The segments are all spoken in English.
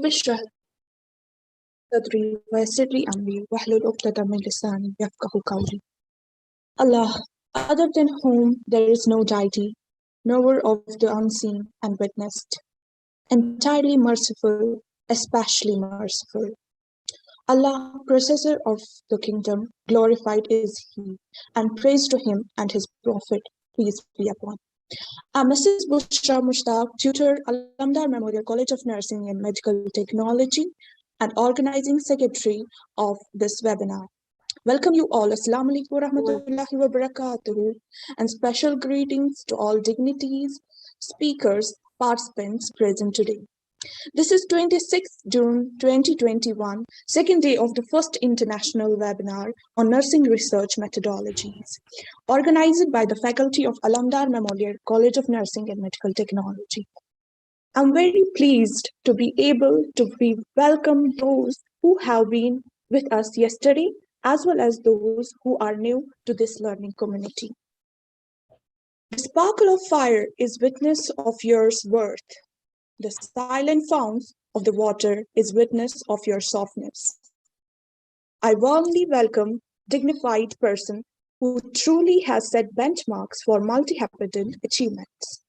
Bushra صدري ويسر لي أمري واحلل عقدة من لساني يفقهوا قولي. Allah, other than whom there is no deity, knower of the unseen and witnessed, entirely merciful, especially merciful. Allah, possessor of the kingdom, glorified is He, and praise to Him and His Prophet, peace be upon. I'm Mrs. Bushra Mushtaq, tutor, Alamdar Memorial College of Nursing and Medical Technology, and organizing secretary of this webinar. Welcome you all. Assalamu alaikum wa rahmatullahi wa barakatuhu, and special greetings to all dignitaries, speakers, participants present today. This is 26th June 2021, second day of the first international webinar on nursing research methodologies, organized by the faculty of Alamdar Memorial College of Nursing and Medical Technology. I'm very pleased to be able to welcome those who have been with us yesterday, as well as those who are new to this learning community. The sparkle of fire is witness of your worth. The silent founts of the water is witness of your softness. I warmly welcome dignified person who truly has set benchmarks for multi-habitant achievements.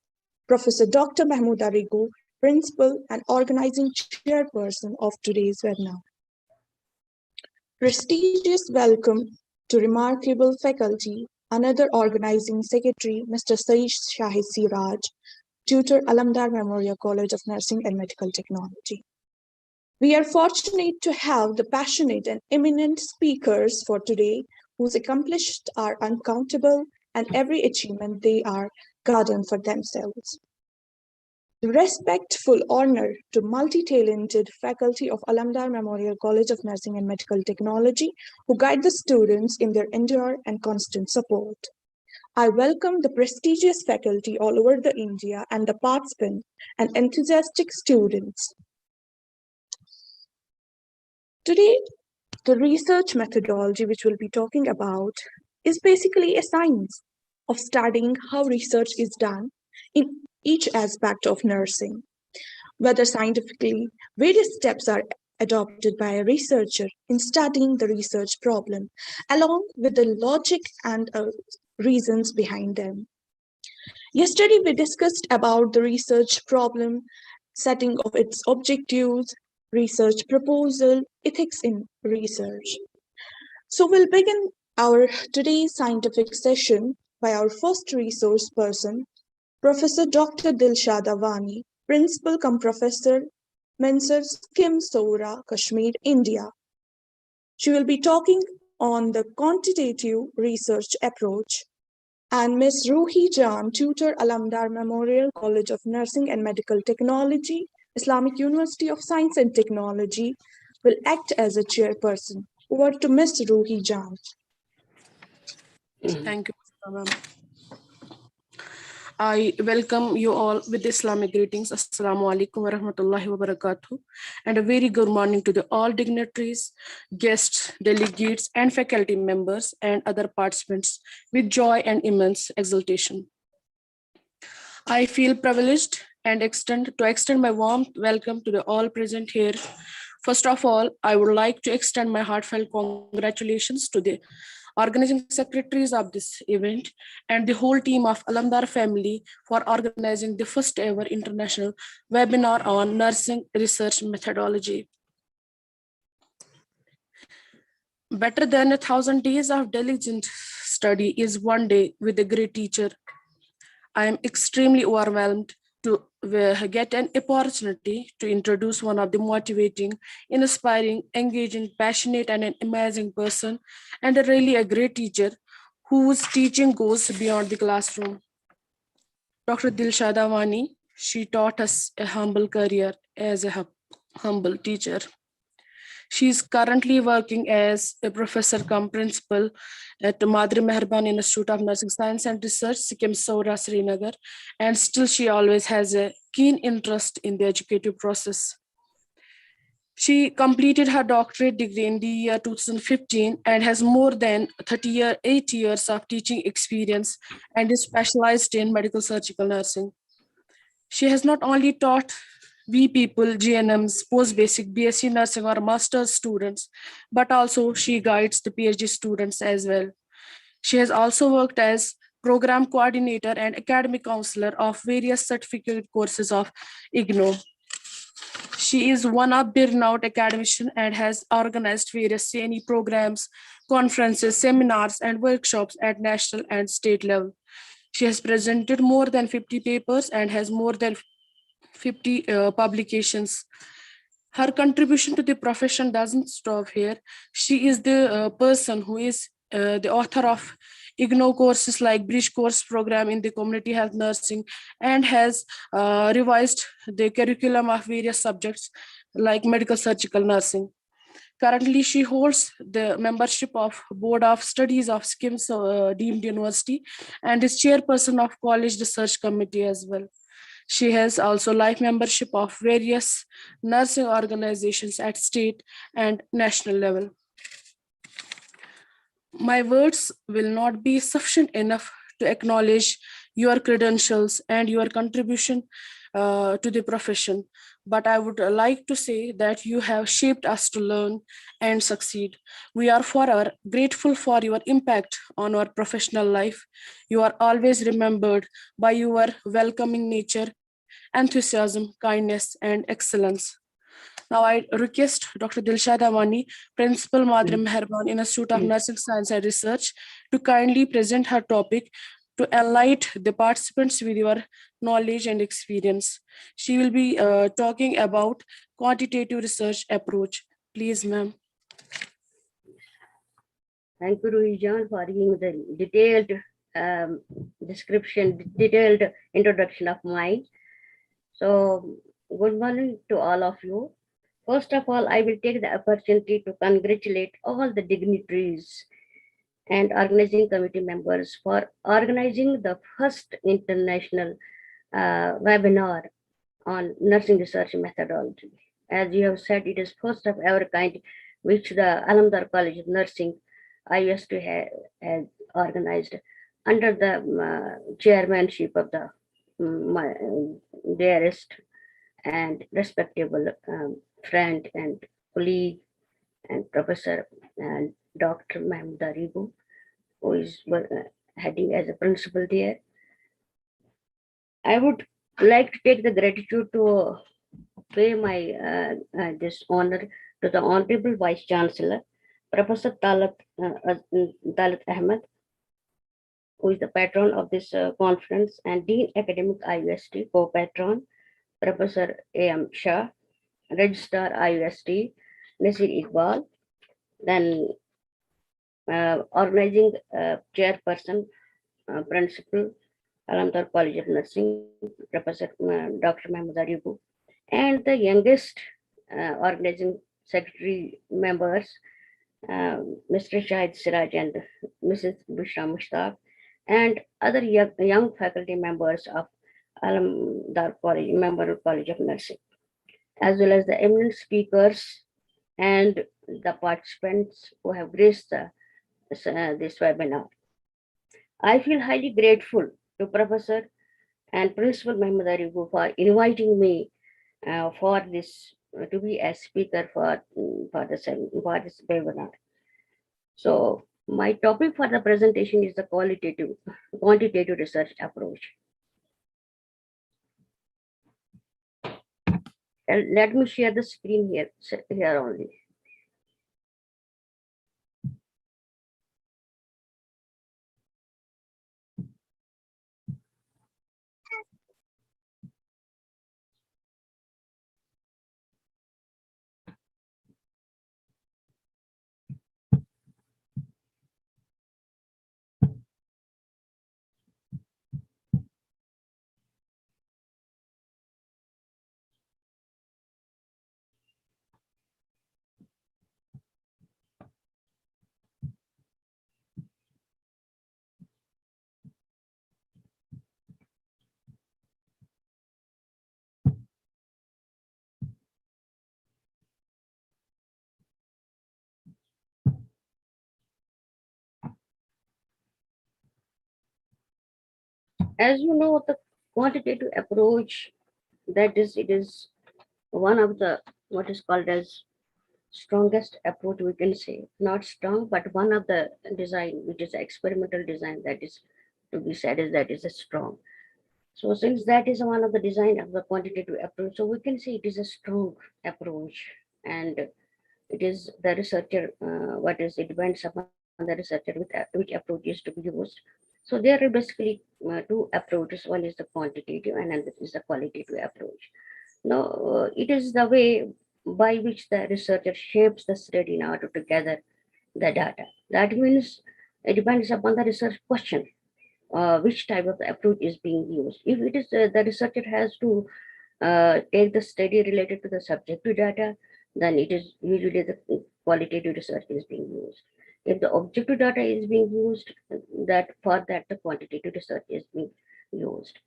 Professor Dr. Mahmood Arigu, Principal and Organizing Chairperson of today's webinar. Prestigious welcome to remarkable faculty, another Organizing Secretary, Mr. Syed Siraj, tutor, Alamdar Memorial College of Nursing and Medical Technology. We are fortunate to have the passionate and eminent speakers for today, whose accomplishments are uncountable and every achievement they are garnered for themselves. The respectful honor to multi-talented faculty of Alamdar Memorial College of Nursing and Medical Technology, who guide the students in their endure and constant support. I welcome the prestigious faculty all over the India and the participants and enthusiastic students. Today, the research methodology which we'll be talking about is basically a science of studying how research is done in each aspect of nursing. Whether scientifically, various steps are adopted by a researcher in studying the research problem, along with the logic and reasons behind them. Yesterday, we discussed about the research problem, setting of its objectives, research proposal, ethics in research. So we'll begin our today's scientific session by our first resource person, Professor Dr. Dilshada Wani, Principal cum Professor, Mensar Skim Soura, Kashmir, India. She will be talking on the quantitative research approach, and Ms. Ruhi Jan, tutor, Alamdar Memorial College of Nursing and Medical Technology, Islamic University of Science and Technology, will act as a chairperson. Over to Ms. Ruhi Jan. Thank you, ma'am. I welcome you all with Islamic greetings. Assalamu alaikum wa rahmatullahi wa barakatuh. And a very good morning to the all dignitaries, guests, delegates, and faculty members and other participants with joy and immense exultation. I feel privileged and extend my warm welcome to the all present here. First of all, I would like to extend my heartfelt congratulations to the organizing secretaries of this event and the whole team of Alamdar family for organizing the first ever international webinar on nursing research methodology. Better than 1,000 days of diligent study is one day with a great teacher. I am extremely overwhelmed to get an opportunity to introduce one of the motivating, inspiring, engaging, passionate, and an amazing person, and really a great teacher whose teaching goes beyond the classroom. Dr. Dilshada Wani, she taught us a humble career as a humble teacher. She is currently working as a professor cum principal at Madri Meherban Institute of Nursing Science and Research, Sikkim Saura, Srinagar, and still she always has a keen interest in the educative process. She completed her doctorate degree in the year 2015 and has more than 8 years of teaching experience and is specialized in medical surgical nursing. She has not only taught we people, GNMs, post-basic, BSc nursing or master's students, but also she guides the PhD students as well. She has also worked as program coordinator and academic counselor of various certificate courses of IGNO. She is one of the renowned academician and has organized various CNE programs, conferences, seminars, and workshops at national and state level. She has presented more than 50 papers and has more than 50 publications. Her contribution to the profession doesn't stop here. She is the person who is the author of IGNO courses like Bridge Course Program in the Community Health Nursing and has revised the curriculum of various subjects like medical surgical nursing. Currently, she holds the membership of Board of Studies of Skims deemed university and is chairperson of College Research Committee as well. She has also life membership of various nursing organizations at state and national level. My words will not be sufficient enough to acknowledge your credentials and your contribution to the profession, but I would like to say that you have shaped us to learn and succeed. We are forever grateful for your impact on our professional life. You are always remembered by your welcoming nature, enthusiasm, kindness, and excellence. Now I request Dr. Dilshad Amani, Principal Madri Meherban Institute of Nursing Science and Research, to kindly present her topic to enlighten the participants with your knowledge and experience. She will be talking about quantitative research approach. Please, ma'am. Thank you, Ruhijan, for giving the detailed description, detailed introduction of mine. So, good morning to all of you. First of all, I will take the opportunity to congratulate all the dignitaries and organizing committee members for organizing the first international webinar on nursing research methodology. As you have said, it is first of our kind which the Alamdar College of Nursing IUST has organized under the chairmanship of the my dearest and respectable friend and colleague and professor and Dr. Mahmouda Ribu, who is heading as a principal there. I would like to take the gratitude to pay my this honor to the Honorable Vice Chancellor, Professor Talat Ahmed, who is the patron of this conference, and Dean Academic IUST, co-patron, Professor A.M. Shah, Registrar IUST, Nasir Iqbal, then organizing chairperson, principal, Alamdar College of Nursing, Professor Dr. Mahmouda Ribu, and the youngest organizing secretary members, Mr. Shahid Siraj and Mrs. Bushra Mushtaq, and other young faculty members of Alamdar College, Memorial College of Nursing, as well as the eminent speakers and the participants who have graced this webinar. I feel highly grateful to Professor and Principal Mahmouda Ribu for inviting me for this to be a speaker for this webinar. So my topic for the presentation is the quantitative research approach. And let me share the screen here only. As you know, the quantitative approach, that is, it is one of the what is called as strongest approach, we can say, not strong, but one of the design, which is experimental design, that is to be said is that is a strong. So since that is one of the design of the quantitative approach, so we can say it is a strong approach, and it is the researcher, what is it depends upon the researcher with which approach is to be used. So there are basically two approaches. One is the quantitative and another is the qualitative approach. Now, it is the way by which the researcher shapes the study in order to gather the data. That means it depends upon the research question, which type of approach is being used. If it is the researcher has to take the study related to the subjective data, then it is usually the qualitative research is being used. If the objective data is being used, that for that the quantitative research is being used.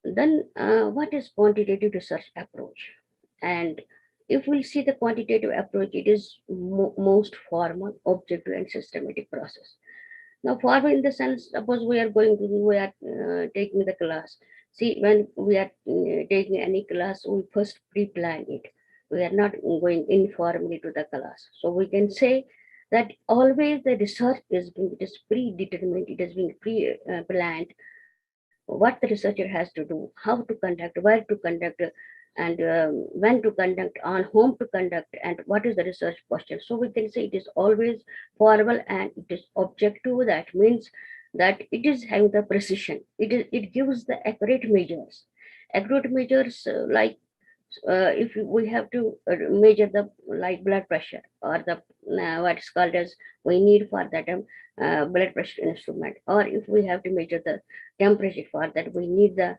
Then what is quantitative research approach? And if we see the quantitative approach, it is most formal, objective, and systematic process. Now, formal in the sense, suppose we are taking the class. See, when we are taking any class, we first pre-plan it. We are not going informally to the class. So we can say that always the research is being, it is predetermined, it has been pre-planned, what the researcher has to do, how to conduct, where to conduct, and when to conduct, on whom to conduct, and what is the research question. So we can say it is always formal and it is objective. That means that it is having the precision. It gives the accurate measures. Accurate measures like if we have to measure the like blood pressure or the what is called as we need for that blood pressure instrument, or if we have to measure the temperature, for that we need the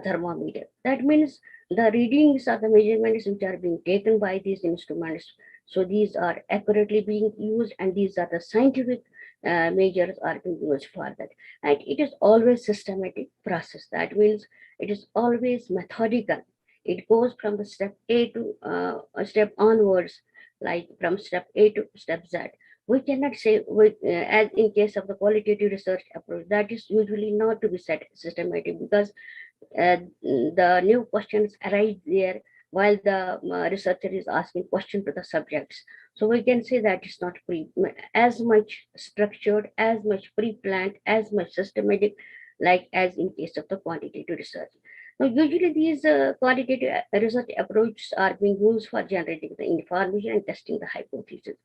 thermometer. That means the readings or the measurements which are being taken by these instruments, so these are accurately being used, and these are the scientific measures are being used for that. And it is always systematic process. That means it is always methodical. It goes from the step A to a step onwards, like from step A to step Z. We cannot say, as in case of the qualitative research approach, that is usually not to be set systematic, because the new questions arise there while the researcher is asking question to the subjects. So we can say that it's not as much structured, as much pre-planned, as much systematic, like as in case of the quantitative research. Now, usually these quantitative research approaches are being used for generating the information and testing the hypothesis.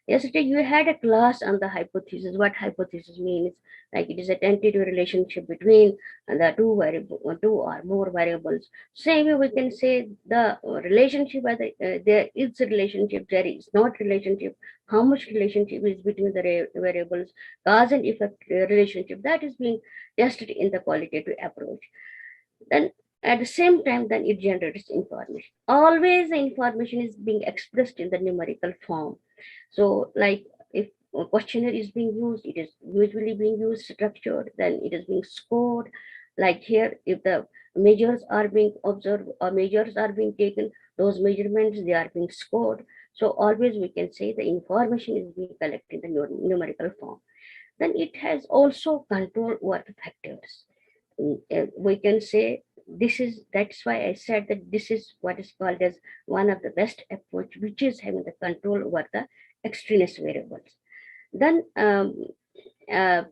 Yesterday, you had a class on the hypothesis. What hypothesis means? Like it is a tentative relationship between the two or more variables. Same way, we can say the relationship. Whether there is a relationship, there is not relationship. How much relationship is between the variables? Cause and effect relationship that is being tested in the qualitative approach. Then at the same time, then it generates information. Always the information is being expressed in the numerical form. So like if a questionnaire is being used, it is usually being used structured, then it is being scored. Like here, if the measures are being observed or measures are being taken, those measurements, they are being scored. So always we can say the information is being collected in the numerical form. Then it has also control over the factors. We can say this is, that's why I said that this is what is called as one of the best approach, which is having the control over the extraneous variables. Then uh,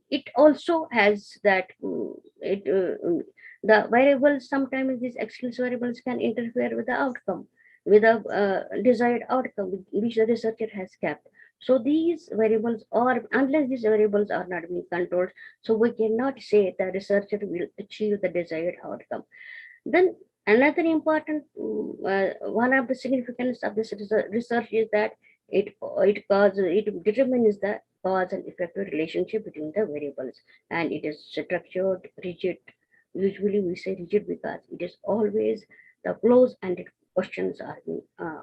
it also has that the variables, sometimes these extraneous variables can interfere with the outcome, with the desired outcome which the researcher has kept. So these variables are, unless these variables are not being controlled, so we cannot say the researcher will achieve the desired outcome. Then another important one of the significance of this research is that it determines the cause and effect relationship between the variables, and it is structured, rigid. Usually we say rigid because it is always the close-ended questions are being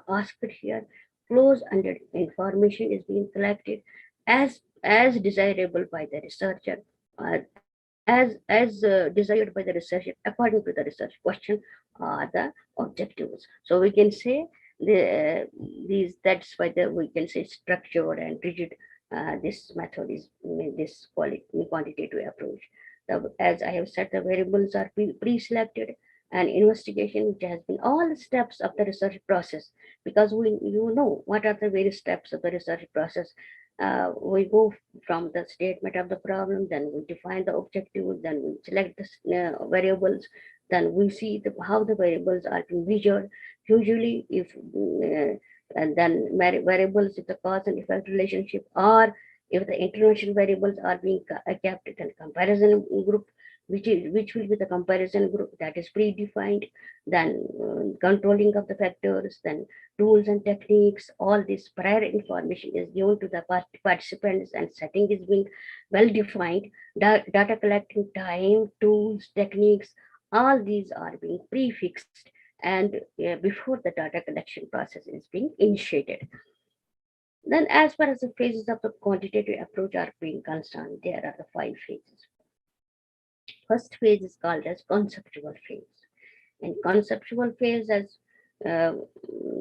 asked here. Close-ended information is being collected as desirable by the researcher, as desired by the researcher according to the research question are the objectives. So we can say these, that's why we can say structured and rigid. This method is this quantitative approach. As I have said, the variables are pre-selected, and investigation, which has been all the steps of the research process, because you know what are the various steps of the research process. We go from the statement of the problem, then we define the objective, then we select the variables, then we see how the variables are being measured. Usually, if and then variables if the cause and effect relationship, or if the intervention variables are being kept in comparison group, which will be the comparison group that is predefined, then controlling of the factors, then tools and techniques, all this prior information is given to the participants, and setting is being well defined. Data collecting time, tools, techniques, all these are being prefixed, and before the data collection process is being initiated. Then, as far as the phases of the quantitative approach are being concerned, there are the 5 phases. First phase is called as conceptual phase. And conceptual phase, uh,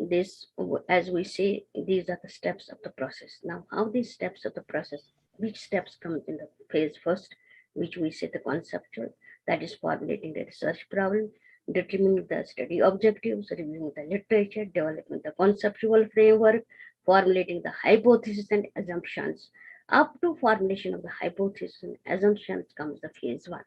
this, as we say, these are the steps of the process. Now, how these steps of the process, which steps come in the phase first, which we say the conceptual, that is formulating the research problem, determining the study objectives, reviewing the literature, developing the conceptual framework, formulating the hypothesis and assumptions. Up to formulation of the hypothesis and assumptions comes the phase one.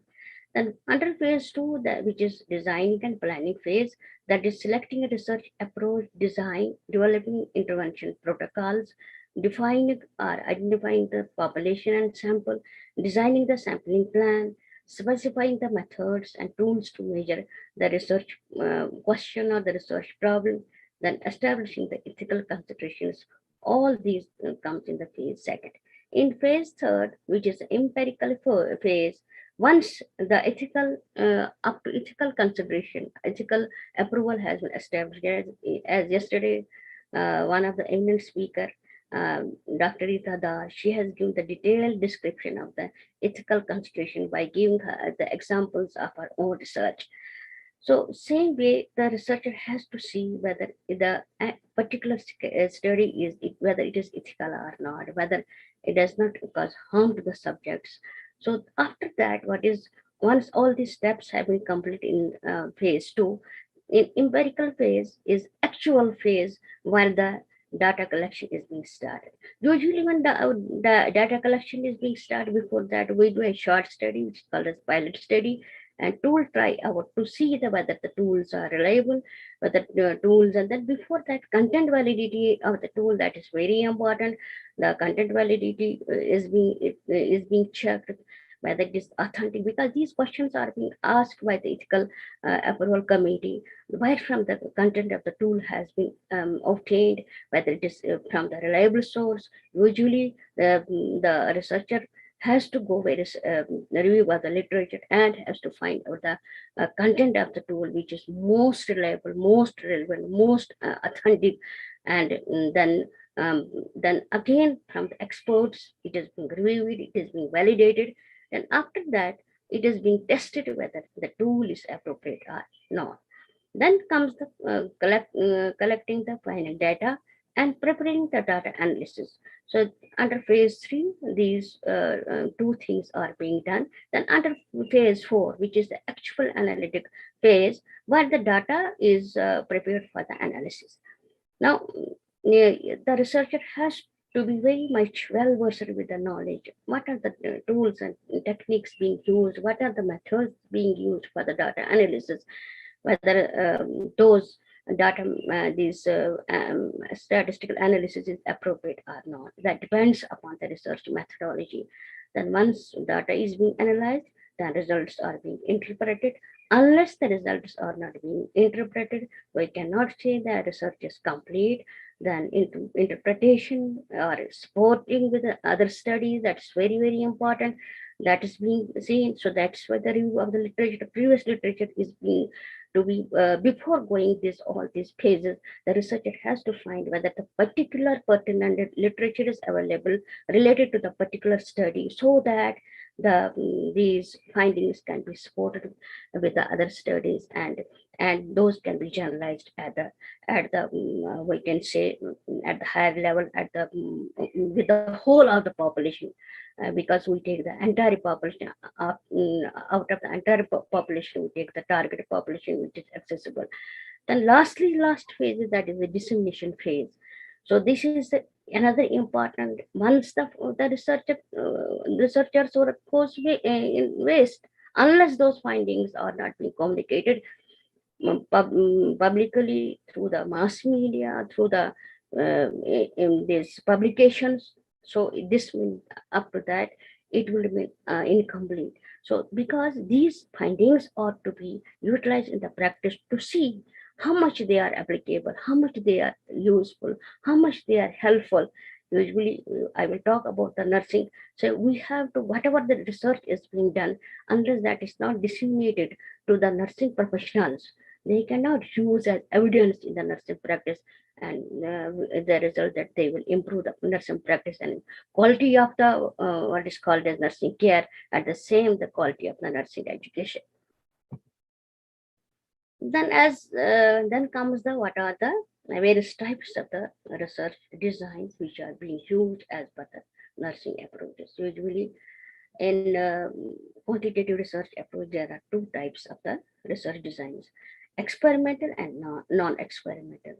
Then under phase two, which is designing and planning phase, that is selecting a research approach, design, developing intervention protocols, defining or identifying the population and sample, designing the sampling plan, specifying the methods and tools to measure the research question or the research problem, then establishing the ethical considerations. All these comes in the phase second. In phase third, which is empirical phase, once the ethical up to ethical consideration, ethical approval has been established, as yesterday one of the eminent speaker, Dr. Rita Das, she has given the detailed description of the ethical consideration by giving her the examples of her own research. So same way, the researcher has to see whether the particular study is whether it is ethical or not, whether it does not cause harm to the subjects. So after that, what is once all these steps have been completed in phase two, in empirical phase is actual phase where the data collection is being started. Usually, when the data collection is being started, before that we do a short study, which is called as pilot study, and tool try out to see whether the tools are reliable, whether the tools, and then before that, content validity of the tool, that is very important. The content validity is being checked whether it is authentic, because these questions are being asked by the ethical approval committee, where from the content of the tool has been obtained, whether it is from the reliable source. Usually the researcher has to go various review of the literature and has to find out the content of the tool which is most reliable, most relevant, most authentic, and then again from the experts it is being reviewed, it is being validated, and after that it is being tested whether the tool is appropriate or not. Then comes the collecting the final data and preparing the data analysis. So under phase three, these two things are being done. Then under phase four, which is the actual analytic phase, where the data is prepared for the analysis. Now, the researcher has to be very much well versed with the knowledge. What are the tools and techniques being used? What are the methods being used for the data analysis? Whether those data, these statistical analysis is appropriate or not. That depends upon the research methodology. Then once data is being analyzed, the results are being interpreted. Unless the results are not being interpreted, we cannot say the research is complete. Then interpretation or supporting with the other studies, that's very, very important. That is being seen. So that's why the review of the literature, the previous literature is being to be before going this all these phases, the researcher has to find whether the particular pertinent literature is available related to the particular study, so that these findings can be supported with the other studies, and those can be generalized at the we can say at the higher level, with the whole of the population, because we take the entire population. Out of the entire population, we take the target population which is accessible. Then lastly, last phase is that is the dissemination phase. So this is another important. Once the researchers or goes in waste unless those findings are not being communicated publicly through the mass media, through the in these publications. So this means up to that it will be incomplete. So because these findings are to be utilized in the practice to see how much they are applicable, how much they are useful, how much they are helpful. Usually, I will talk about the nursing. So we have to, whatever the research is being done, unless that is not disseminated to the nursing professionals, they cannot use as evidence in the nursing practice, and the result that they will improve the nursing practice and quality of the what is called as nursing care, at the same the quality of the nursing education. Then then comes the what are the various types of the research designs which are being used as per the nursing approaches. Usually in quantitative research approach, there are two types of the research designs: experimental and non-experimental.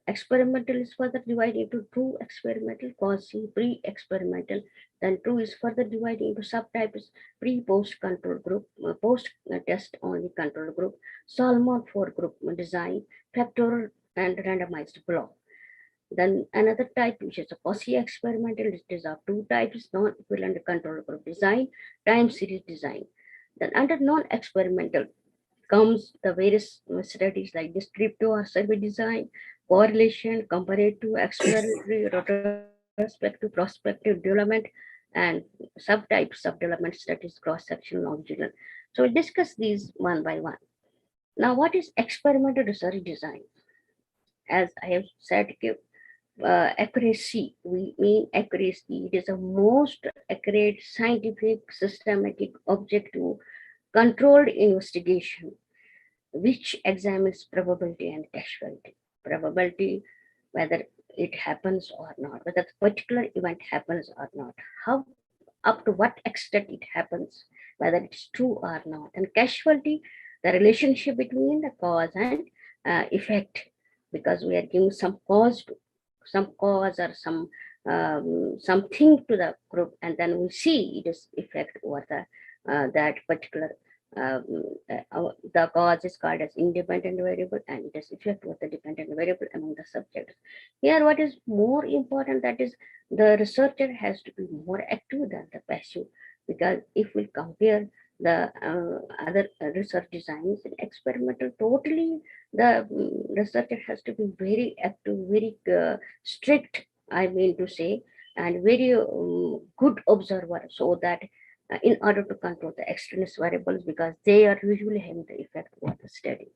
Experimental is further divided into two: experimental, quasi, pre-experimental. Then two is further divided into subtypes: pre-post control group, post test only control group, Solomon 4 group design, factorial and randomized block. Then another type which is a quasi-experimental, it is of two types: non-equivalent control group design, time series design. Then under non-experimental comes the various studies like descriptive or survey design, correlation, comparative, exploratory, retrospective, prospective development, and subtypes of development studies, cross-section, longitudinal. So we'll discuss these one by one. Now, what is experimental research design? As I have said, accuracy, we mean accuracy. It is a most accurate, scientific, systematic, objective, controlled investigation which examines probability and causality. Probability, whether it happens or not, whether the particular event happens or not, how, up to what extent it happens, whether it's true or not, and causality, the relationship between the cause and effect, because we are giving some cause or something to the group, and then we see it is effect over the that particular um, the cause is called as independent variable, and it is effect with the dependent variable among the subjects. Here, what is more important, that is the researcher has to be more active than the passive, because if we compare the other research designs in experimental, totally the researcher has to be very active, very strict, I mean to say, and very good observer, so that in order to control the extraneous variables, because they are usually having the effect of the study.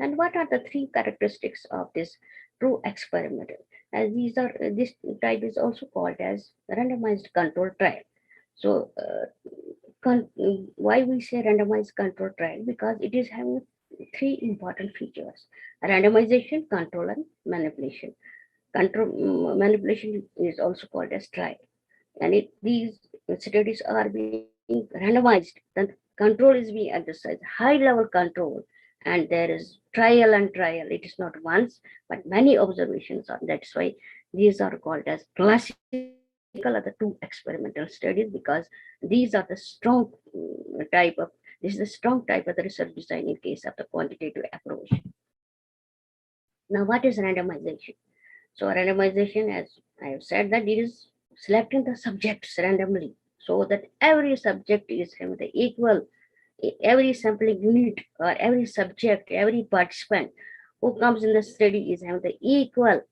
And what are the three characteristics of this true experimental? As these are, this type is also called as randomized control trial. So, why we say randomized control trial? Because it is having three important features: randomization, control, and manipulation. Manipulation is also called as trial, and these studies are being randomized, then control is being exercised, high level control, and there is trial and trial. It is not once but many observations are. That's why these are called as classical or the two experimental studies, because these are the strong type of, this is the strong type of the research design in case of the quantitative approach. Now, what is randomization? So randomization, as I have said, that it is selecting the subjects randomly, so that every subject is having the equal, every sampling unit or every subject, every participant who comes in the study is having the equal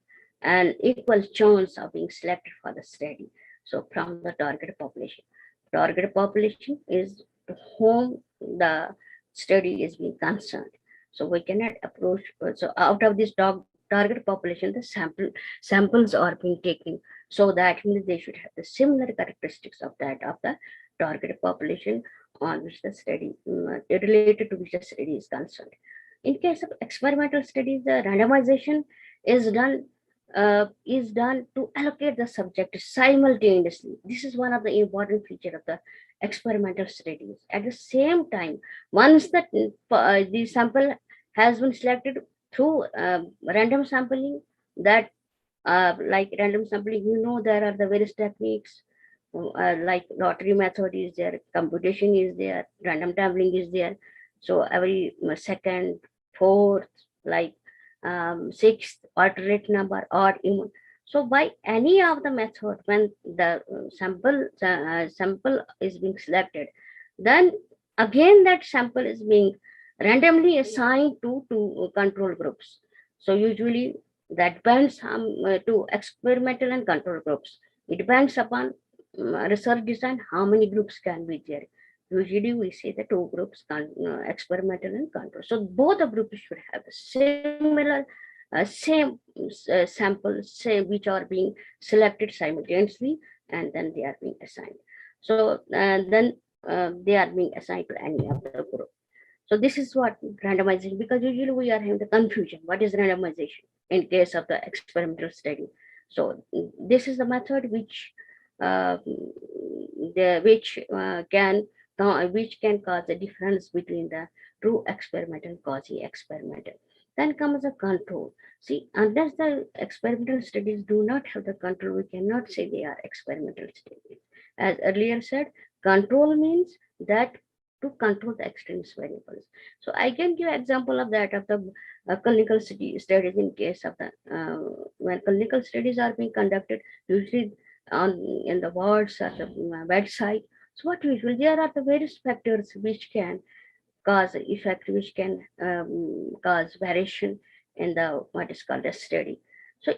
chance of being selected for the study. So from the target population is to whom the study is being concerned. So we cannot approach. So out of this target population, the samples are being taken, so that means they should have the similar characteristics of that of the target population on which the study related to which the study is concerned. In case of experimental studies, the randomization is done to allocate the subject simultaneously. This is one of the important feature of the experimental studies. At the same time, once the sample has been selected through random sampling, that like random sampling, there are the various techniques, like lottery method is there, computation is there, random sampling is there. So every second, fourth, like sixth alternate number or even. So by any of the method, when the sample is being selected, then again that sample is being randomly assigned to two control groups. So usually that depends to experimental and control groups. It depends upon research design, how many groups can be there. Usually we say the two groups, experimental and control. So both the groups should have similar, same samples, same, which are being selected simultaneously, and then they are being assigned. So then they are being assigned to any of the group. So this is what randomization, because usually we are having the confusion. What is randomization in case of the experimental study? So this is the method which uh, which can cause a difference between the true experimental and quasi-experimental. Then comes the control. See, unless the experimental studies do not have the control, we cannot say they are experimental studies. As earlier said, control means that to control the extrinsic variables. So I can give example of that of the clinical studies in case of the when clinical studies are being conducted, usually in the wards at the bedside. So what usually there are the various factors which can cause effect, which can cause variation in the what is called a study. So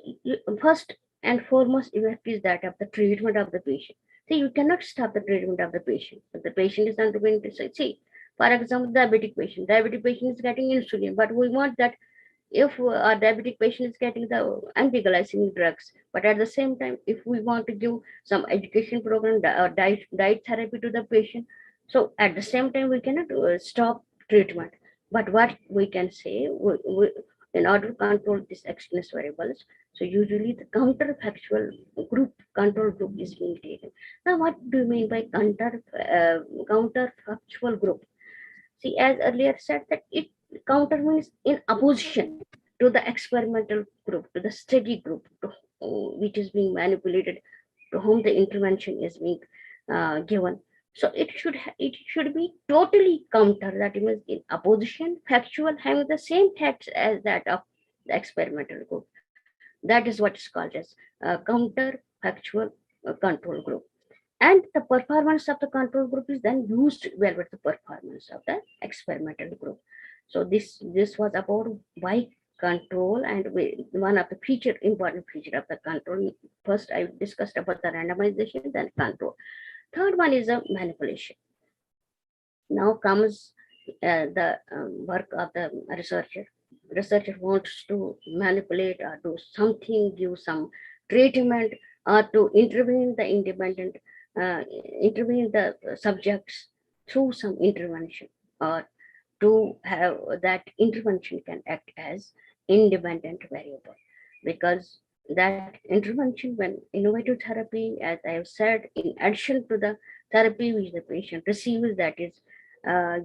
first and foremost effect is that of the treatment of the patient. See, you cannot stop the treatment of the patient. If the patient is undergoing to see, for example, diabetic patient is getting insulin, but we want that if a diabetic patient is getting the anti-glycemic drugs, but at the same time, if we want to give some education program or diet therapy to the patient, so at the same time, we cannot stop treatment. But what we can say, in order to control these external variables, so usually the counterfactual control group is being taken. Now, what do you mean by counterfactual group? See, as earlier said, that it counter means in opposition to the experimental group, to the study group, which is being manipulated, to whom the intervention is being given. So it should be totally counter. That means in opposition, factual, having the same facts as that of the experimental group. That is what is called as counter factual control group. And the performance of the control group is then used well with the performance of the experimental group. So this was about why control, and one of the important feature of the control. First I discussed about the randomization, then control. Third one is a manipulation. Now comes the work of the researcher. Researcher wants to manipulate or do something, give some treatment, or to intervene the subjects through some intervention, or to have that intervention can act as independent variable, because that intervention, when innovative therapy, as I have said, in addition to the therapy which the patient receives, that is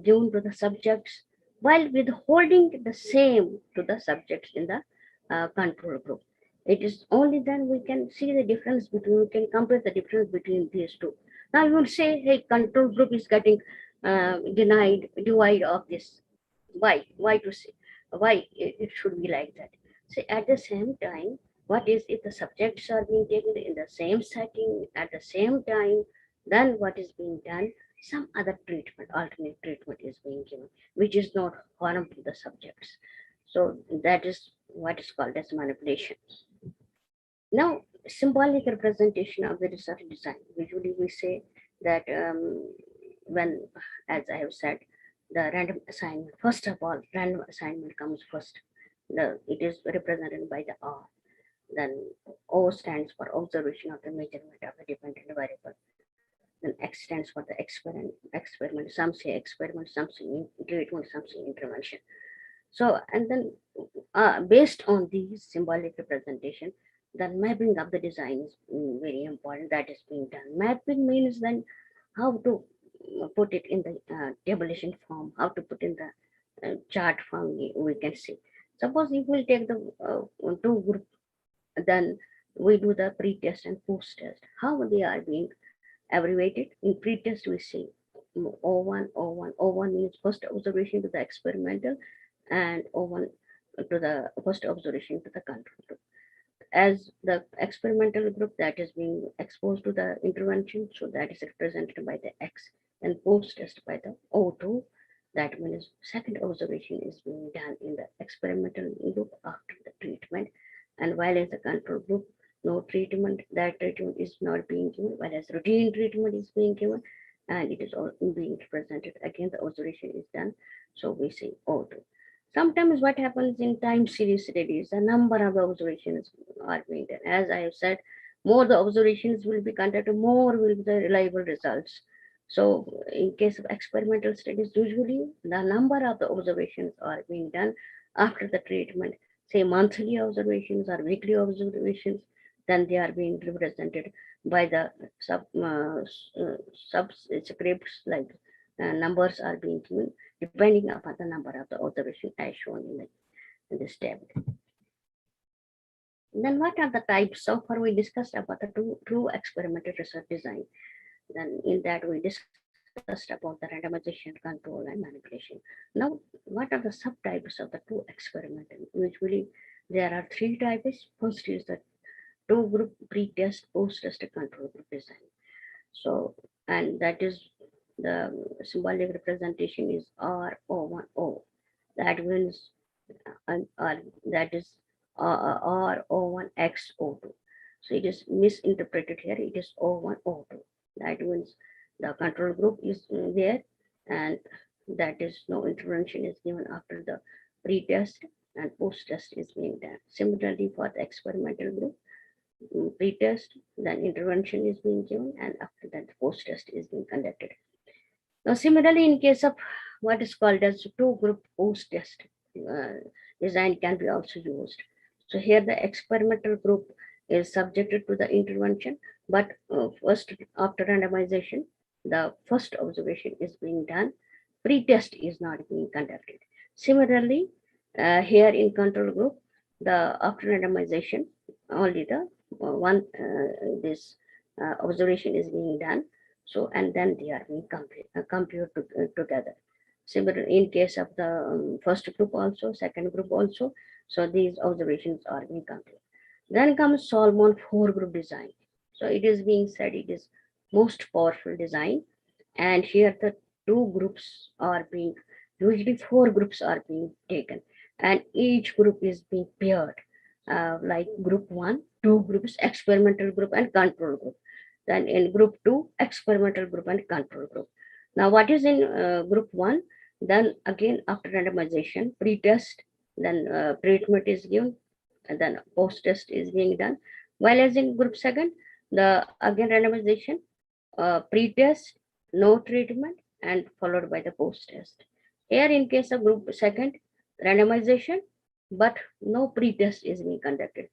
given to the subjects, while withholding the same to the subjects in the control group. It is only then we can see the difference between, we can compare the difference between these two. Now you will say, hey, control group is getting divide of this. Why to say? Why it should be like that? So at the same time, what is if the subjects are being taken in the same setting at the same time, then what is being done? Some other treatment, alternate treatment is being given, which is not harm to the subjects. So that is what is called as manipulation. Now, symbolic representation of the research design. Usually we say that when, as I have said, the random assignment, first of all, random assignment comes first. It is represented by the R. Then O stands for observation of the measurement of a dependent variable. then X stands for the experiment. Some say experiment, some say treatment, some say intervention. So, and then based on these symbolic representation, the mapping of the design is very important. That is being done. Mapping means then how to put it in the tabulation form, how to put in the chart form. We can see. Suppose if we take the two group, then we do the pre-test and post-test. How they are being abbreviated. In pre-test, we say O1, O1. O1 means first observation to the experimental, and O1 to the first observation to the control group. As the experimental group that is being exposed to the intervention, so that is represented by the X, and post-test by the O2. That means second observation is being done in the experimental group after the treatment, and while in the control group, no treatment, that treatment is not being given, whereas routine treatment is being given, and it is all being represented. Again, the observation is done, so we say O2. Sometimes what happens in time series studies, the number of observations are being done. As I have said, more the observations will be conducted, more will be the reliable results. So in case of experimental studies, usually the number of the observations are being done after the treatment, say monthly observations or weekly observations, then they are being represented by the subscripts, like numbers are being given depending upon the number of the observation as shown in this table. Then what are the types? So far we discussed about the true experimental research design. Then in that we discussed about the randomization, control, and manipulation. Now, what are the subtypes of the true experimental? Usually there are three types. First is the two group pre-test, post-test control group design. So, and that is the symbolic representation is RO1O. That means that is RO1XO2. So it is misinterpreted here. It is O1O2. That means the control group is there, and that is no intervention is given after the pre-test, and post-test is being done. Similarly, for the experimental group, pre-test, then intervention is being given, and after that post-test is being conducted. Now, similarly, in case of what is called as two-group post-test design can be also used. So here the experimental group is subjected to the intervention, but first after randomization, the first observation is being done. Pre-test is not being conducted. Similarly, here in control group, the after randomization, only the this observation is being done. So, and then they are being compared together. Similar in case of the first group also, second group also. So these observations are being compared. Then comes Solomon 4-group design. So it is being said it is most powerful design. And here the two groups are being, usually 4 groups are being taken. And each group is being paired. Like group 1, 2 groups, experimental group and control group. Then in group 2, experimental group and control group. Now what is in group 1? Then again after randomization, pre-test, then treatment is given, and then post-test is being done. While as in group 2, the again randomization, pre-test, no treatment, and followed by the post-test. Here in case of group 2, randomization, but no pre-test is being conducted.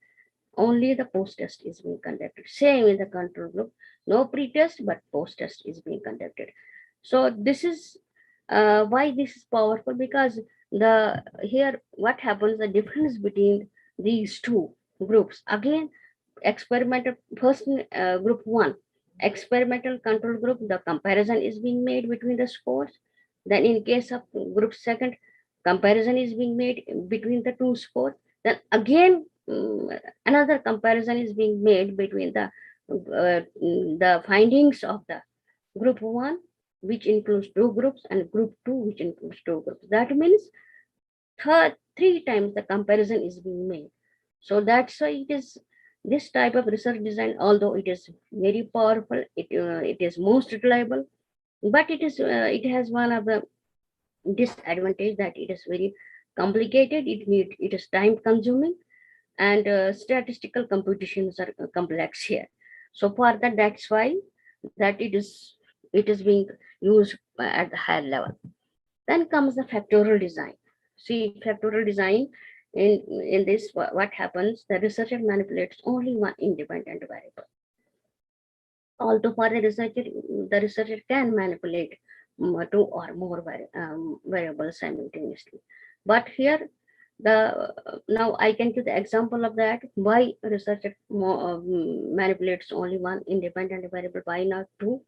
Only the post-test is being conducted. Same in the control group, no pre-test, but post-test is being conducted. So this is why this is powerful, because the here what happens, the difference between these two groups, again experimental first group 1, experimental control group, the comparison is being made between the scores. Then in case of group 2, comparison is being made between the two scores. Then again another comparison is being made between the findings of the group 1, which includes 2 groups, and group 2, which includes 2 groups. That means 3 times the comparison is being made. So that's why it is this type of research design, although it is very powerful, it is most reliable, but it has one of the disadvantage that it is very complicated. It is time consuming, and statistical computations are complex here. So for that, that's why that it is it is being used at the higher level. Then comes the factorial design. See, factorial design, in this, what happens, the researcher manipulates only one independent variable. Although for the researcher can manipulate two or more variables simultaneously. But here, now I can give the example of that. Why researcher manipulates only one independent variable? Why not two?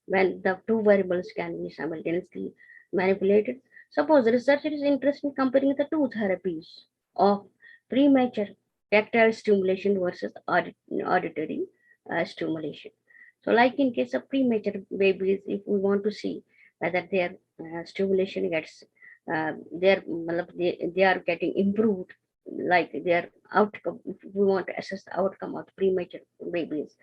When the two variables can be simultaneously manipulated. Suppose the researcher is interested in comparing the two therapies of premature tactile stimulation versus auditory stimulation. So, like in case of premature babies, if we want to see whether their stimulation gets, they are getting improved, like their outcome, if we want to assess the outcome of premature babies.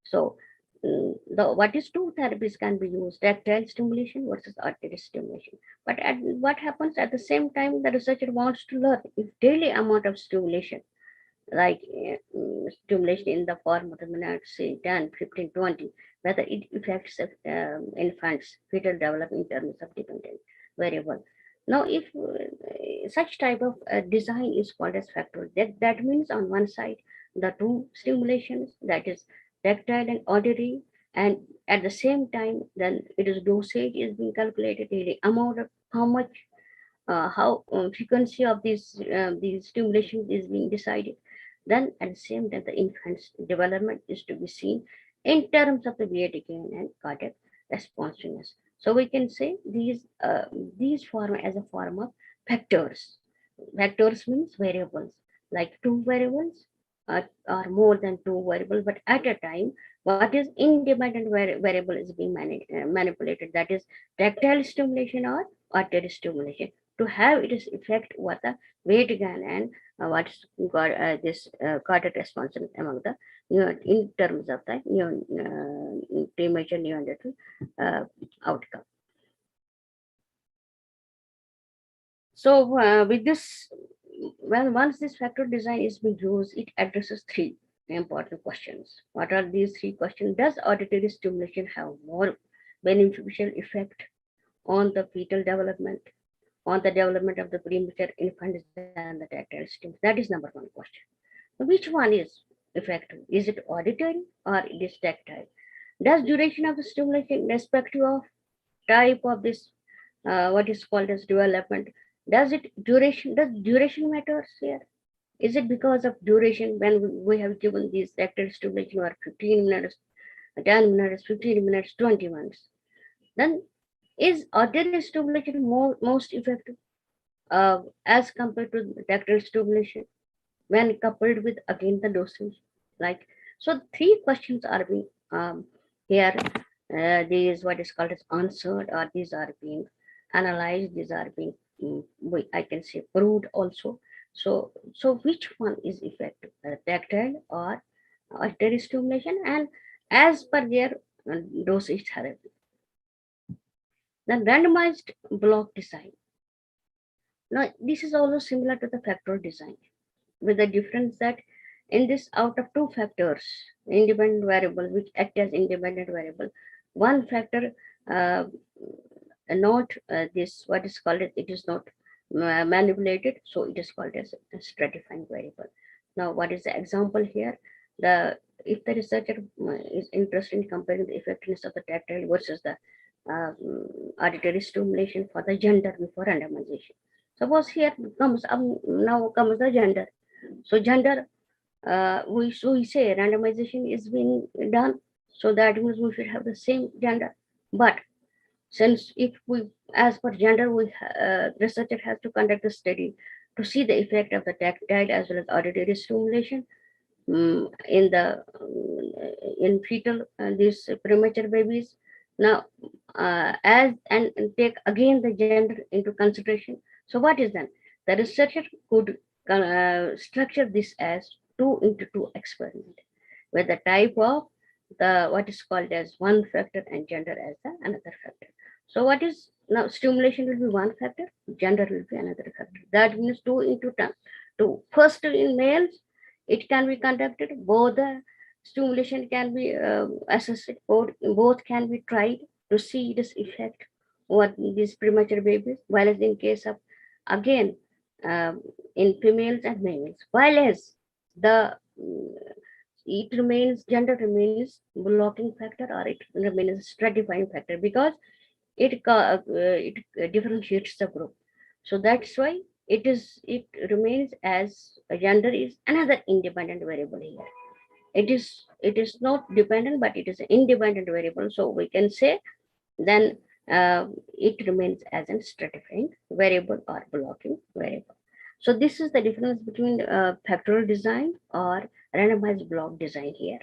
So, what is two therapies can be used: tactile stimulation versus auditory stimulation. But what happens at the same time, the researcher wants to learn if daily amount of stimulation, like stimulation in the form of the minutes, say 10, 15, 20, whether it affects infants' fetal development in terms of dependent variable. Now, if such type of design is called as factorial, that means on one side, the two stimulations, that is tactile and auditory, and at the same time, then it is dosage is being calculated, the amount of how much, how frequency of these stimulations is being decided. Then at the same time, the infant's development is to be seen in terms of the weight gain and cardiac responsiveness. So we can say these form as a form of factors. Factors means variables, like two variables or more than two variables, but at a time, what is independent variable is being manipulated, that is tactile stimulation or auditory stimulation, to have its effect what the weight gain and what's got this cardiac response among the in terms of the premature neonatal outcome. So with this, well, once this factorial design is being used, it addresses three important questions. What are these three questions? Does auditory stimulation have more beneficial effect on the fetal development, on the development of the premature infant than the tactile stimulation? That is number one question. So which one is effective? Is it auditory or it is tactile? Does duration of the stimulation, irrespective of type of this, what is called as development, does duration matters here? Is it because of duration when we have given these tactile stimulation or 15 minutes, 10 minutes, 15 minutes, 20 minutes? Then is auditory stimulation most effective as compared to tactile stimulation when coupled with again the dosage? Like, so three questions are being here. These what is called as answered, or these are being analyzed. These are being I can say proved also. So which one is effective, tactile or auditory stimulation, and as per their dosage therapy? Then randomized block design. Now, this is also similar to the factorial design, with the difference that in this, out of two factors, independent variable, which act as independent variable, one factor not this, what is called it is not manipulated, so it is called as a stratifying variable. Now, what is the example here? If the researcher is interested in comparing the effectiveness of the tactile versus the auditory stimulation for the gender before randomization. Suppose here comes now comes the gender. So gender, we say randomization is being done, so that means we should have the same gender. But since if we, as per gender, we researcher has to conduct a study to see the effect of the tactile as well as auditory stimulation in the in fetal these premature babies. Now, as and take again the gender into consideration. So what is then? The researcher could structure this as 2 into 2 experiment, where the type of the what is called as one factor and gender as the another factor. So what is now, stimulation will be one factor, gender will be another factor. That means 2 into 10. First, in males, it can be conducted both the stimulation can be assessed, both can be tried to see this effect on these premature babies, while as in case of, again, in females and males, while as the it remains, gender remains blocking factor, or it remains stratifying factor, because it differentiates the group. So that's why it remains as gender is another independent variable here. It is not dependent, but it is an independent variable. So we can say then it remains as a stratifying variable or blocking variable. So this is the difference between factorial design or randomized block design here.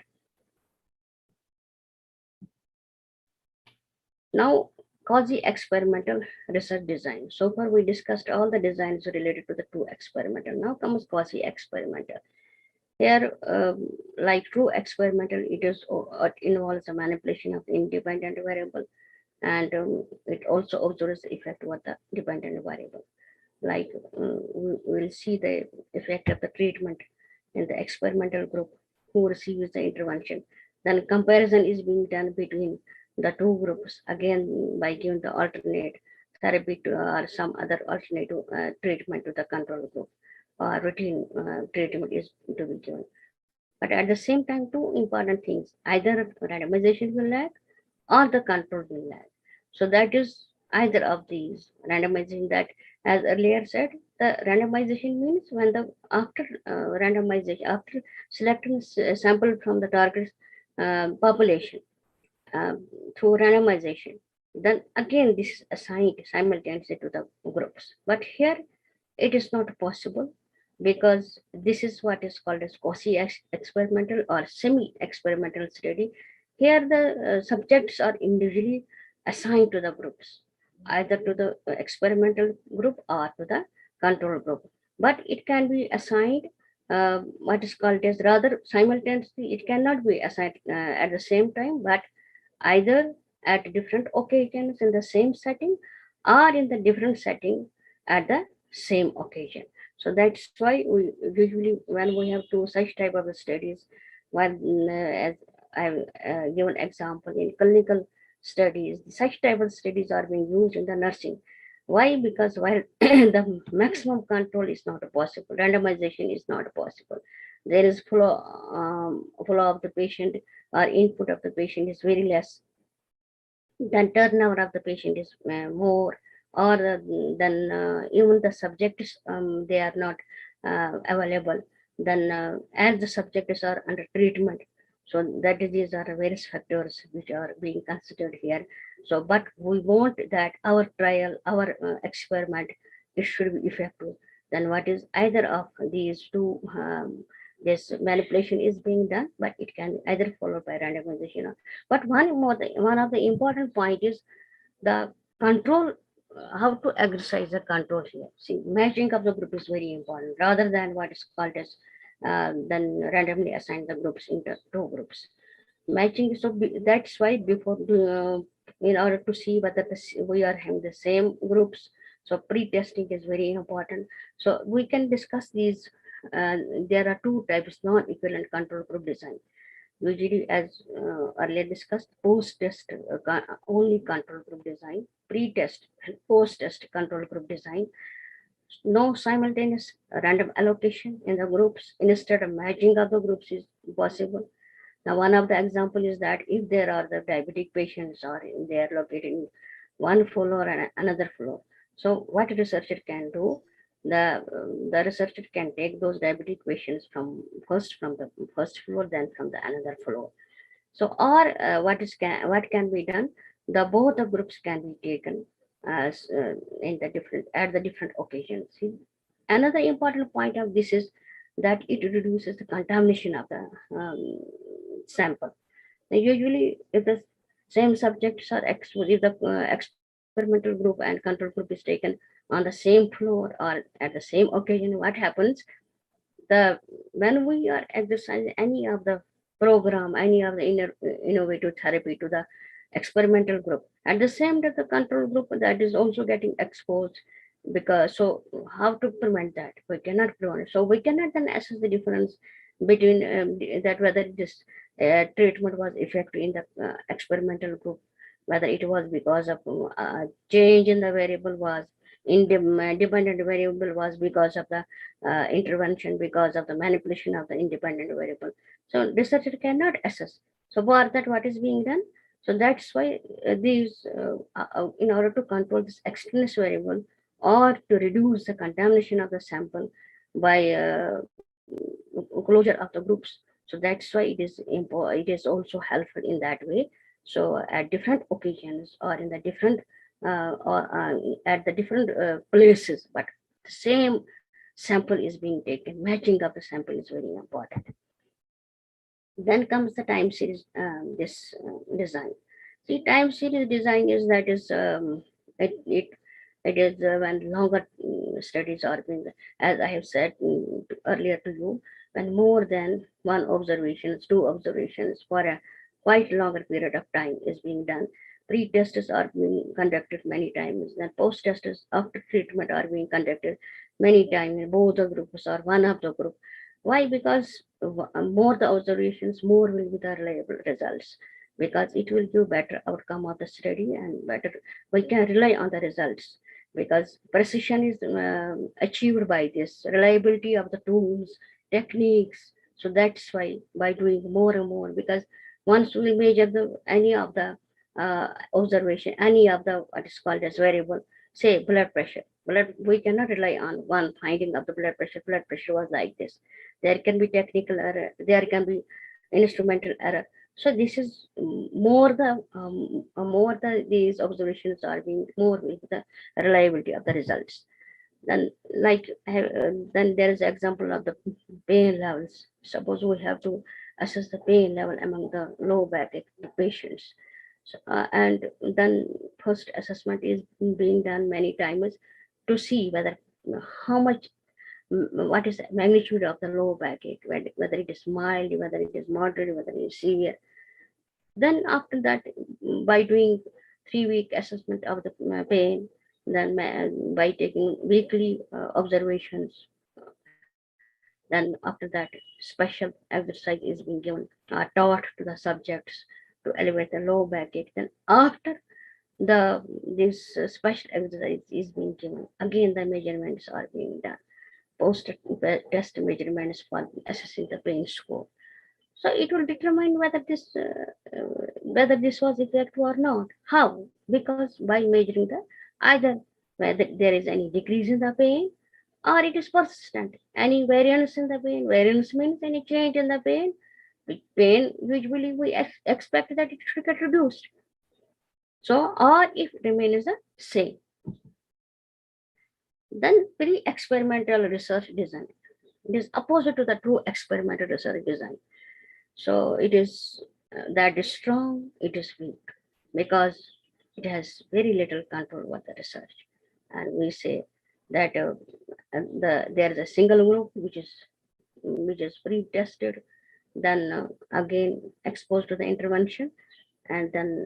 Now, quasi-experimental research design. So far, we discussed all the designs related to the true experimental. Now comes quasi-experimental. Here, like true experimental, it involves a manipulation of the independent variable, and it also observes the effect of the dependent variable. Like we'll see the effect of the treatment in the experimental group who receives the intervention. Then comparison is being done between the two groups, again by giving the alternate therapy to, or some other alternative treatment to the control group, or routine treatment is to be given. But at the same time, two important things: either randomization will lag or the control will lag. So that is either of these randomization. That, as earlier said, the randomization means when the after randomization, after selecting sample from the target population through randomization, then again this is assigned simultaneously to the groups. But here it is not possible, because this is what is called as quasi-experimental or semi-experimental study. Here the subjects are individually assigned to the groups, either to the experimental group or to the control group. But it can be assigned what is called as, rather simultaneously, it cannot be assigned at the same time, but either at different occasions in the same setting, or in the different setting at the same occasion. So that's why we usually, when we have two such type of studies, when as I've given example in clinical studies, such type of studies are being used in the nursing. Why? Because while the maximum control is not possible, randomization is not possible. There is flow of the patient, or input of the patient is very less, then turnover of the patient is more, or then even the subjects they are not available, then as the subjects are under treatment. So that these are various factors which are being considered here. So but we want that our trial, our experiment, it should be effective. Then what is either of these two, this manipulation is being done, but it can either followed by randomization. But one of the important point is the control, how to exercise the control here. See, matching of the group is very important, rather than what is called as then randomly assign the groups into two groups. Matching, so that's why before in order to see whether we are having the same groups, so pre-testing is very important. So we can discuss these. There are two types: non-equivalent control group design. Usually, as earlier discussed, post-test only control group design, pre-test and post-test control group design. No simultaneous random allocation in the groups. Instead of matching of the groups is possible. Now, one of the example is that if there are the diabetic patients, or they are located in one floor and another floor, so what researcher can do, the researcher can take those diabetic patients from the first floor, then from the another floor. So, or what can be done? The both the groups can be taken as in the different at the different occasions. See, another important point of this is that it reduces the contamination of the sample. Now, usually, if the same subjects are if the experimental group and control group is taken on the same floor or at the same occasion, what happens? The when we are exercising any of the program, any of the innovative therapy to the experimental group, at the same time the control group that is also getting exposed, because so how to prevent that? We cannot prevent it. So we cannot then assess the difference between that whether this treatment was effective in the experimental group, whether it was because of change in the variable was independent variable was because of the intervention, because of the manipulation of the independent variable. So researcher cannot assess. So for that, what is being done? So that's why in order to control this extraneous variable or to reduce the contamination of the sample by closure of the groups. So that's why it is also helpful in that way. So at different occasions or in the different at the different places, but the same sample is being taken. Matching of the sample is very important. Then comes the time series this design. See, time series design is that is it it it is when longer studies are being, as I have said earlier to you, when more than one observations, two observations for a quite longer period of time is being done. Pre-tests are being conducted many times, then post-tests after treatment are being conducted many times in both the groups or one of the group. Why? Because more the observations, more will be the reliable results, because it will give better outcome of the study and better we can rely on the results, because precision is achieved by this reliability of the tools, techniques. So that's why by doing more and more, because once we measure the any of the observation, any of the what is called as variable, say blood pressure, blood, we cannot rely on one finding of the blood pressure. Blood pressure was like this. There can be technical error, there can be instrumental error. So this is more the these observations are being more with the reliability of the results. Then like then there is example of the pain levels. Suppose we have to assess the pain level among the low back patients. So, and then first assessment is being done many times to see whether how much what is the magnitude of the low backache, whether it is mild, whether it is moderate, whether it is severe. Then after that, by doing 3 week assessment of the pain, then by taking weekly observations, then after that, special exercise is being given, taught to the subjects to elevate the low backache. Then after the this special exercise is being given, again the measurements are being done, post test measurements for assessing the pain score. So it will determine whether this was effective or not. How? Because by measuring the either whether there is any decrease in the pain or it is persistent. Any variance in the pain. Variance means any change in the pain. With pain, usually we expect that it should get reduced. So, or if remains the same. Then pre-experimental research design. It is opposite to the true experimental research design. So it is that is strong, it is weak, because it has very little control over the research. And we say that there is a single group which is pre-tested, then again exposed to the intervention, and then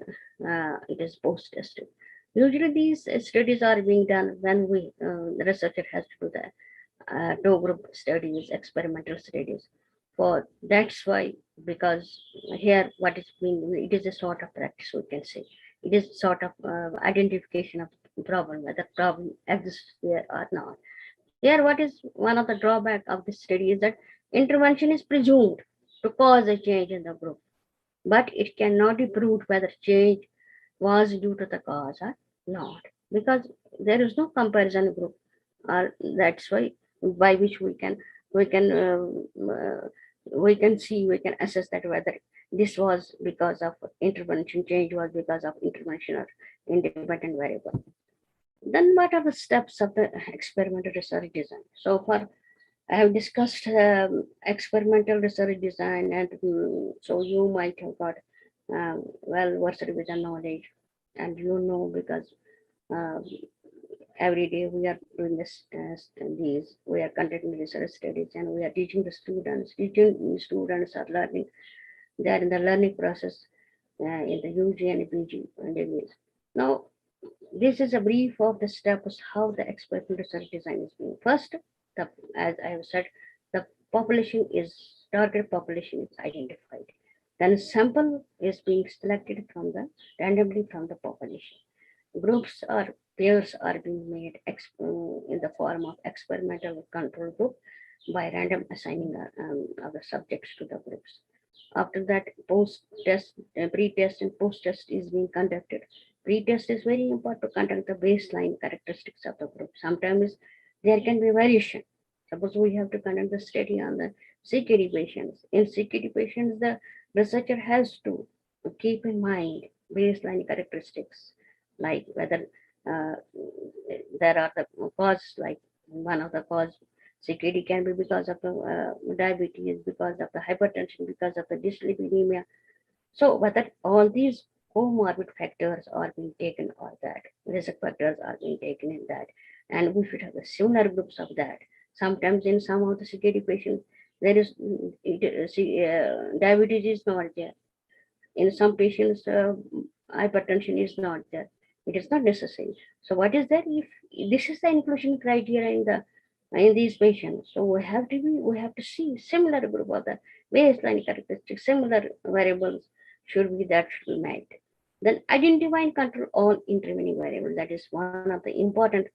it is post-tested. Usually these studies are being done when the researcher has to do the two group studies, experimental studies. For that's why, because here what is being, it is a sort of practice, we can say. It is sort of identification of the problem, whether problem exists there or not. Here, what is one of the drawback of this study is that intervention is presumed to cause a change in the group, but it cannot be proved whether change was due to the cause or not, because there is no comparison group. That's why by which we can we can see, we can assess that whether this was because of intervention, change was because of intervention or independent variable. Then what are the steps of the experimental research design? So far I have discussed experimental research design, and so you might have got well versed with the knowledge, and you know, because uh, every day we are doing this these we are conducting research studies, and we are teaching the students. Teaching students are learning, they are in the learning process in the UG and PG and degrees. Now this is a brief of the steps how the experimental research design is being. First, the, as I have said, the target population is identified. Then sample is being selected randomly from the population. Groups or pairs are being made in the form of experimental control group by random assigning of the subjects to the groups. After that, post-test, pre-test and post-test is being conducted. Pre-test is very important to conduct the baseline characteristics of the group. Sometimes there can be variation. Suppose we have to conduct the study on the CKD patients. In CKD patients, the researcher has to keep in mind baseline characteristics, like whether uh, there are the causes, like one of the cause CKD can be because of the diabetes, because of the hypertension, because of the dyslipidemia. So whether all these comorbid factors are being taken, or that risk factors are being taken in that, and we should have the similar groups of that. Sometimes in some of the CKD patients, there is diabetes is not there. In some patients, hypertension is not there. It is not necessary. So what is there? If this is the inclusion criteria in these patients, so we have to see similar group of the baseline characteristics, similar variables should be met. Then identify and control all intervening variables. That is one of the important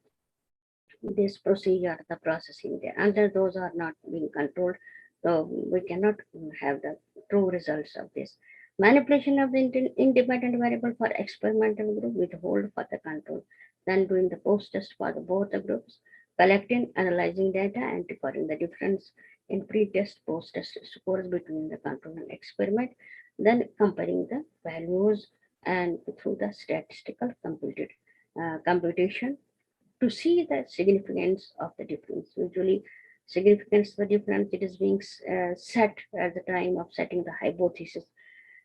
this procedure, the processing there. Until those are not being controlled, so we cannot have the true results of this. Manipulation of the independent variable for experimental group, withhold for the control. Then doing the post-test for both the groups, collecting, analyzing data, and recording the difference in pre-test, post-test scores between the control and experiment. Then comparing the values and through the statistical computation to see the significance of the difference. Usually, significance of the difference, it is being set at the time of setting the hypothesis,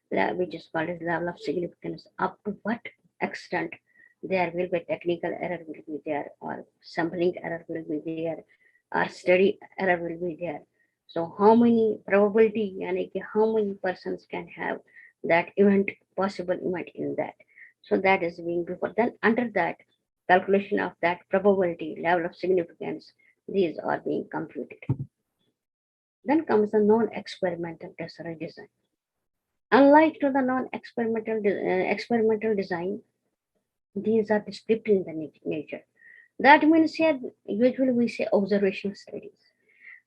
which is called as level of significance. Up to what extent there will be technical error will be there, or sampling error will be there, or study error will be there. So how many probability, yani how many persons can have that event, possible event in that. So that is being before. Then under that, calculation of that probability, level of significance, these are being computed. Then comes the non-experimental test design. Unlike to the experimental design, these are descriptive in the nature. That means here, usually we say observational studies.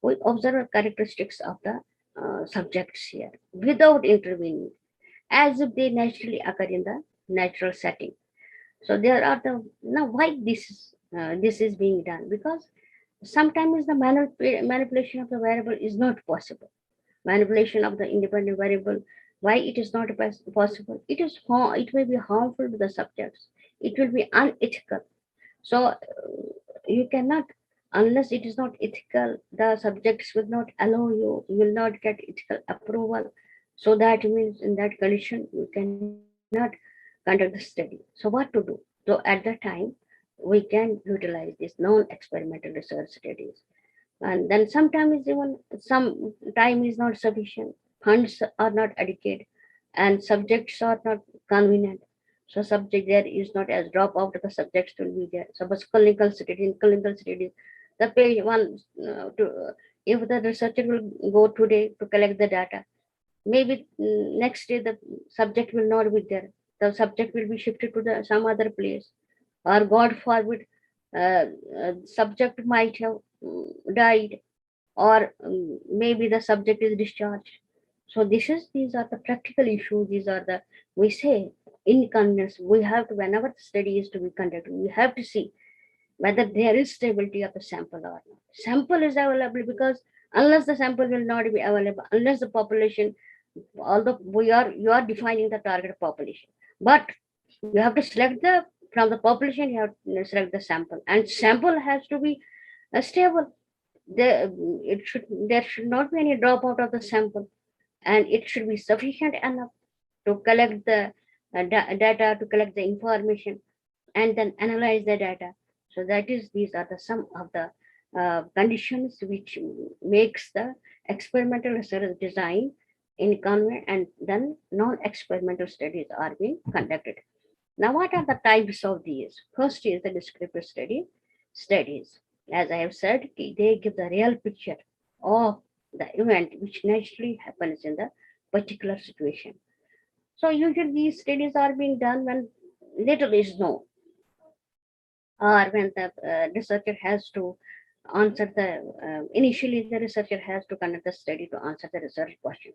We observe characteristics of the subjects here without intervening, as if they naturally occur in the natural setting. So there are the now why this is being done, because sometimes the manipulation of the variable is not possible. Manipulation of the independent variable, why it is not possible? It may be harmful to the subjects. It will be unethical. So you cannot, unless it is not ethical, the subjects will not allow you. You will not get ethical approval. So that means in that condition you cannot conduct the study. So what to do? So at that time, we can utilize these non-experimental research studies. And then sometimes even some time is not sufficient, funds are not adequate, and subjects are not convenient. So subject there is not as drop out of the subjects will be there. Suppose clinical studies, the page one if the researcher will go today to collect the data, maybe next day the subject will not be there. The subject will be shifted to the some other place, or God forbid, subject might have died, or maybe the subject is discharged. So these are the practical issues. These are the, we say, inconvenience. We have to, whenever the study is to be conducted, we have to see whether there is stability of the sample or not. Sample is available, because unless the sample will not be available, unless the population, although you are defining the target population, but you have to select the, from the population you have to select the sample, and sample has to be stable. There should not be any dropout of the sample, and it should be sufficient enough to collect the data, to collect the information, and then analyze the data. So that is, these are the some of the conditions which makes the experimental research design in convent, and then non-experimental studies are being conducted. Now, what are the types of these? First is the descriptive studies. As I have said, they give the real picture of the event which naturally happens in the particular situation. So usually these studies are being done when little is known, or when the researcher has to answer the initially the researcher has to conduct the study to answer the research question.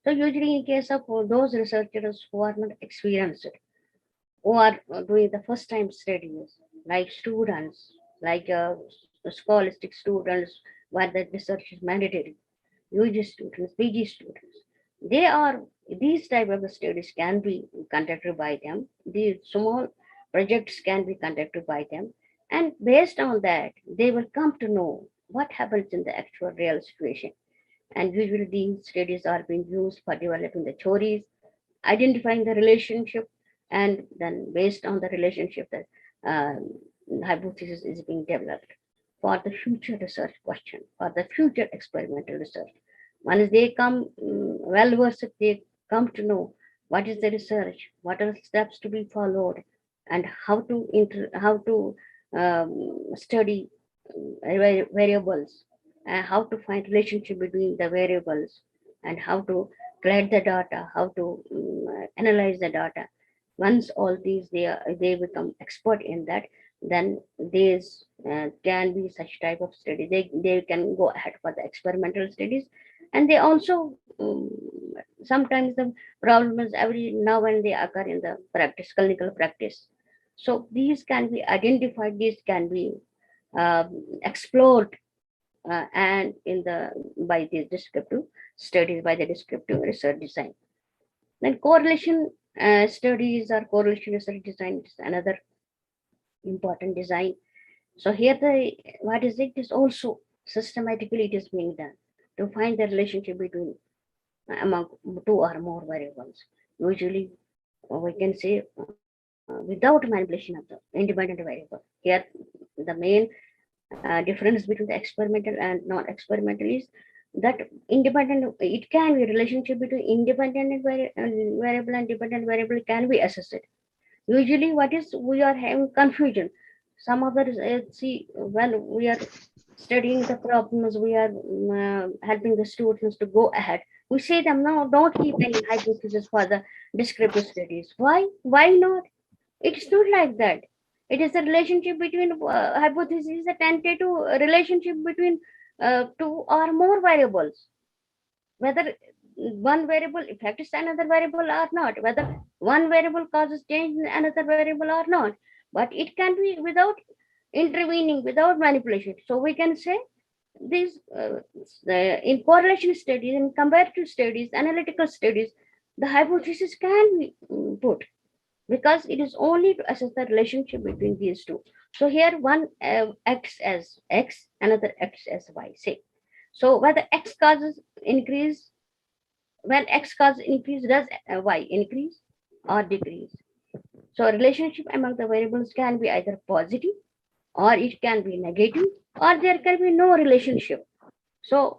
So usually in case of those researchers who are not experienced, who are doing the first time studies, like students, like scholastic students, where the research is mandatory, UG students, PG students, they are, these type of studies can be conducted by them. These small projects can be conducted by them, and based on that, they will come to know what happens in the actual real situation. And usually, these studies are being used for developing the theories, identifying the relationship, and then based on the relationship, the hypothesis is being developed for the future research question, for the future experimental research. Once they come well versed, they come to know what is the research, what are the steps to be followed, and how to study variables, and how to find relationship between the variables, and how to collect the data, how to analyze the data. Once all these they become expert in that, then these can be such type of study. They can go ahead for the experimental studies, and they also sometimes the problem is every now and they occur in the practice, clinical practice. So these can be identified, these can be explored, and in the by the descriptive studies, by the descriptive research design. Then correlation studies or correlation research design is another important design. So here the what is it is also systematically it is being done to find the relationship between among two or more variables. Usually we can say without manipulation of the independent variable. Here the main difference between the experimental and non-experimental is that independent, it can be relationship between independent variable and dependent variable can be assessed. Usually what is we are having confusion. Some others see when we are studying the problems, we are helping the students to go ahead. We say them, no, don't keep any hypothesis for the descriptive studies. Why not? It's not like that. It is a relationship between hypothesis, a tentative relationship between two or more variables. Whether one variable affects another variable or not, whether one variable causes change in another variable or not. But it can be without intervening, without manipulation. So we can say these in correlation studies, in comparative studies, analytical studies, the hypothesis can be put, because it is only to assess the relationship between these two. So here one acts as X, another acts as Y, say. So whether X causes increase, when X causes increase, does Y increase or decrease? So relationship among the variables can be either positive, or it can be negative, or there can be no relationship. So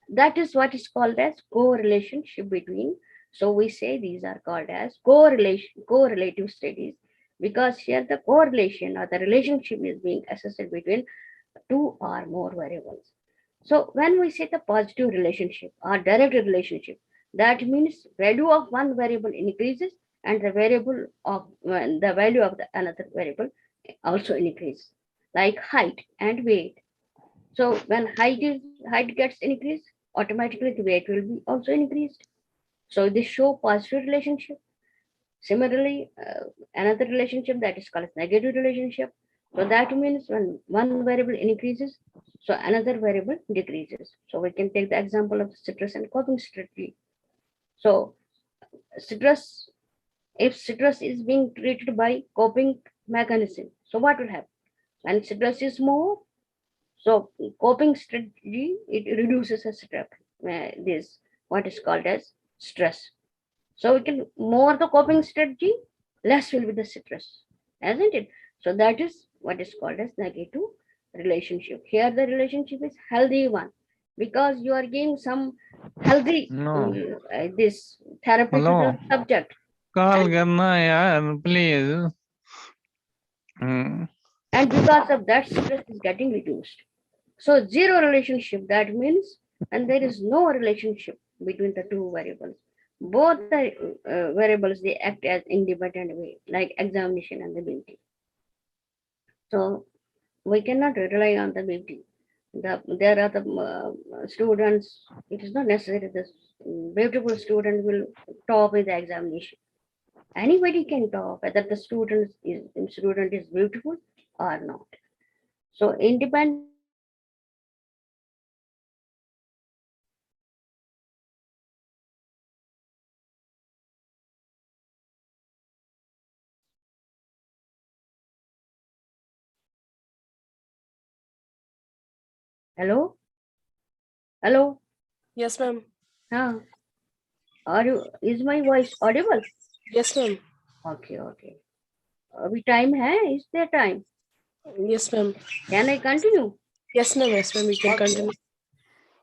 that is what is called as correlationship between. So we say these are called as correlative studies, because here the correlation or the relationship is being assessed between two or more variables. So when we say the positive relationship or direct relationship, that means value of one variable increases and the variable of the value of the another variable also increases, like height and weight. So when height gets increased, automatically the weight will be also increased. So this show positive relationship. Similarly, another relationship that is called negative relationship. So that means when one variable increases, so another variable decreases. So we can take the example of stress and coping strategy. So stress, if stress is being treated by coping mechanism, so what will happen? When stress is more, so coping strategy, it reduces the stress. This what is called as stress. So we can more the coping strategy, less will be the stress, hasn't it? So that is what is called as negative relationship. Here the relationship is healthy one, because you are giving some healthy this therapy to the subject. Call karna yaar, please. And because of that, stress is getting reduced. So zero relationship, that means, and there is no relationship between the two variables. Both the variables, they act as independent way, like examination and the beauty. So we cannot rely on the beauty. There are the students, it is not necessary this beautiful student will top in the examination. Anybody can top whether the student is beautiful or not. So independent variables are the hello, hello. Yes, ma'am. Huh? Are you? Is my voice audible? Yes, ma'am. Okay, okay. अभी time है? Is there time? Yes, ma'am. Can I continue? Yes, ma'am. Yes, ma'am. We can Okay. continue.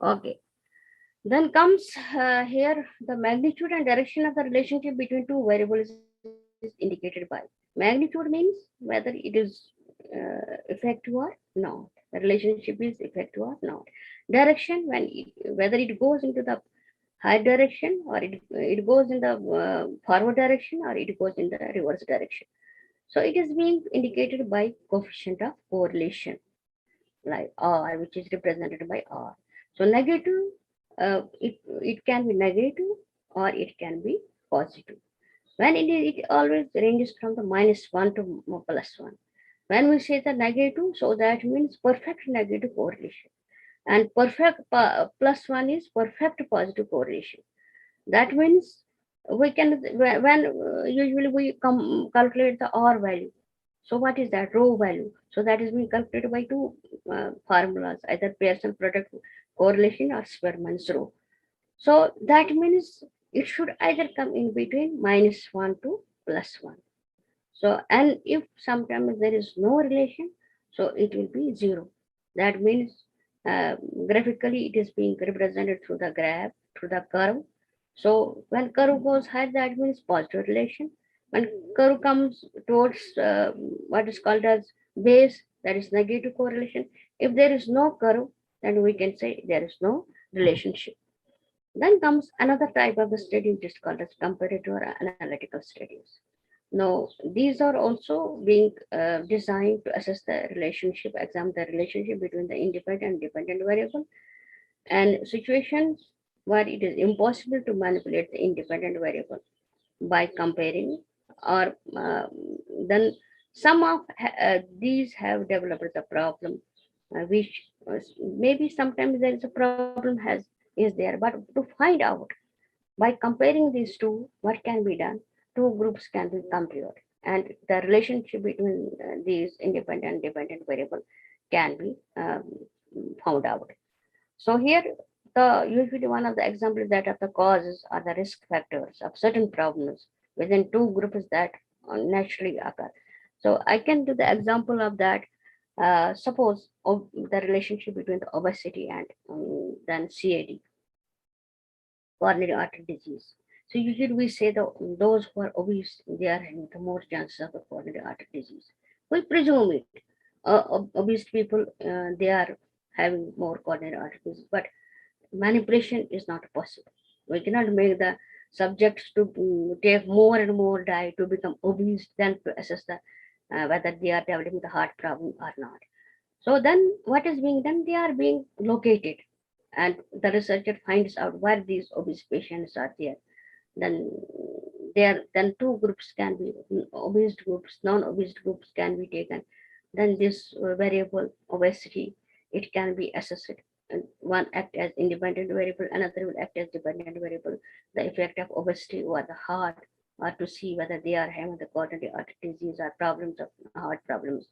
Okay. Then comes here the magnitude and direction of the relationship between two variables is indicated by. Magnitude means whether it is effective or not. The relationship is effective or not. Direction, whether it goes into the high direction or it goes in the forward direction or it goes in the reverse direction. So it is being indicated by coefficient of correlation, like R, which is represented by R. So negative, it can be negative or it can be positive. When it always ranges from the -1 to +1. When we say the negative, so that means perfect negative correlation, and perfect +1 is perfect positive correlation. That means we can when usually we calculate the R value. So what is that rho value? So that is being calculated by two formulas, either Pearson product correlation or Spearman's rho. So that means it should either come in between -1 to +1. So and if sometimes there is no relation, so it will be 0. That means graphically it is being represented through the graph, through the curve. So when curve goes high, that means positive relation. When curve comes towards what is called as base, that is negative correlation. If there is no curve, then we can say there is no relationship. Then comes another type of the study which is called as comparative or analytical studies. Now, these are also being designed to assess the relationship, examine the relationship between the independent and dependent variable, and situations where it is impossible to manipulate the independent variable by comparing, or then some of these have developed the problem, which maybe sometimes there is a problem is there, but to find out by comparing these two, what can be done? Two groups can be compared, and the relationship between these independent and dependent variable can be found out. So here, the usually one of the examples that of the causes or the risk factors of certain problems within two groups that naturally occur. So I can do the example of that. Suppose the relationship between the obesity and then CAD, coronary artery disease. So usually we say those who are obese, they are having the more chances of the coronary artery disease. We presume it. Obese people, they are having more coronary artery disease, but manipulation is not possible. We cannot make the subjects to take more and more diet to become obese than to assess the whether they are developing the heart problem or not. So then what is being done? They are being located, and the researcher finds out where these obese patients are there. Then then two groups can be obese groups, non-obese groups can be taken. Then this variable obesity, it can be assessed. And one act as independent variable, another will act as dependent variable. The effect of obesity over the heart, or to see whether they are having the coronary artery disease or problems of heart problems.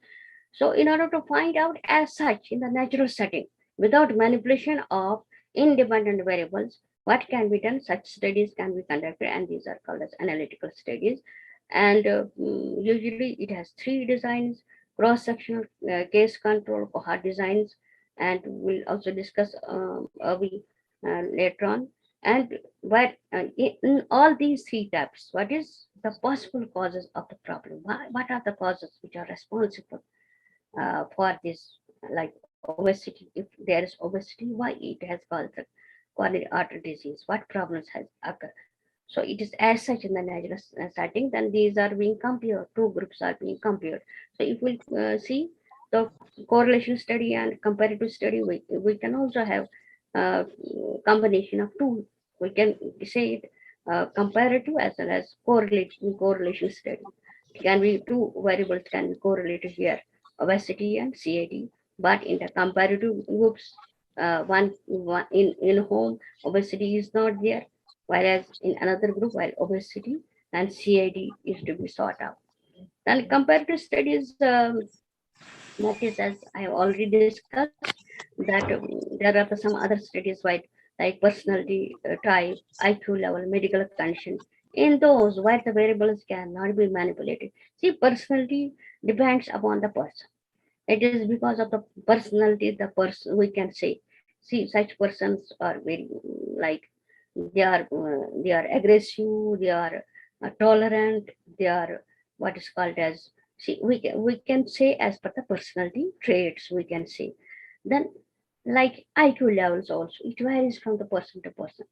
So in order to find out as such in the natural setting, without manipulation of independent variables, what can be done, such studies can be conducted, and these are called as analytical studies. And usually it has three designs: cross-sectional, case control, cohort designs, and we'll also discuss later on. And but in all these three types, what is the possible causes of the problem? What are the causes which are responsible for this, like obesity. If there is obesity, why it has caused the coronary artery disease? What problems has occurred? So it is as such in the natural setting. Then these are being compared. Two groups are being compared. So if we see the correlation study and comparative study, we can also have combination of two. We can say it comparative as well as correlation study. It can be two variables can be correlated here, obesity and CAD. But in the comparative groups, one in home obesity is not there, whereas in another group, while obesity and CAD is to be sought out. Then comparative studies, that is, as I have already discussed, that there are some other studies like personality type, IQ level, medical condition. In those where the variables cannot be manipulated. See, personality depends upon the person. It is because of the personality, the person we can say. See, such persons are very like they are aggressive, they are tolerant, they are what is called as, see, we can say as per the personality traits, we can say. Then like IQ levels also, it varies from the person to person.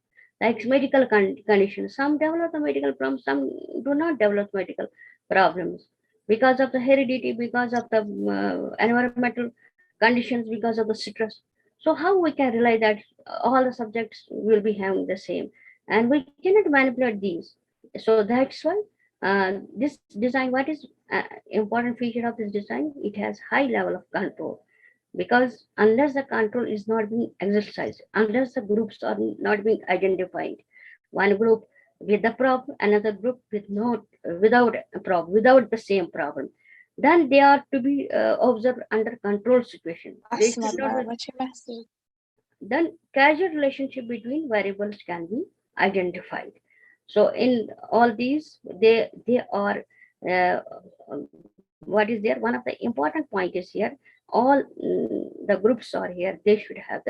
Like medical conditions, some develop the medical problems, some do not develop medical problems because of the heredity, because of the environmental conditions, because of the stress. So how we can rely that all the subjects will be having the same, and we cannot manipulate these. So that's why this design, what is important feature of this design, it has high level of control, because unless the control is not being exercised, unless the groups are not being identified, one group with the problem, another group with not without a problem, without the same problem, then they are to be observed under control situation. They should not be. Then causal relationship between variables can be identified. So in all these, they are what is there? One of the important point is here. All the groups are here. They should have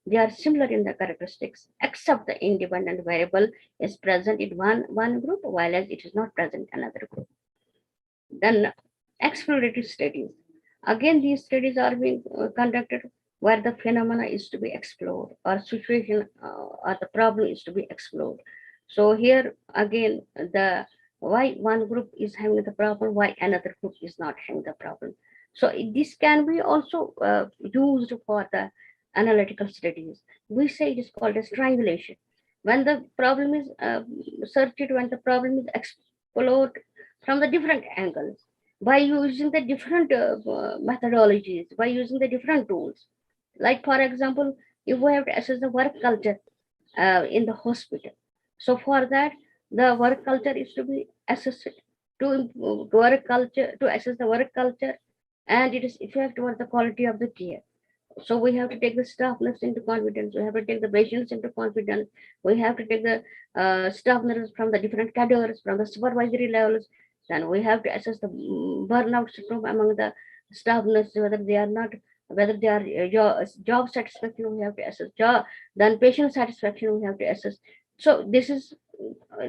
they are similar in the characteristics, except the independent variable is present in one group, while as it is not present in another group. Then exploratory studies. Again, these studies are being conducted where the phenomena is to be explored, or situation or the problem is to be explored. So here again, the why one group is having the problem, why another group is not having the problem. So this can be also used for the analytical studies. We say it is called as triangulation. When the problem is searched, when the problem is explored from the different angles, by using the different methodologies, by using the different tools. Like for example, if we have to assess the work culture in the hospital, so for that the work culture is to be assessed, to work culture, to assess the work culture and its effect on the quality of the care. So we have to take the staff nurse into confidence, we have to take the patients into confidence, we have to take the staff nurses from the different cadres, from the supervisory levels. Then we have to assess the burnout syndrome among the staff nurses, whether they are not, whether they are job satisfaction, we have to assess job, then patient satisfaction we have to assess. So this is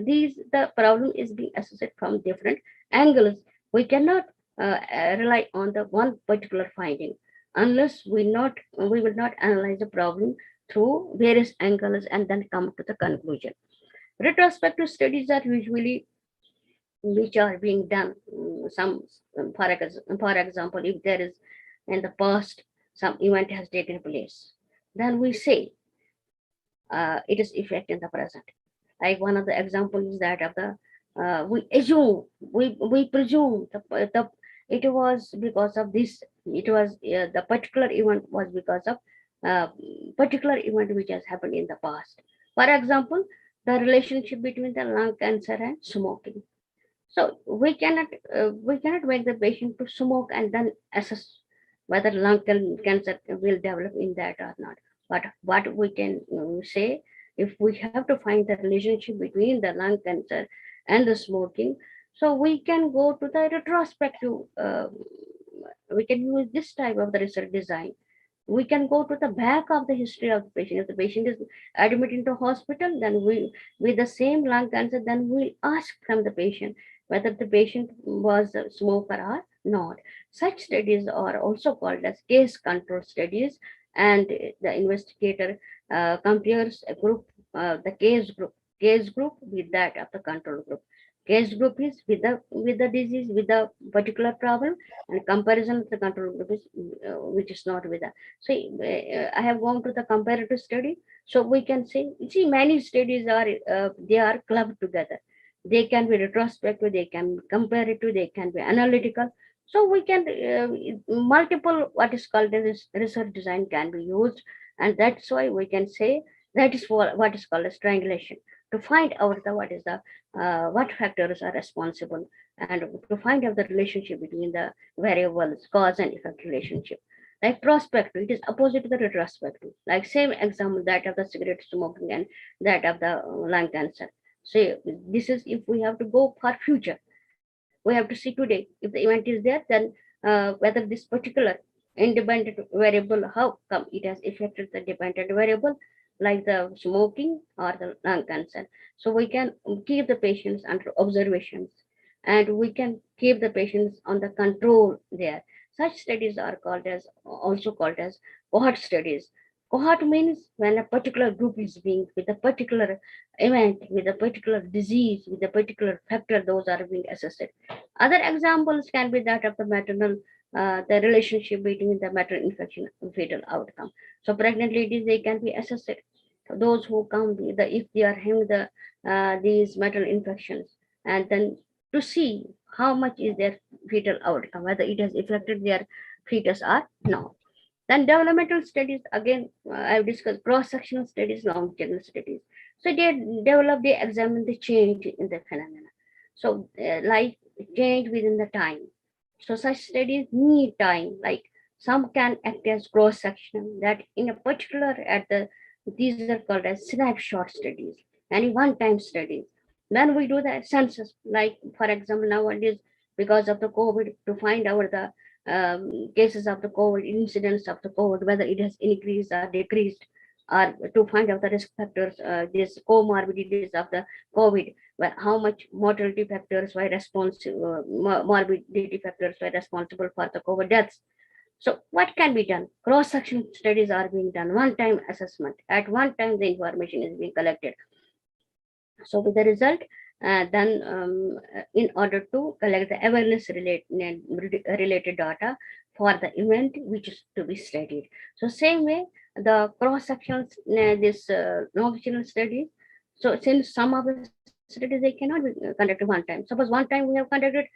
these the problem is being assessed from different angles. We cannot rely on the one particular finding unless we will not analyze the problem through various angles and then come to the conclusion. Retrospective studies are usually which are being done. Some for example, if there is in the past some event has taken place, then we say it is effect in the present. Like one of the examples is that of the we assume, we presume the it was because of this, it was the particular event was because of uh, particular event which has happened in the past. For example, the relationship between the lung cancer and smoking. So we cannot make the patient to smoke and then assess whether lung cancer will develop in that or not. But what we can say, if we have to find the relationship between the lung cancer and the smoking, so we can go to the retrospective. We can use this type of the research design. We can go to the back of the history of the patient. If the patient is admitted into hospital, then we, with the same lung cancer, then we'll ask from the patient whether the patient was a smoker or not. Such studies are also called as case control studies, and the investigator compares a group, the case group with that of the control group. Case group is with the disease, with the particular problem, and comparison with the control group is which is not with that. So I have gone to the comparative study, so we can say, see, many studies are they are clubbed together. They can be retrospective, they can be comparative, they can be analytical. So we can multiple what is called as research design can be used, and that's why we can say that is for what is called as triangulation, to find out the what is the what factors are responsible, and to find out the relationship between the variables, cause and effect relationship. Like prospective, it is opposite to the retrospective. Like same example, that of the cigarette smoking and that of the lung cancer. So this is if we have to go for future, we have to see today. If the event is there, then whether this particular independent variable, how come it has affected the dependent variable, like the smoking or the lung cancer. So we can keep the patients under observations, and we can keep the patients on the control there. Such studies are called as also called as cohort studies. Cohort means when a particular group is being with a particular event, with a particular disease, with a particular factor, those are being assessed. Other examples can be that of the maternal, the relationship between the maternal infection and fetal outcome. So pregnant ladies, they can be assessed. Those who come with the, if they are having the these maternal infections, and then to see how much is their fetal outcome, whether it has affected their fetus or not. Then developmental studies, again, I've discussed cross-sectional studies, longitudinal studies. So they examine the change in the phenomena. So like change within the time. So such studies need time, like some can act as cross-section, that in a particular at the, these are called as snapshot studies, and one-time studies. Then we do the census, like for example, nowadays, because of the COVID, to find out the cases of the COVID, incidence of the COVID, whether it has increased or decreased, or to find out the risk factors, these comorbidities of the COVID, how much mortality factors were responsible, morbidity factors were responsible for the COVID deaths. So what can be done? Cross-section studies are being done, one-time assessment. At one time, the information is being collected. So with the result, then in order to collect the awareness related data for the event which is to be studied. So same way, the cross-sectional, this longitudinal studies. So since some of the studies, they cannot be conducted one time. Suppose one time we have conducted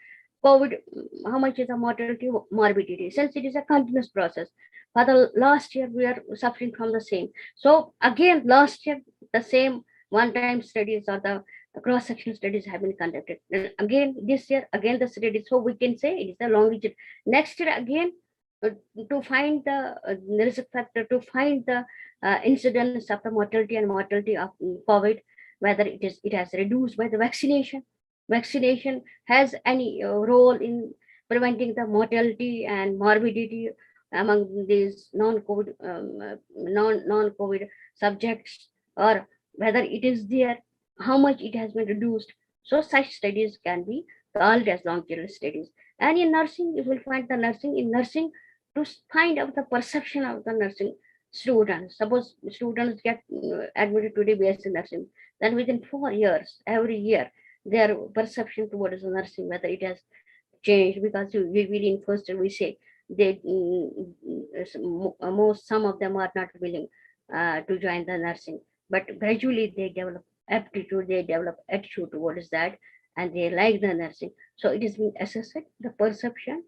COVID, how much is the mortality, morbidity? Since it is a continuous process, for the last year we are suffering from the same. So again, last year the same one-time studies or the cross-sectional studies have been conducted. And again, this year, again the studies. So we can say it is a longitude. Next year again, uh, to find the risk factor, to find the incidence of the mortality and mortality of COVID, whether it has reduced by the vaccination. Vaccination has any role in preventing the mortality and morbidity among these non-COVID non-COVID subjects, or whether it is there, how much it has been reduced. So such studies can be called as longitudinal studies. And in nursing, you will find the nursing in nursing to find out the perception of the nursing students. Suppose students get admitted to the BSc nursing, then within 4 years, every year, their perception towards the nursing, whether it has changed, because we in first we say they most some of them are not willing to join the nursing, but gradually they develop aptitude, they develop attitude towards that, and they like the nursing. So it is being assessed, the perception,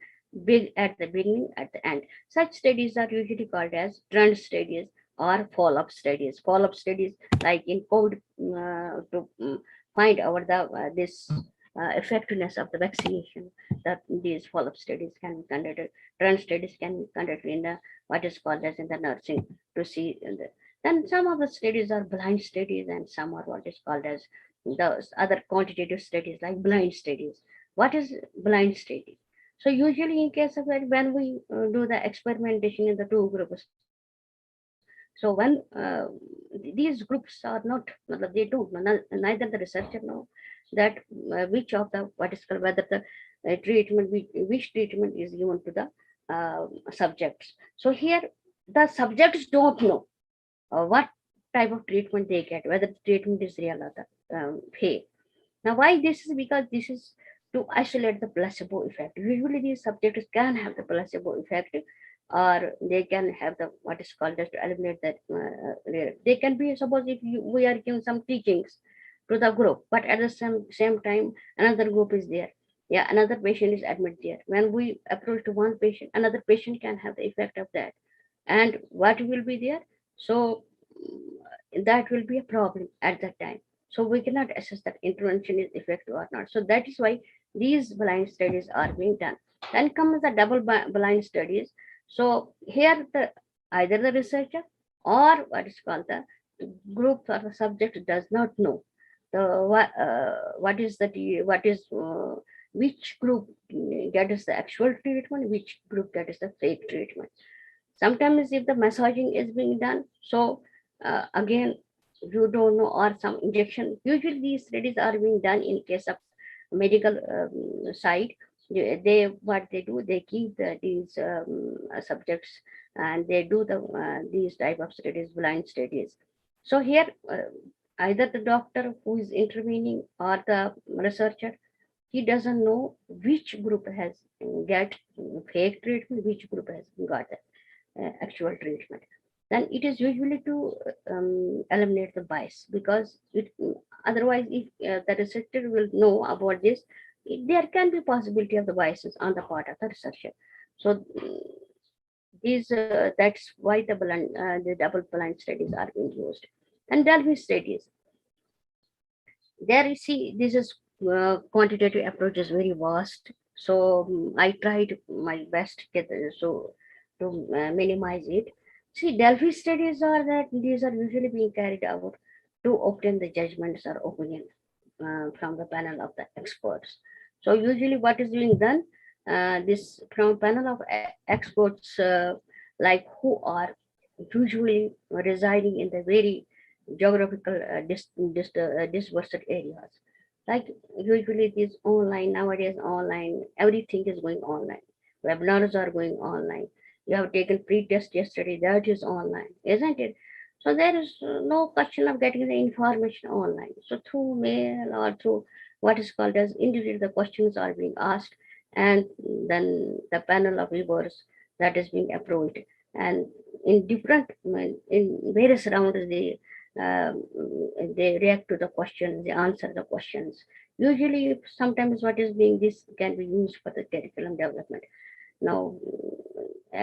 big at the beginning, at the end. Such studies are usually called as trend studies or follow-up studies. Follow-up studies, like in COVID, to find out the this effectiveness of the vaccination, that these follow-up studies can be conducted. Trend studies can be conducted in the what is called as in the nursing, to see then some of the studies are blind studies, and some are what is called as the other quantitative studies, like blind studies. What is blind study? So usually in case of that, when we do the experimentation in the two groups, so when these groups are not, they don't, neither the researcher nor that which of the what is called whether the treatment which treatment is given to the subjects. So here the subjects don't know what type of treatment they get, whether the treatment is real or the fake. Now, why this is? Because this is to isolate the placebo effect. Usually, these subjects can have the placebo effect, or they can have the what is called just to eliminate that. They can be, suppose if we are giving some teachings to the group, but at the same time another group is there. Yeah, another patient is admitted there. When we approach to one patient, another patient can have the effect of that, and what will be there? So that will be a problem at that time. So we cannot assess that intervention is effective or not. So that is why these blind studies are being done. Then comes the double blind studies. So here the either the researcher or what is called the group or the subject does not know the what is the what is which group gets the actual treatment, which group gets the fake treatment. Sometimes if the massaging is being done, so again you don't know, or some injection. Usually these studies are being done in case of medical side. They what they do, they keep these subjects, and they do the these type of studies, blind studies. So here either the doctor who is intervening or the researcher, he doesn't know which group has get fake treatment, which group has got actual treatment. Then it is usually to eliminate the bias, because it, otherwise if the researcher will know about this, there can be possibility of the biases on the part of the researcher. So these that's why the double blind studies are being used. And Delphi studies, there you see this is quantitative approach is very vast. So I tried my best to get so to minimize it. See, Delphi studies are that these are usually being carried out to obtain the judgments or opinion from the panel of the experts. So usually what is being done, this from panel of experts like who are usually residing in the very geographical dispersed areas. Like usually this online, nowadays online, everything is going online. Webinars are going online. You have taken pre-test yesterday, that is online, isn't it? So there is no question of getting the information online. So through mail or through what is called as individual, the questions are being asked, and then the panel of viewers that is being approved. And in different, in various rounds, they react to the questions, they answer the questions. Usually, sometimes what is being this can be used for the curriculum development. Now,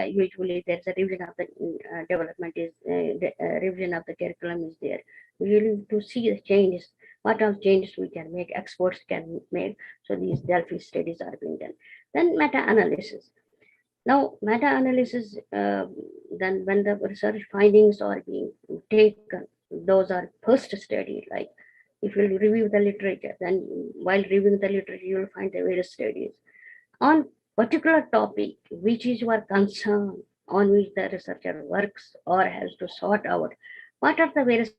usually there's a revision of the development is the revision of the curriculum is there. Usually to see the changes, what all changes we can make, experts can make. So these Delphi studies are being done. Then meta-analysis. Now, meta-analysis, then when the research findings are being taken, those are first studied. Like if you review the literature, then while reviewing the literature, you will find the various studies on particular topic, which is your concern, on which the researcher works or has to sort out. What are the various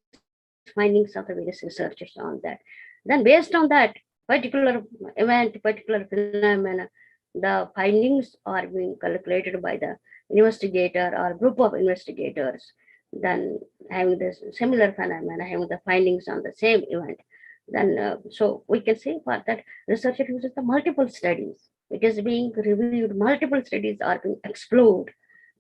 findings of the various researchers on that? Then based on that particular event, particular phenomena, the findings are being calculated by the investigator or group of investigators, then having this similar phenomena, having the findings on the same event. Then so we can say for that researcher uses the multiple studies. It is being reviewed, multiple studies are being explored,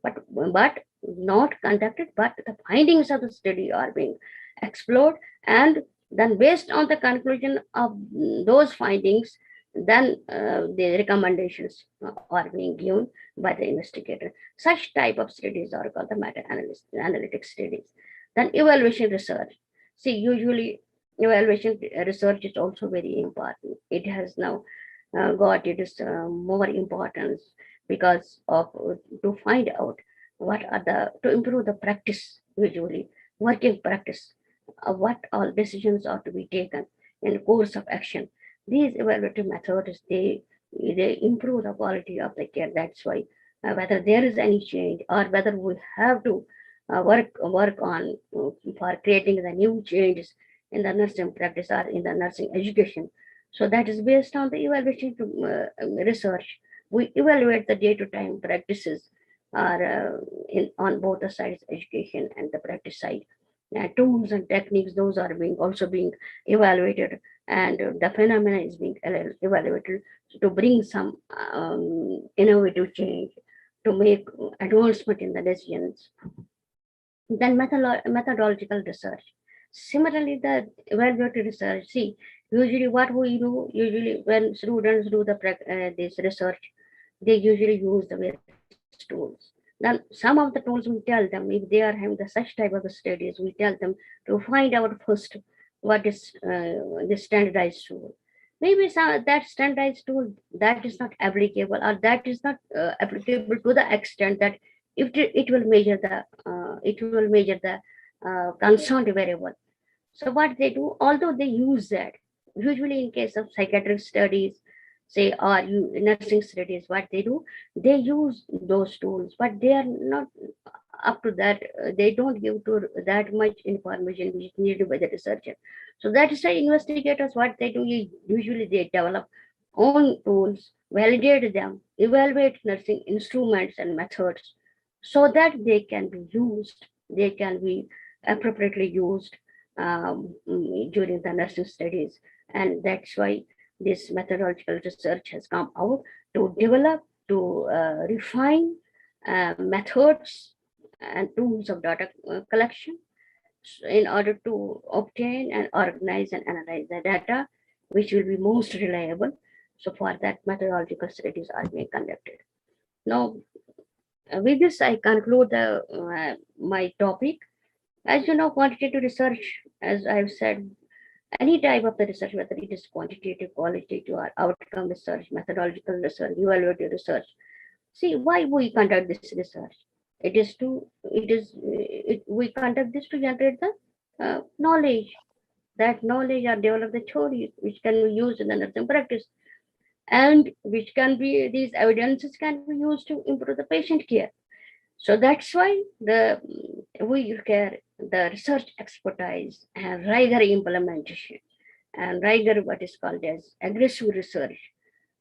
but not conducted, but the findings of the study are being explored, and then based on the conclusion of those findings, then the recommendations are being given by the investigator. Such type of studies are called the meta-analytic studies. Then evaluation research. See, usually evaluation research is also very important. It has now got its more importance because of to find out what are the to improve the practice, usually working practice, what all decisions are to be taken in course of action. These evaluative methods, they improve the quality of the care. That's why whether there is any change or whether we have to work on for creating the new changes in the nursing practice or in the nursing education. So that is based on the evaluation research. We evaluate the day-to-time practices on both the sides, education and the practice side. Tools and techniques, those are also being evaluated, and the phenomena is being evaluated to bring some innovative change, to make advancement in the decisions. Then methodological research. Similarly, the evaluative research. See, usually what we do, usually when students do this research, they usually use the various tools. Then some of the tools we tell them, if they are having the such type of studies, we tell them to find out first what is the standardized tool. Maybe that standardized tool that is not applicable, or that is not applicable to the extent that it will measure the concerned variable. So what they do, although they use that, usually in case of psychiatric studies, say, or nursing studies, what they use those tools, but they are not up to that. They don't give to that much information which is needed by the researcher. So that is why investigators, what they do, usually they develop own tools, validate them, evaluate nursing instruments and methods, so that they can be appropriately used during the nursing studies. And that's why this methodological research has come out to develop, to refine methods and tools of data collection in order to obtain and organize and analyze the data which will be most reliable. So for that, methodological studies are being conducted. Now, with this, I conclude my topic. As you know, quantitative research, as I've said, any type of the research, whether it is quantitative, qualitative, or outcome research, methodological research, evaluative research. See, why we conduct this research? We conduct this to generate the knowledge. That knowledge or develop the theories which can be used in the nursing practice, and which can be, these evidences can be used to improve the patient care. So that's why we require the research expertise and rigor implementation, and rigor what is called as aggressive research,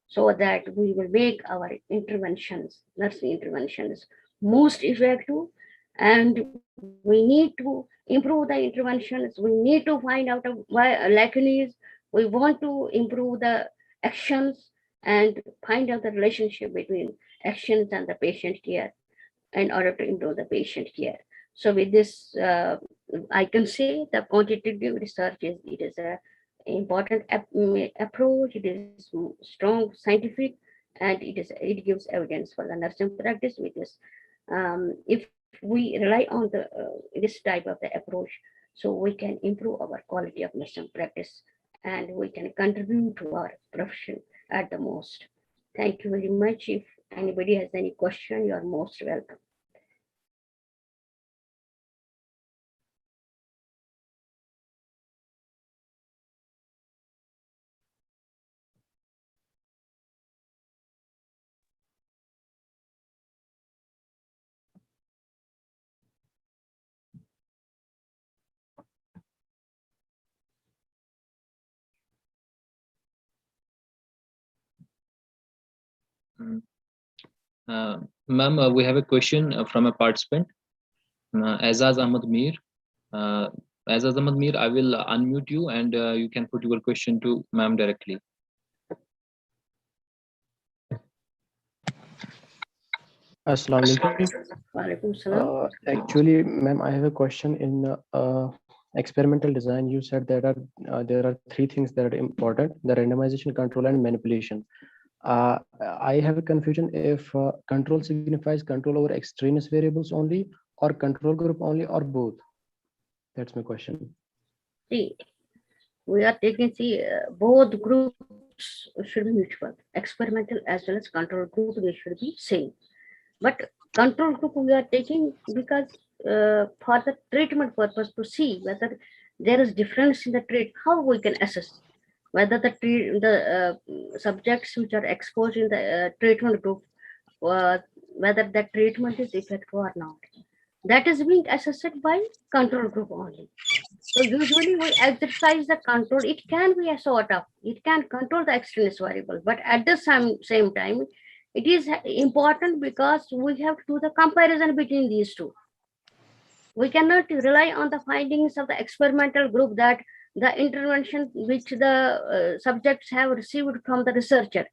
so that we will make our interventions, nursing interventions, most effective. And we need to improve the interventions. We need to find out why lacking is. We want to improve the actions and find out the relationship between actions and the patient care in order to improve the patient care. So with this, I can say the quantitative research is a important approach. It is strong scientific, and it gives evidence for the nursing practice. With this, if we rely on this type of the approach, so we can improve our quality of nursing practice, and we can contribute to our profession at the most. Thank you very much. If anybody has any question, you are most welcome. Ma'am, we have a question from a participant, Azaz Ahmad Mir. Azaz Ahmad Mir, I will unmute you, and you can put your question to ma'am directly. Walaikum Actually, ma'am, I have a question. In experimental design, you said there are three things that are important: the randomization, control, and manipulation. I have a confusion if control signifies control over extraneous variables only, or control group only, or both. That's my question. See, we are taking, both groups should be mutual. Experimental as well as control group, they should be same. But control group we are taking because for the treatment purpose, to see whether there is difference in the treat, how we can assess whether the subjects which are exposed in the treatment group, whether that treatment is effective or not. That is being assessed by control group only. So usually we exercise the control. It can be a sort of, it can control the extraneous variable, but at the same time, it is important because we have to do the comparison between these two. We cannot rely on the findings of the experimental group, that the intervention which the subjects have received from the researcher,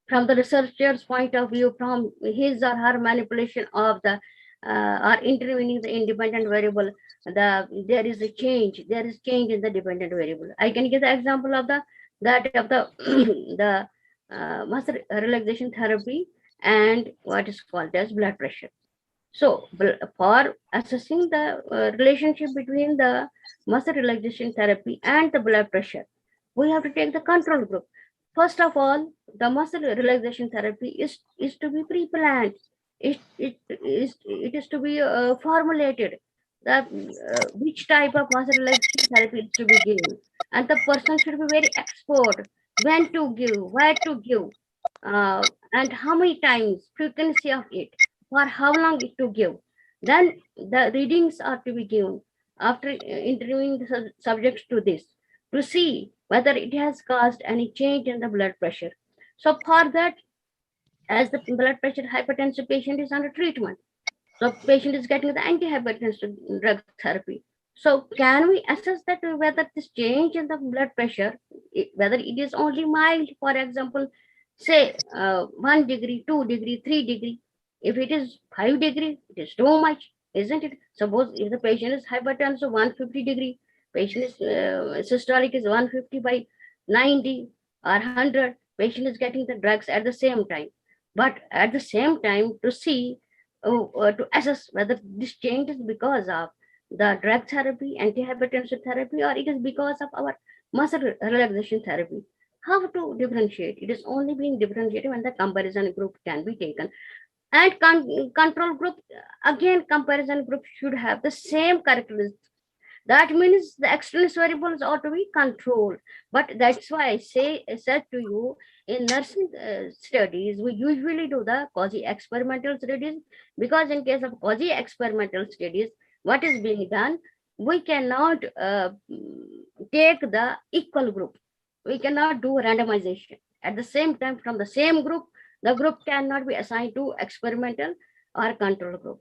from the researcher's point of view, from his or her manipulation of the or intervening the independent variable, there is change in the dependent variable. I can give the example of the the muscle relaxation therapy and what is called as blood pressure. So for assessing the relationship between the muscle relaxation therapy and the blood pressure, we have to take the control group. First of all, the muscle relaxation therapy is to be pre-planned. It is to be formulated, that which type of muscle relaxation therapy is to be given, and the person should be very expert when to give, where to give, and how many times, frequency of it, for how long it to give. Then the readings are to be given after interviewing the subjects to this, to see whether it has caused any change in the blood pressure. So for that, as the blood pressure hypertensive patient is under treatment, so patient is getting the antihypertensive drug therapy. So can we assess that whether this change in the blood pressure, whether it is only mild, for example, say 1 degree, 2 degree, 3 degree. If it is 5 degree, it is too much, isn't it? Suppose if the patient is hypertensive 150 degree, patient is systolic is 150 by 90 or 100, patient is getting the drugs at the same time. But at the same time, to see, to assess whether this change is because of the drug therapy, antihypertensive therapy, or it is because of our muscle relaxation therapy. How to differentiate? It is only being differentiated when the comparison group can be taken. And control group, again, comparison group should have the same characteristics. That means the extraneous variables ought to be controlled. But that's why I said to you, in nursing studies, we usually do the quasi-experimental studies, because in case of quasi-experimental studies, what is being done, we cannot take the equal group. We cannot do randomization. At the same time, from the same group, the group cannot be assigned to experimental or control group.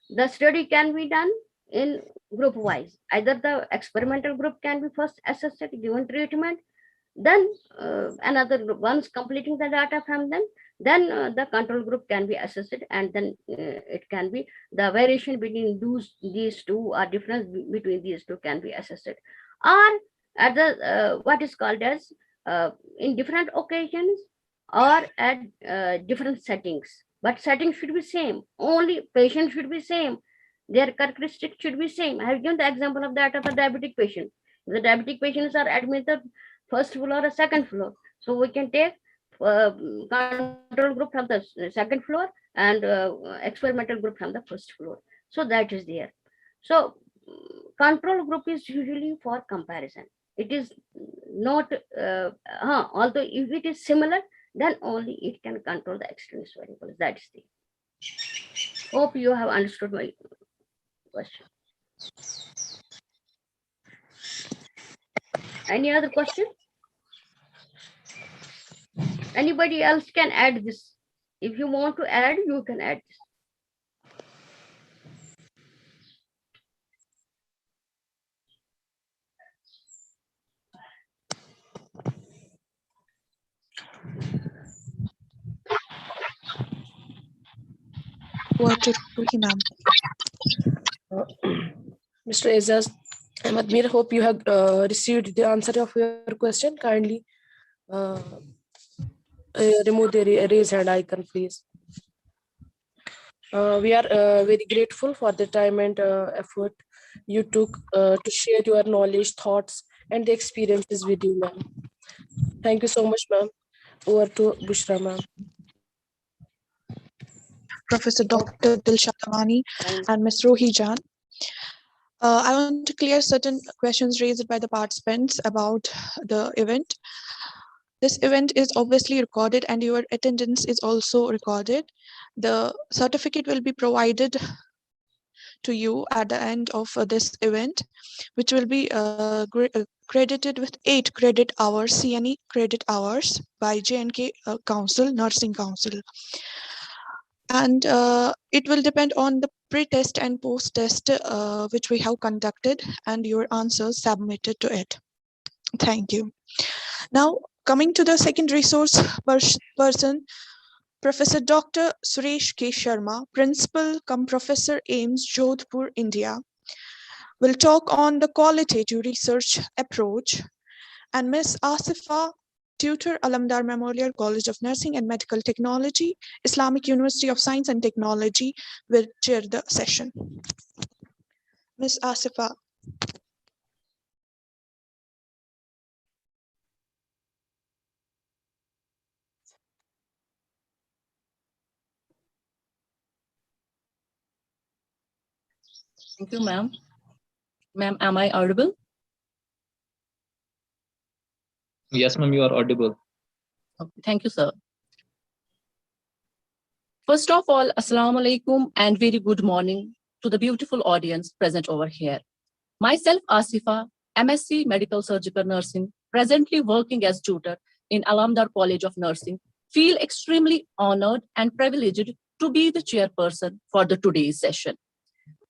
The study can be done in group wise. Either the experimental group can be first assessed, given treatment, then another group, once completing the data from them, then the control group can be assessed, and then it can be the variation between these two, or difference between these two can be assessed, or at the what is called as in different occasions, or at different settings. But settings should be same, only patient should be same, their characteristics should be same. I have given the example of that of a diabetic patient. The diabetic patients are admitted first floor or second floor, so we can take control group from the second floor and experimental group from the first floor. So that is there. So control group is usually for comparison. It is not, although if it is similar, then only it can control the extraneous variables. That is the. Hope you have understood my question. Any other question? Anybody else can add this. If you want to add, you can add this. What to Ruhi ma'am? Mr. Azaz Ahmad Mir, hope you have received the answer of your question. Kindly remove the raise hand icon, please. We are very grateful for the time and effort you took to share your knowledge, thoughts, and the experiences with you, ma'am. Thank you so much, ma'am. Over to Bushra, ma'am. Professor Dr. Dilshad Amani and Ms. Rohi Jan. I want to clear certain questions raised by the participants about the event. This event is obviously recorded and your attendance is also recorded. The certificate will be provided to you at the end of this event, which will be credited with 8 credit hours, CNE credit hours by J&K Council, Nursing Council. And it will depend on the pre-test and post-test which we have conducted and your answers submitted to it. Thank you. Now, coming to the second resource person, Professor Dr. Suresh K. Sharma, Principal cum Professor AIMS, Jodhpur, India, will talk on the qualitative research approach, and Ms. Asifa, Tutor, Alamdar Memorial College of Nursing and Medical Technology, Islamic University of Science and Technology, will chair the session. Ms. Asifa. Thank you, ma'am. Ma'am, am I audible? Yes, ma'am, you are audible. Okay, thank you, sir. First of all, Assalamu alaikum and very good morning to the beautiful audience present over here. Myself, Asifa, MSc Medical Surgical Nursing, presently working as tutor in Alamdar College of Nursing, feel extremely honored and privileged to be the chairperson for the today's session.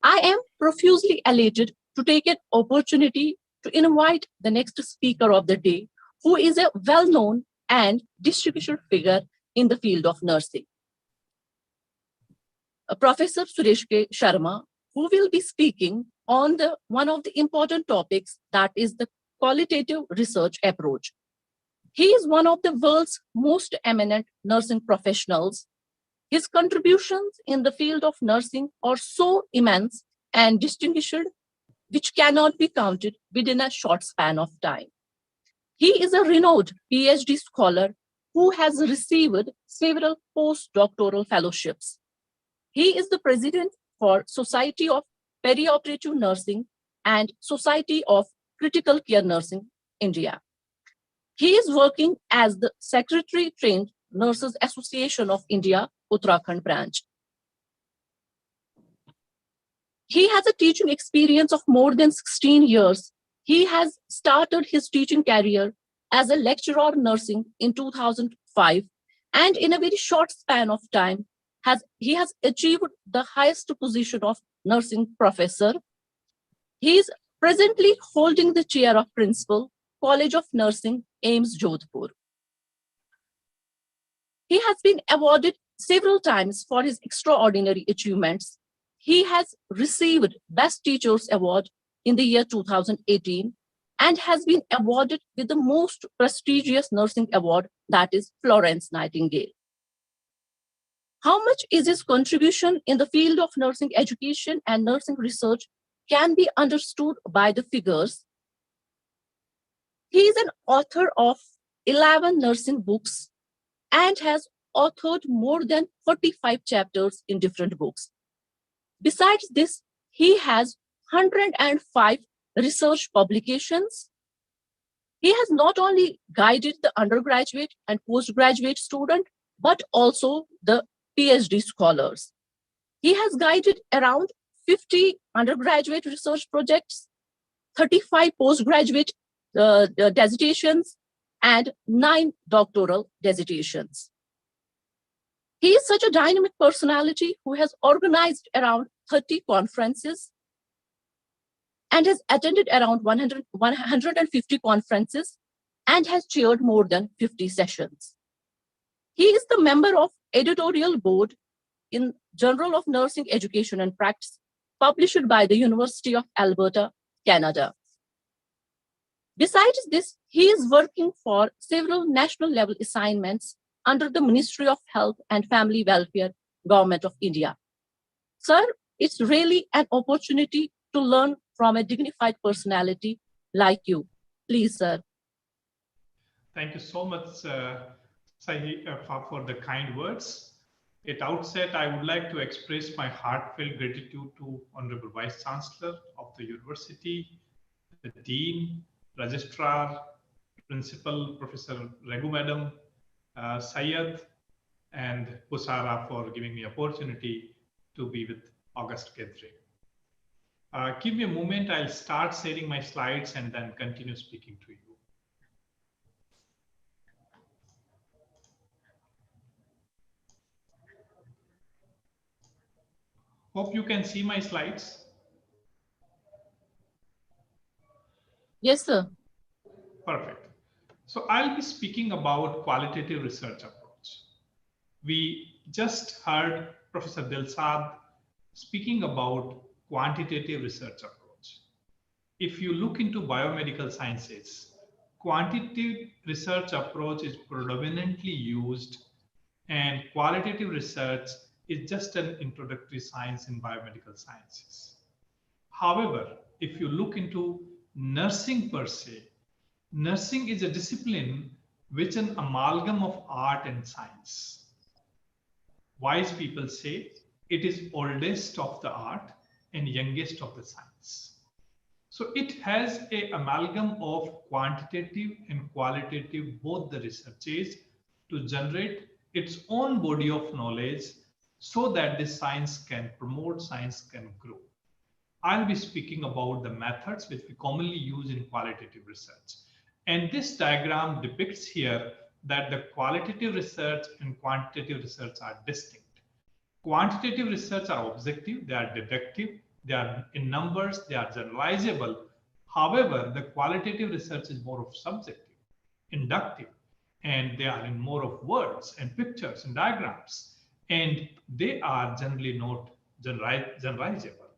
I am profusely elated to take an opportunity to invite the next speaker of the day, who is a well-known and distinguished figure in the field of nursing. Professor Suresh K. Sharma, who will be speaking on one of the important topics, that is the qualitative research approach. He is one of the world's most eminent nursing professionals. His contributions in the field of nursing are so immense and distinguished, which cannot be counted within a short span of time. He is a renowned PhD scholar who has received several postdoctoral fellowships. He is the president for Society of Perioperative Nursing and Society of Critical Care Nursing, India. He is working as the Secretary Trained Nurses Association of India, Uttarakhand branch. He has a teaching experience of more than 16 years. He has started his teaching career as a lecturer of nursing in 2005, and in a very short span of time, he has achieved the highest position of nursing professor. He is presently holding the chair of principal, College of Nursing, AIMS, Jodhpur. He has been awarded several times for his extraordinary achievements. He has received Best Teachers Award in the year 2018 and has been awarded with the most prestigious nursing award, that is Florence Nightingale. How much is his contribution in the field of nursing education and nursing research can be understood by the figures. He is an author of 11 nursing books and has authored more than 45 chapters in different books. Besides this, he has 105 research publications. He has not only guided the undergraduate and postgraduate student, but also the PhD scholars. He has guided around 50 undergraduate research projects, 35 postgraduate dissertations, and 9 doctoral dissertations. He is such a dynamic personality who has organized around 30 conferences and has attended around 150 conferences and has chaired more than 50 sessions. He is the member of editorial board in Journal of Nursing Education and Practice, published by the University of Alberta, Canada. Besides this, he is working for several national level assignments under the Ministry of Health and Family Welfare, Government of India. Sir, it's really an opportunity to learn from a dignified personality like you. Please, sir. Thank you so much, Sahi, for the kind words. At outset, I would like to express my heartfelt gratitude to Honorable Vice Chancellor of the University, the Dean, Registrar, Principal Professor Raghu Madam, Syed, and Bushra for giving me opportunity to be with August gathering. Give me a moment, I'll start sharing my slides and then continue speaking to you. Hope you can see my slides. Yes, sir. Perfect. So I'll be speaking about qualitative research approach. We just heard Professor Dilsad speaking about quantitative research approach. If you look into biomedical sciences, quantitative research approach is predominantly used, and qualitative research is just an introductory science in biomedical sciences. However, if you look into nursing per se, nursing is a discipline which is an amalgam of art and science. Wise people say it is oldest of the art and youngest of the science. So it has an amalgam of quantitative and qualitative, both the researches, to generate its own body of knowledge so that the science can promote, science can grow. I'll be speaking about the methods which we commonly use in qualitative research. And this diagram depicts here that the qualitative research and quantitative research are distinct. Quantitative research are objective, they are deductive, they are in numbers, they are generalizable. However, the qualitative research is more of subjective, inductive, and they are in more of words and pictures and diagrams, and they are generally not generalizable.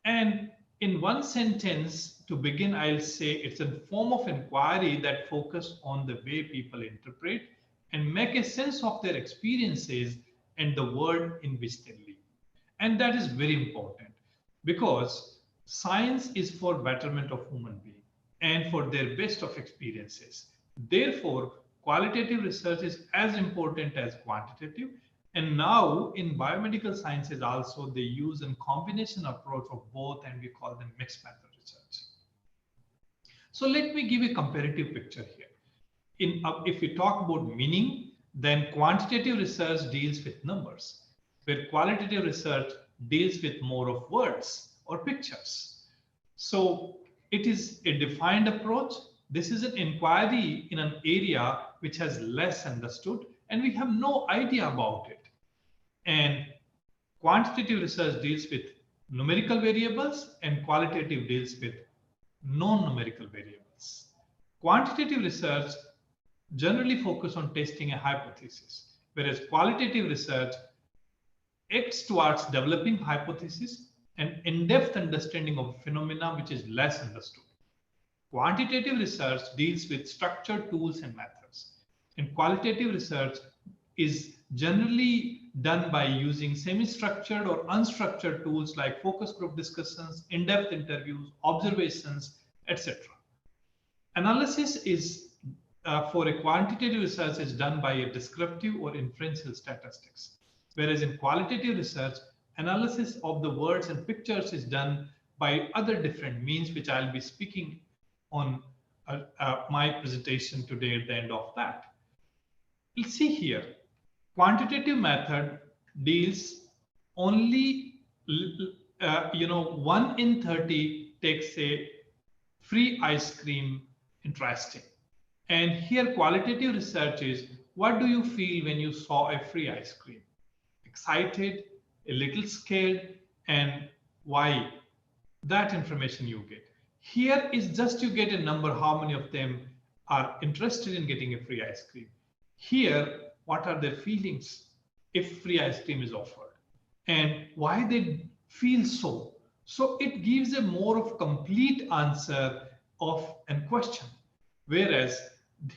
And in one sentence, to begin, I'll say it's a form of inquiry that focuses on the way people interpret and make a sense of their experiences and the world in which they live. And that is very important because science is for betterment of human being and for their best of experiences. Therefore, qualitative research is as important as quantitative. And now in biomedical sciences also, they use a combination approach of both, and we call them mixed method research. So let me give a comparative picture here. If we talk about meaning, then quantitative research deals with numbers, where qualitative research deals with more of words or pictures. So it is a defined approach. This is an inquiry in an area which has less understood and we have no idea about it. And quantitative research deals with numerical variables and qualitative deals with non-numerical variables. Quantitative research generally focus on testing a hypothesis, whereas qualitative research acts towards developing hypothesis and in-depth understanding of phenomena which is less understood. Quantitative research deals with structured tools and methods, and qualitative research is generally done by using semi-structured or unstructured tools like focus group discussions, in-depth interviews, observations, etc. Analysis is for a quantitative research is done by a descriptive or inferential statistics, whereas in qualitative research, analysis of the words and pictures is done by other different means, which I'll be speaking on my presentation today at the end of that. We'll see here, quantitative method deals only, 1 in 30 takes a free ice cream interesting. And here qualitative research is, what do you feel when you saw a free ice cream? Excited, a little scared, and why? That information you get. Here is just you get a number, how many of them are interested in getting a free ice cream. Here, what are their feelings if free ice cream is offered and why they feel so. So it gives a more of complete answer of a question. Whereas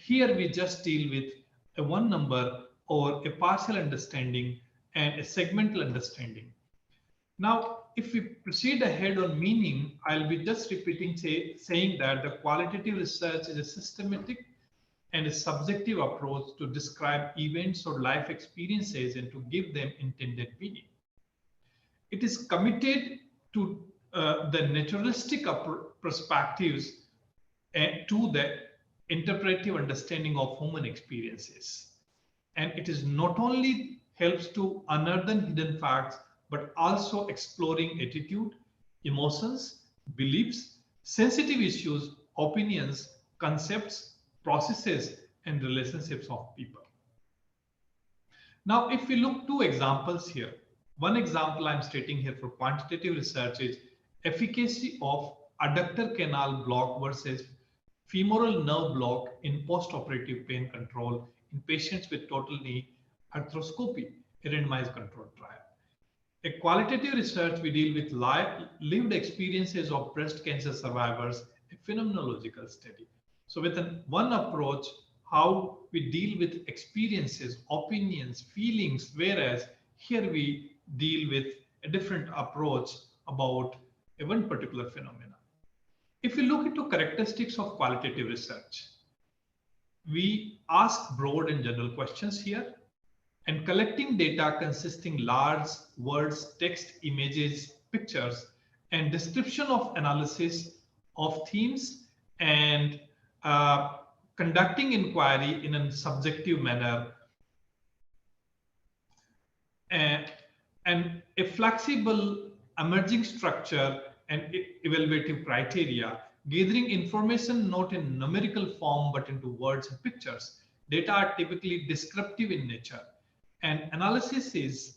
here we just deal with a one number or a partial understanding and a segmental understanding. Now, if we proceed ahead on meaning, I'll be just repeating saying that the qualitative research is a systematic and a subjective approach to describe events or life experiences and to give them intended meaning. It is committed to the naturalistic perspectives and to the interpretive understanding of human experiences. And it is not only helps to unearth hidden facts, but also exploring attitude emotions, beliefs, sensitive issues, opinions, concepts, processes, and relationships of people. Now, if we look two examples here, one example I'm stating here for quantitative research is efficacy of adductor canal block versus femoral nerve block in post-operative pain control in patients with total knee arthroscopy, a randomized controlled trial. A qualitative research, we deal with lived experiences of breast cancer survivors, a phenomenological study. So with one approach, how we deal with experiences, opinions, feelings, whereas here we deal with a different approach about a one particular phenomena. If we look into characteristics of qualitative research, we ask broad and general questions here, and collecting data consisting large words, text, images, pictures, and description of analysis of themes, and conducting inquiry in a subjective manner, and a flexible emerging structure and evaluative criteria, gathering information not in numerical form but into words and pictures. Data are typically descriptive in nature. And in analysis,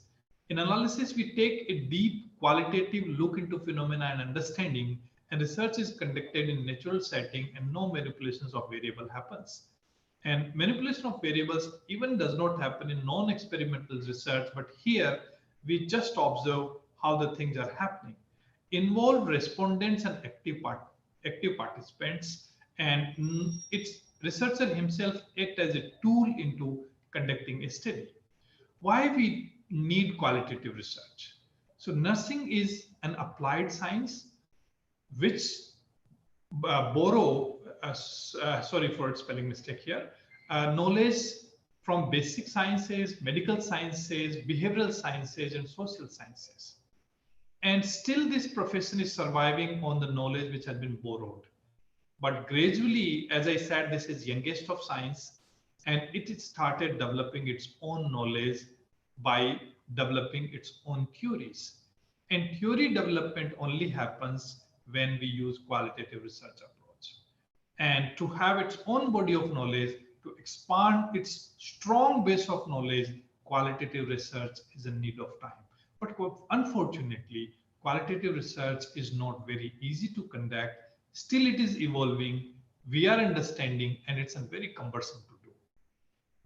we take a deep qualitative look into phenomena and understanding, and research is conducted in natural setting and no manipulations of variable happens. And manipulation of variables even does not happen in non-experimental research, but here we just observe how the things are happening. Involve respondents and active participants, and its researcher himself act as a tool into conducting a study. Why we need qualitative research? So nursing is an applied science which borrow, sorry for spelling mistake here, knowledge from basic sciences, medical sciences, behavioral sciences, and social sciences. And still this profession is surviving on the knowledge which has been borrowed. But gradually, as I said, this is youngest of science, and it started developing its own knowledge by developing its own theories. And theory development only happens when we use qualitative research approach. And to have its own body of knowledge, to expand its strong base of knowledge, qualitative research is in need of time. But unfortunately, qualitative research is not very easy to conduct. Still, it is evolving. We are understanding, and it's very cumbersome to do.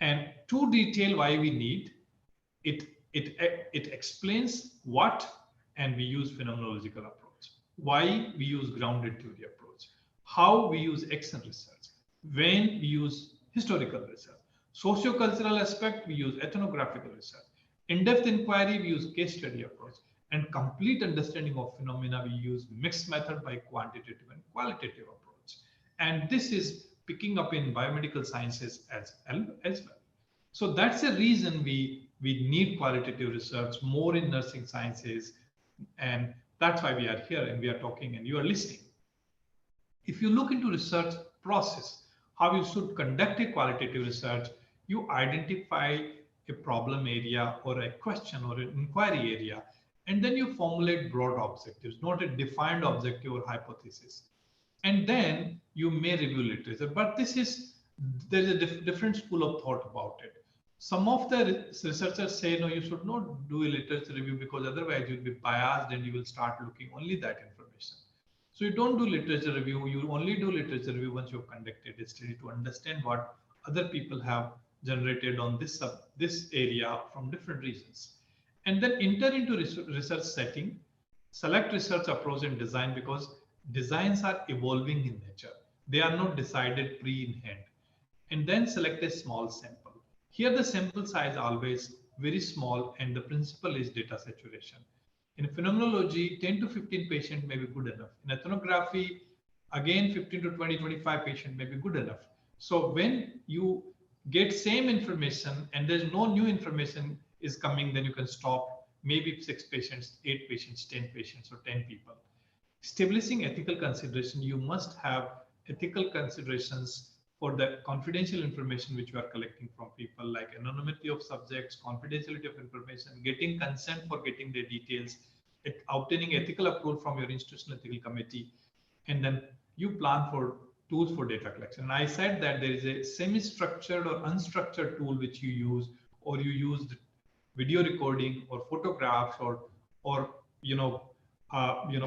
And to detail why we need it, it explains what, and we use phenomenological approach. Why we use grounded theory approach. How we use action research. When we use historical research. Sociocultural aspect, we use ethnographical research. In-depth inquiry, we use case study approach. And complete understanding of phenomena, we use mixed method by quantitative and qualitative approach. And this is picking up in biomedical sciences as well. So that's the reason we need qualitative research more in nursing sciences. And that's why we are here and we are talking and you are listening. If you look into research process, how you should conduct a qualitative research, you identify a problem area or a question or an inquiry area, and then you formulate broad objectives, not a defined objective or hypothesis. And then you may review literature, but there's a different school of thought about it. Some of the researchers say, no, you should not do a literature review because otherwise you'll be biased and you will start looking only that information. So you don't do literature review, you only do literature review once you've conducted a study to understand what other people have generated on this area from different reasons. And then enter into research setting, select research approach and design, because designs are evolving in nature. They are not decided in hand. And then select a small sample. Here the sample size always very small, and the principle is data saturation. In phenomenology, 10 to 15 patients may be good enough. In ethnography, again, 15 to 20, 25 patients may be good enough. So when you get same information and there's no new information is coming, then you can stop maybe 6 patients, 8 patients, 10 patients, or 10 people. Establishing ethical consideration, you must have ethical considerations for the confidential information which you are collecting from people, like anonymity of subjects, confidentiality of information, getting consent for getting the details, obtaining ethical approval from your institutional ethical committee, and then you plan for tools for data collection. And I said that there is a semi-structured or unstructured tool which you use, or you use video recording or photographs or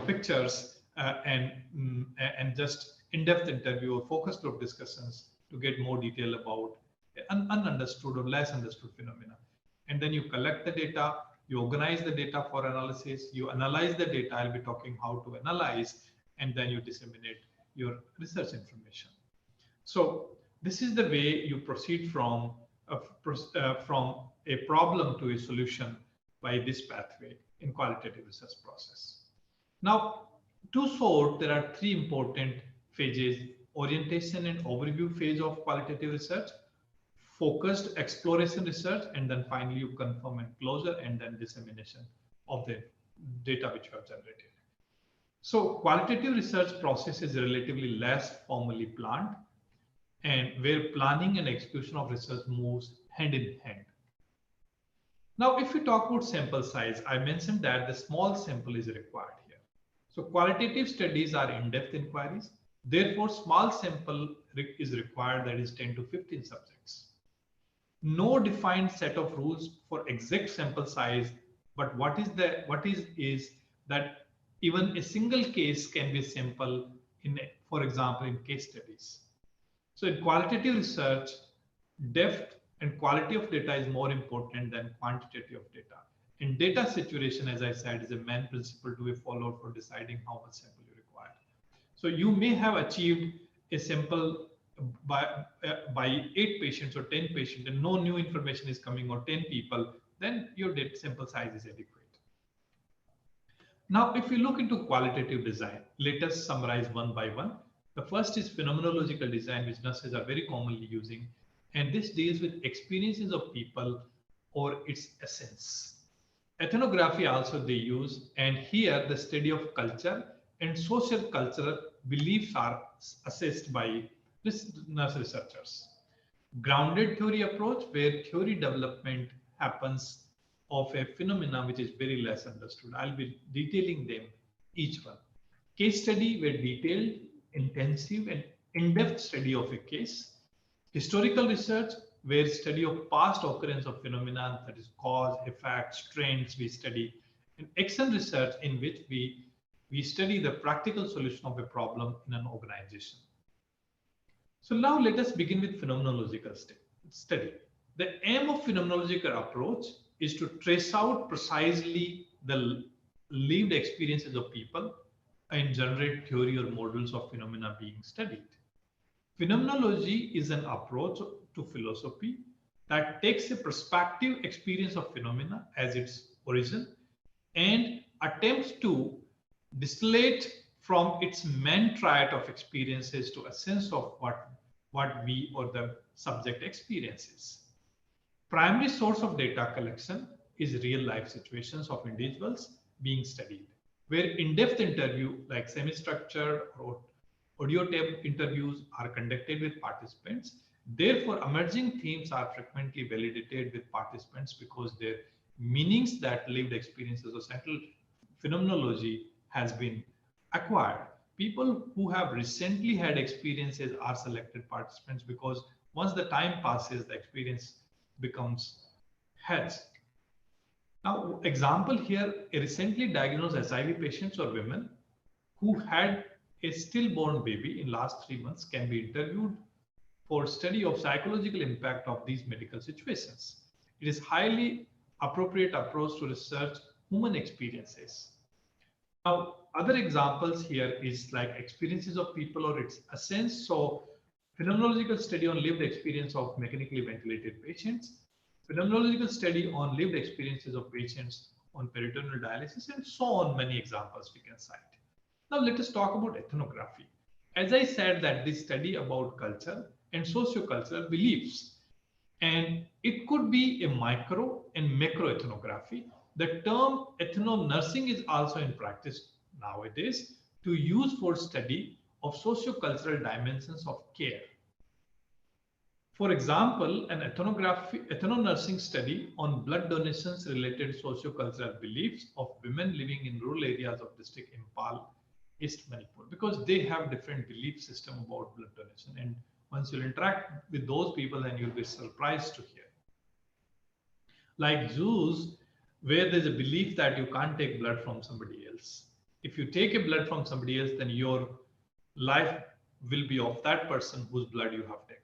pictures and just in-depth interview or focus group discussions to get more detail about ununderstood or less understood phenomena. And then you collect the data, you organize the data for analysis, you analyze the data. I'll be talking how to analyze, and then you disseminate your research information. So this is the way you proceed from a problem to a solution by this pathway in qualitative research process. Now, to sort, there are three important phases: orientation and overview phase of qualitative research, focused exploration research, and then finally you confirm and closure, and then dissemination of the data which you have generated. So qualitative research process is relatively less formally planned, and where planning and execution of research moves hand in hand. Now, if we talk about sample size, I mentioned that the small sample is required here. So qualitative studies are in-depth inquiries. Therefore, small sample is required, that is 10 to 15 subjects. No defined set of rules for exact sample size, but what is that even a single case can be sample in, for example, in case studies. So in qualitative research, depth and quality of data is more important than quantity of data. In data saturation, as I said, is a main principle to be followed for deciding how much sample you require. So you may have achieved a sample by 8 patients or 10 patients, and no new information is coming, or 10 people, then your data sample size is adequate. Now, if we look into qualitative design, let us summarize one by one. The first is phenomenological design, which nurses are very commonly using, and this deals with experiences of people or its essence. Ethnography also they use, and here the study of culture and social cultural beliefs are assessed by nurse researchers. Grounded theory approach, where theory development happens of a phenomena which is very less understood. I'll be detailing them each one. Case study, where detailed, intensive, and in-depth study of a case. Historical research, where study of past occurrence of phenomena, that is cause, effects, trends we study. And action research, in which we study the practical solution of a problem in an organization. So now let us begin with phenomenological study. The aim of phenomenological approach is to trace out precisely the lived experiences of people and generate theory or models of phenomena being studied. Phenomenology is an approach to philosophy that takes a prospective experience of phenomena as its origin and attempts to distillate from its main triad of experiences to a sense of what we or the subject experiences. Primary source of data collection is real life situations of individuals being studied, where in-depth interview like semi-structured or audio tape interviews are conducted with participants. Therefore, emerging themes are frequently validated with participants because their meanings that lived experiences or central phenomenology has been acquired. People who have recently had experiences are selected participants because once the time passes, the experience becomes heads. Now, example here, a recently diagnosed HIV patients or women who had a stillborn baby in last 3 months can be interviewed for study of psychological impact of these medical situations. It is highly appropriate approach to research human experiences. Now, other examples here is like experiences of people or its essence. So phenomenological study on lived experience of mechanically ventilated patients, phenomenological study on lived experiences of patients on peritoneal dialysis, and so on, many examples we can cite. Now let us talk about ethnography. As I said, that this study about culture and socio-cultural beliefs, and it could be a micro and macro ethnography. The term ethno-nursing is also in practice nowadays to use for study of socio-cultural dimensions of care. For example, an ethno-nursing study on blood donations related socio-cultural beliefs of women living in rural areas of district Impal, East Manipur, because they have different belief system about blood donation. And once you interact with those people, then you'll be surprised to hear. Like Jews, where there's a belief that you can't take blood from somebody else. If you take a blood from somebody else, then your life will be of that person whose blood you have taken.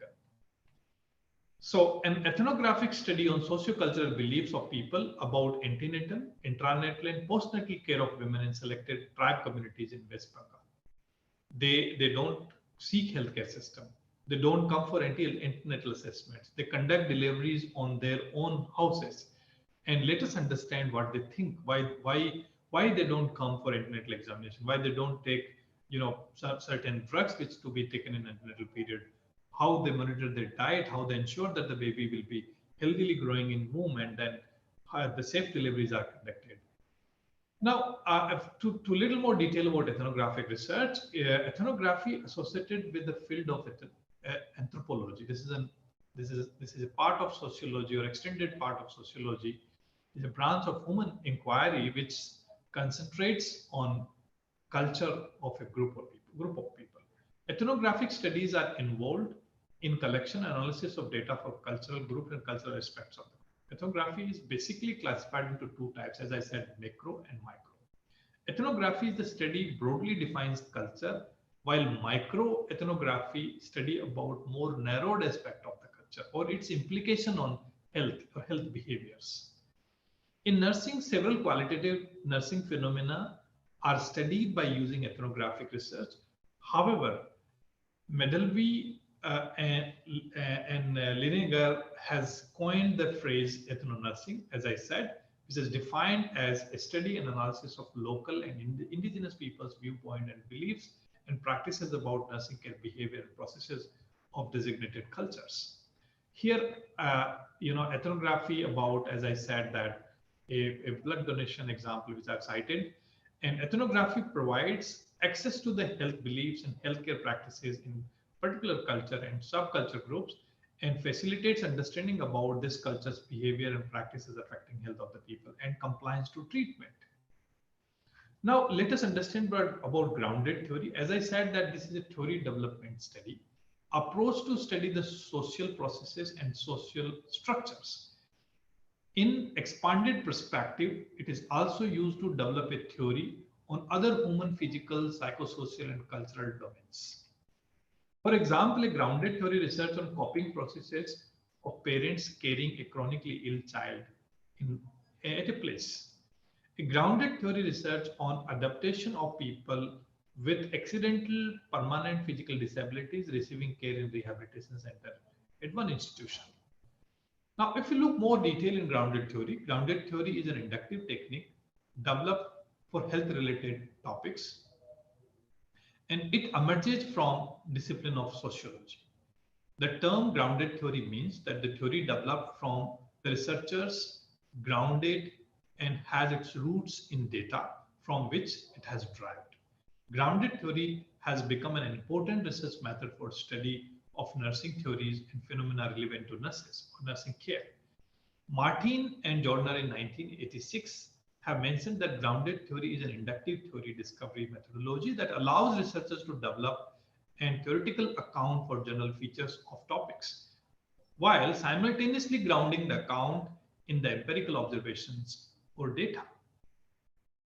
So an ethnographic study on sociocultural beliefs of people about antenatal, intranatal, and postnatal care of women in selected tribe communities in West Bengal. They don't seek healthcare system. They don't come for antenatal assessments. They conduct deliveries on their own houses. And let us understand what they think, why they don't come for antenatal examination, why they don't take, certain drugs which to be taken in antenatal period, how they monitor their diet, how they ensure that the baby will be healthily growing in womb, and then the safe deliveries are conducted. Now, to little more detail about ethnographic research, ethnography associated with the field of anthropology. This is a part of sociology or extended part of sociology. Is a branch of human inquiry which concentrates on culture of a group of people. Ethnographic studies are involved in collection and analysis of data for cultural group and cultural aspects of it. Ethnography is basically classified into two types, as I said, macro and micro. Ethnography is the study broadly defines culture, while micro ethnography study about more narrowed aspect of the culture or its implication on health or health behaviors. In nursing, several qualitative nursing phenomena are studied by using ethnographic research. However, Medelby and Linegar has coined the phrase ethno-nursing, as I said, which is defined as a study and analysis of local and indigenous people's viewpoint and beliefs and practices about nursing care behavior and processes of designated cultures. Here, ethnography about, as I said, that a blood donation example which I've cited, and ethnography provides access to the health beliefs and healthcare practices in particular culture and subculture groups and facilitates understanding about this culture's behavior and practices affecting health of the people and compliance to treatment. Now, let us understand about grounded theory. As I said, that this is a theory development study, approach to study the social processes and social structures. In expanded perspective, it is also used to develop a theory on other human, physical, psychosocial, and cultural domains. For example, a grounded theory research on coping processes of parents carrying a chronically ill child at a place. A grounded theory research on adaptation of people with accidental permanent physical disabilities receiving care in rehabilitation center at one institution. Now, if you look more detail in grounded theory is an inductive technique developed for health-related topics, and it emerges from discipline of sociology. The term grounded theory means that the theory developed from the researchers, grounded and has its roots in data from which it has derived. Grounded theory has become an important research method for study of nursing theories and phenomena relevant to nurses or nursing care. Martin and Jordan in 1986 have mentioned that grounded theory is an inductive theory discovery methodology that allows researchers to develop a theoretical account for general features of topics, while simultaneously grounding the account in the empirical observations or data.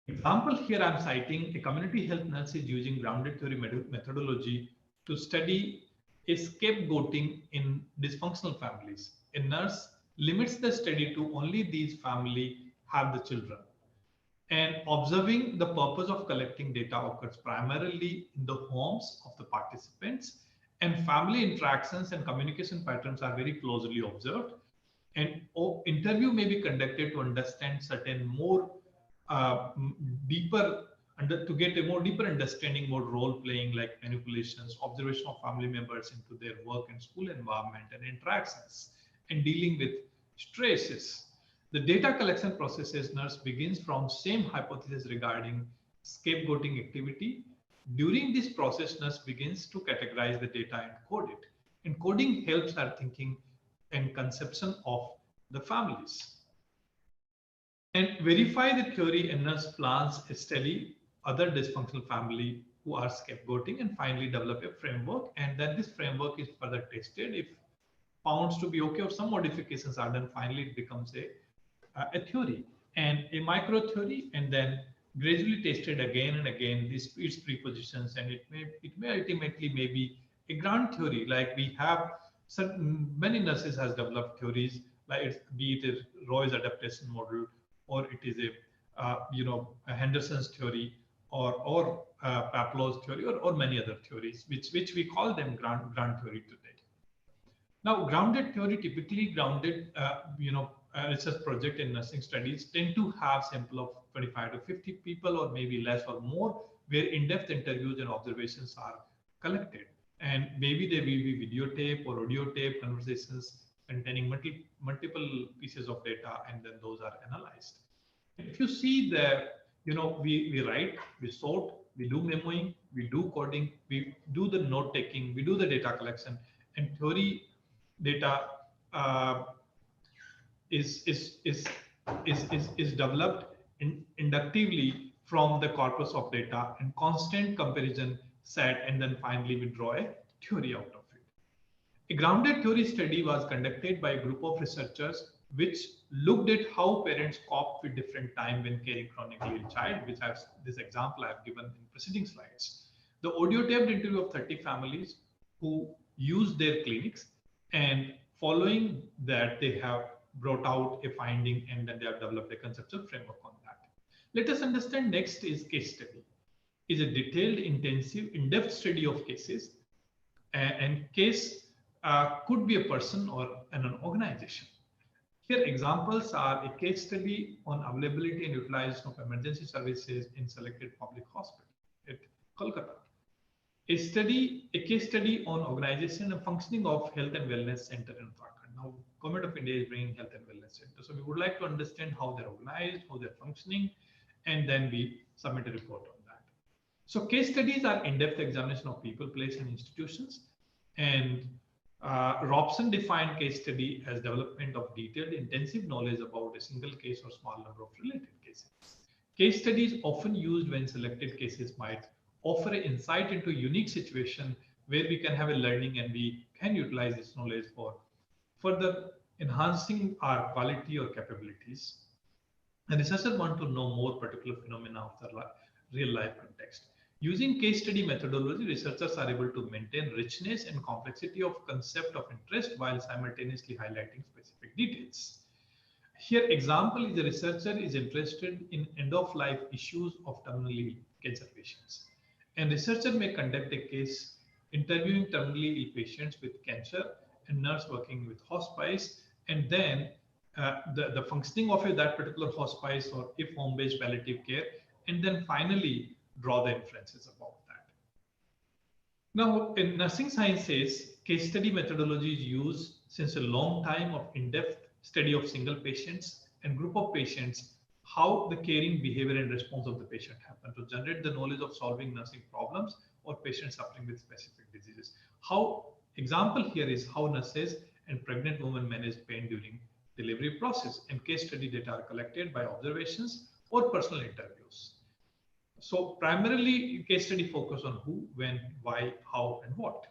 Example here I'm citing a community health nurse is using grounded theory methodology to study a scapegoating in dysfunctional families. A nurse limits the study to only these families have the children. And observing the purpose of collecting data occurs primarily in the homes of the participants, and family interactions and communication patterns are very closely observed. And interview may be conducted to understand certain more to get a more deeper understanding, more role playing like manipulations, observation of family members into their work and school environment and interactions, and dealing with stresses. The data collection processes nurse begins from same hypothesis regarding scapegoating activity. During this process, nurse begins to categorize the data and code it. And coding helps our thinking and conception of the families. And verify the theory and nurse plans study other dysfunctional family who are scapegoating, and finally develop a framework. And then this framework is further tested. If found to be okay or some modifications are done, finally it becomes a theory and a micro theory, and then gradually tested again and again its prepositions, and it may ultimately maybe a grand theory. Like we have certain many nurses has developed theories, like be it a Roy's adaptation model, or it is a Henderson's theory, or Paplow's theory, or many other theories, which we call them grand theory today. Now, grounded theory, typically grounded, research project in nursing studies tend to have sample of 25 to 50 people, or maybe less or more, where in-depth interviews and observations are collected. And maybe there will be videotape or audio tape conversations containing multiple pieces of data, and then those are analyzed. If you see there, we write, we sort, we do memoing, we do coding, we do the note taking, we do the data collection, and theory data is developed inductively from the corpus of data, and constant comparison set, and then finally we draw a theory out of it. A grounded theory study was conducted by a group of researchers which looked at how parents cope with different time when caring chronically ill child, which has this example I've given in preceding slides. The audio taped interview of 30 families who used their clinics, and following that they have brought out a finding, and then they have developed a conceptual framework on that. Let us understand next is case study. Is a detailed, intensive, in-depth study of cases, and case could be a person or an organization. Here examples are a case study on availability and utilization of emergency services in selected public hospital at Kolkata. A case study on organization and functioning of health and wellness center in Uttarakhand. Now, Government of India is bringing health and wellness center. So we would like to understand how they're organized, how they're functioning, and then we submit a report on that. So case studies are in-depth examination of people, place, and institutions. And Robson defined case study as development of detailed, intensive knowledge about a single case or small number of related cases. Case study is often used when selected cases might offer an insight into a unique situation where we can have a learning, and we can utilize this knowledge for further enhancing our quality or capabilities. And researchers want to know more particular phenomena of the real life context. Using case study methodology, researchers are able to maintain richness and complexity of concept of interest while simultaneously highlighting specific details. Here, example is a researcher is interested in end-of-life issues of terminally cancer patients. And researcher may conduct a case interviewing terminally ill patients with cancer and nurse working with hospice, and then the functioning of that particular hospice, or if home-based palliative care, and then finally draw the inferences about that. Now, in nursing sciences, case study methodology is used since a long time of in-depth study of single patients and group of patients, how the caring behavior and response of the patient happen to generate the knowledge of solving nursing problems or patients suffering with specific diseases. Example here is how nurses and pregnant women manage pain during delivery process, and case study data are collected by observations or personal interviews. So primarily case study focus on who, when, why, how, and what.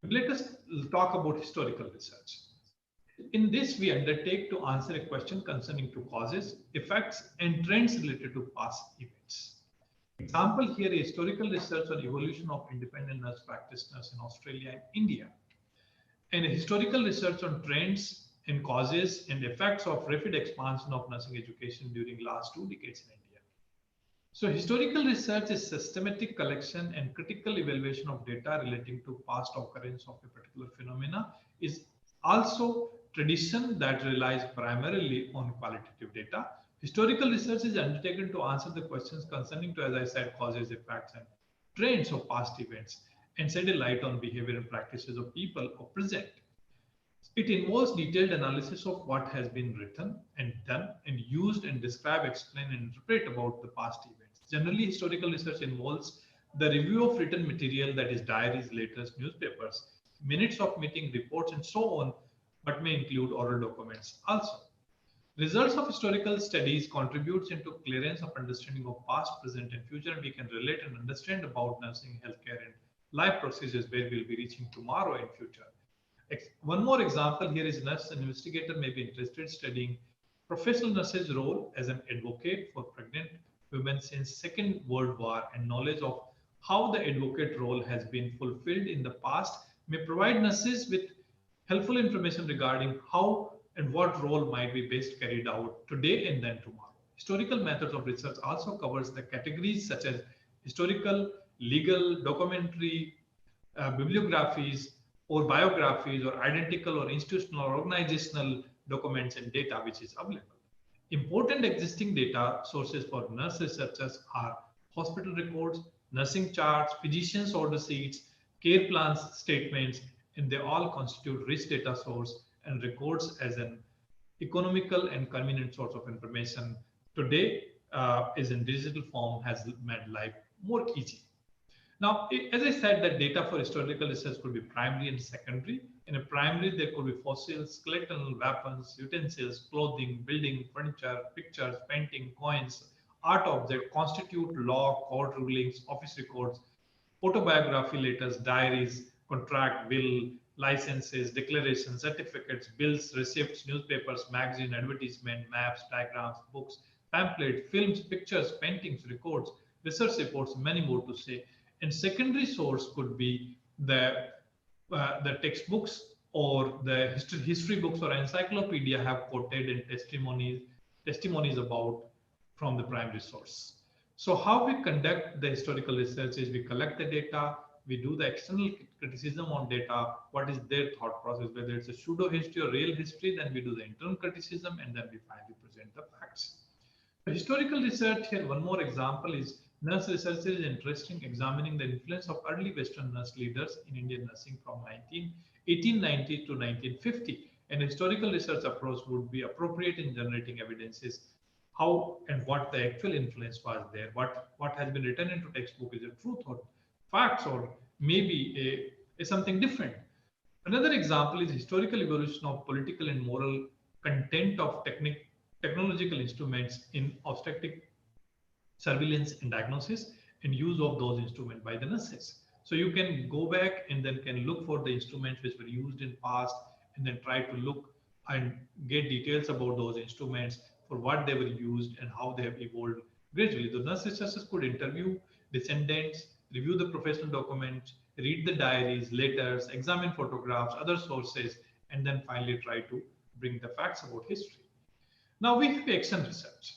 Let us talk about historical research. In this, we undertake to answer a question concerning to causes, effects, and trends related to past events. Example here is historical research on evolution of independent nurse practitioners in Australia and India, and a historical research on trends and causes and effects of rapid expansion of nursing education during last 2 decades in India. So historical research is systematic collection and critical evaluation of data relating to past occurrence of a particular phenomena, is also tradition that relies primarily on qualitative data. Historical research is undertaken to answer the questions concerning to, as I said, causes, effects, and trends of past events, and shed a light on behavior and practices of people of present. It involves detailed analysis of what has been written and done and used and describe, explain, and interpret about the past events. Generally, historical research involves the review of written material, that is diaries, letters, newspapers, minutes of meeting, reports, and so on, but may include oral documents also. Results of historical studies contributes into clearance of understanding of past, present, and future, and we can relate and understand about nursing, healthcare, and life procedures where we'll be reaching tomorrow and future. One more example here is nurse and investigator may be interested studying professional nurses' role as an advocate for pregnant women since Second World War, and knowledge of how the advocate role has been fulfilled in the past may provide nurses with helpful information regarding how and what role might be best carried out today and then tomorrow. Historical methods of research also covers the categories such as historical, legal, documentary, bibliographies, or biographies, or identical or institutional or organizational documents and data which is available. Important existing data sources for nurse researchers are hospital records, nursing charts, physicians' order sheets, care plans statements, and they all constitute rich data source and records as an economical and convenient source of information today is in digital form has made life more easy. Now, as I said, that data for historical research could be primary and secondary. In a primary, there could be fossils, skeletal weapons, utensils, clothing, building, furniture, pictures, painting, coins, art objects, constitute law, court rulings, office records, autobiography letters, diaries, contract, will, licenses, declarations, certificates, bills, receipts, newspapers, magazine, advertisement, maps, diagrams, books, pamphlets, films, pictures, paintings, records, research reports, many more to say. And secondary source could be the textbooks or the history books or encyclopedia have quoted and testimonies about from the primary source. So how we conduct the historical research is we collect the data, we do the external criticism on data, what is their thought process, whether it's a pseudo history or real history, then we do the internal criticism, and then we finally present the facts. The historical research here, one more example is nurse research is interesting, examining the influence of early Western nurse leaders in Indian nursing from 1890 to 1950. An historical research approach would be appropriate in generating evidences how and what the actual influence was there, what has been written into textbook is a truth or facts or maybe a something different. Another example is historical evolution of political and moral content of technological instruments in obstetric surveillance and diagnosis and use of those instruments by the nurses. So you can go back and then can look for the instruments which were used in past and then try to look and get details about those instruments for what they were used and how they have evolved gradually. The nurse researchers could interview descendants, review the professional documents, read the diaries, letters, examine photographs, other sources, and then finally try to bring the facts about history. Now we have action research.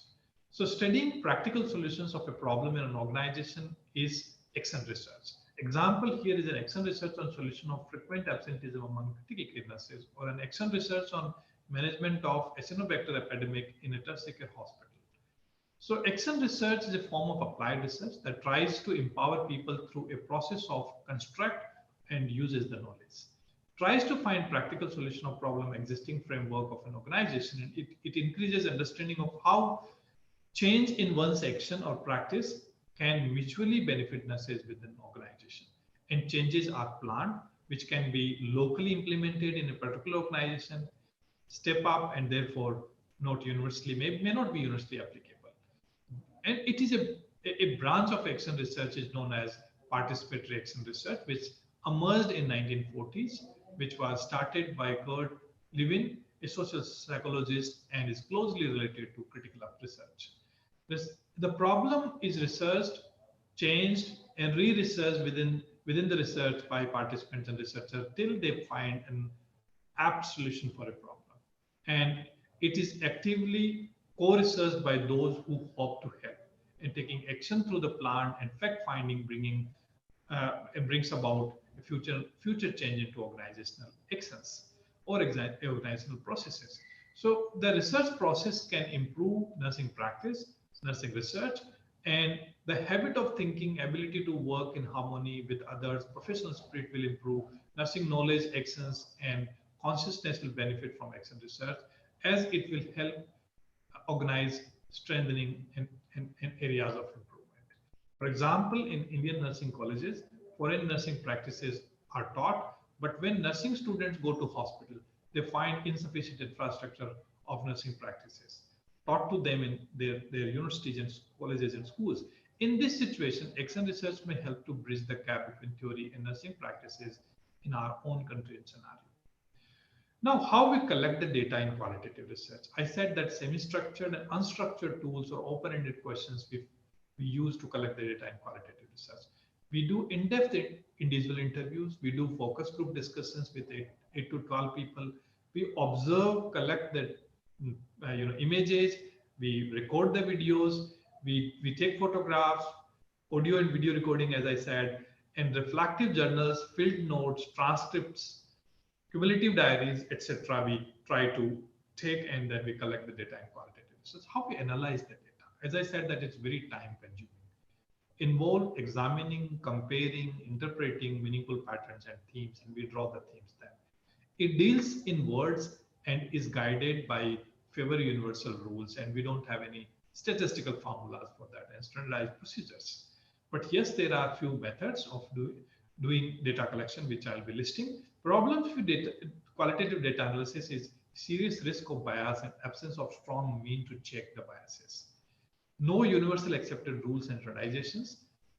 So studying practical solutions of a problem in an organization is action research. Example here is an action research on solution of frequent absenteeism among critical care nurses, or an action research on management of Acinetobacter epidemic in a tertiary care hospital. So action research is a form of applied research that tries to empower people through a process of construct and uses the knowledge. Tries to find practical solution of problem existing framework of an organization, and it increases understanding of how change in one's action or practice can mutually benefit nurses within an organization. And changes are planned, which can be locally implemented in a particular organization, step up, and therefore not universally, may not be universally applicable. And it is a branch of action research is known as participatory action research, which emerged in 1940s, which was started by Kurt Lewin, a social psychologist, and is closely related to critical research. The problem is researched, changed, and re-researched within the research by participants and researchers till they find an apt solution for a problem. And it is actively co-researched by those who hope to help, and taking action through the plan and fact-finding brings about a future change into organizational actions or organizational processes. So the research process can improve nursing practice, nursing research, and the habit of thinking, ability to work in harmony with others, professional spirit will improve, nursing knowledge, actions, and consciousness will benefit from action research, as it will help organize strengthening and areas of improvement. For example, in Indian nursing colleges, foreign nursing practices are taught, But when nursing students go to hospital, they find insufficient infrastructure of nursing practices taught to them in their universities and colleges and schools. In this situation, action research may help to bridge the gap between theory and nursing practices in our own country and scenario. Now, how we collect the data in qualitative research. I said that semi-structured and unstructured tools or open-ended questions we use to collect the data in qualitative research. We do in-depth individual interviews. We do focus group discussions with 8 to 12 people. We observe, collect the images. We record the videos. We take photographs, audio and video recording, as I said, and reflective journals, field notes, transcripts, cumulative diaries, etc. We try to take, and then we collect the data in qualitative research. How we analyze the data. As I said, that it's very time consuming. Involve examining, comparing, interpreting meaningful patterns and themes, and we draw the themes then. It deals in words and is guided by favor universal rules, and we don't have any statistical formulas for that and standardized procedures. But yes, there are few methods of doing data collection, which I'll be listing. Problems with qualitative data analysis is serious risk of bias and absence of strong mean to check the biases. No universal accepted rules and standardizations.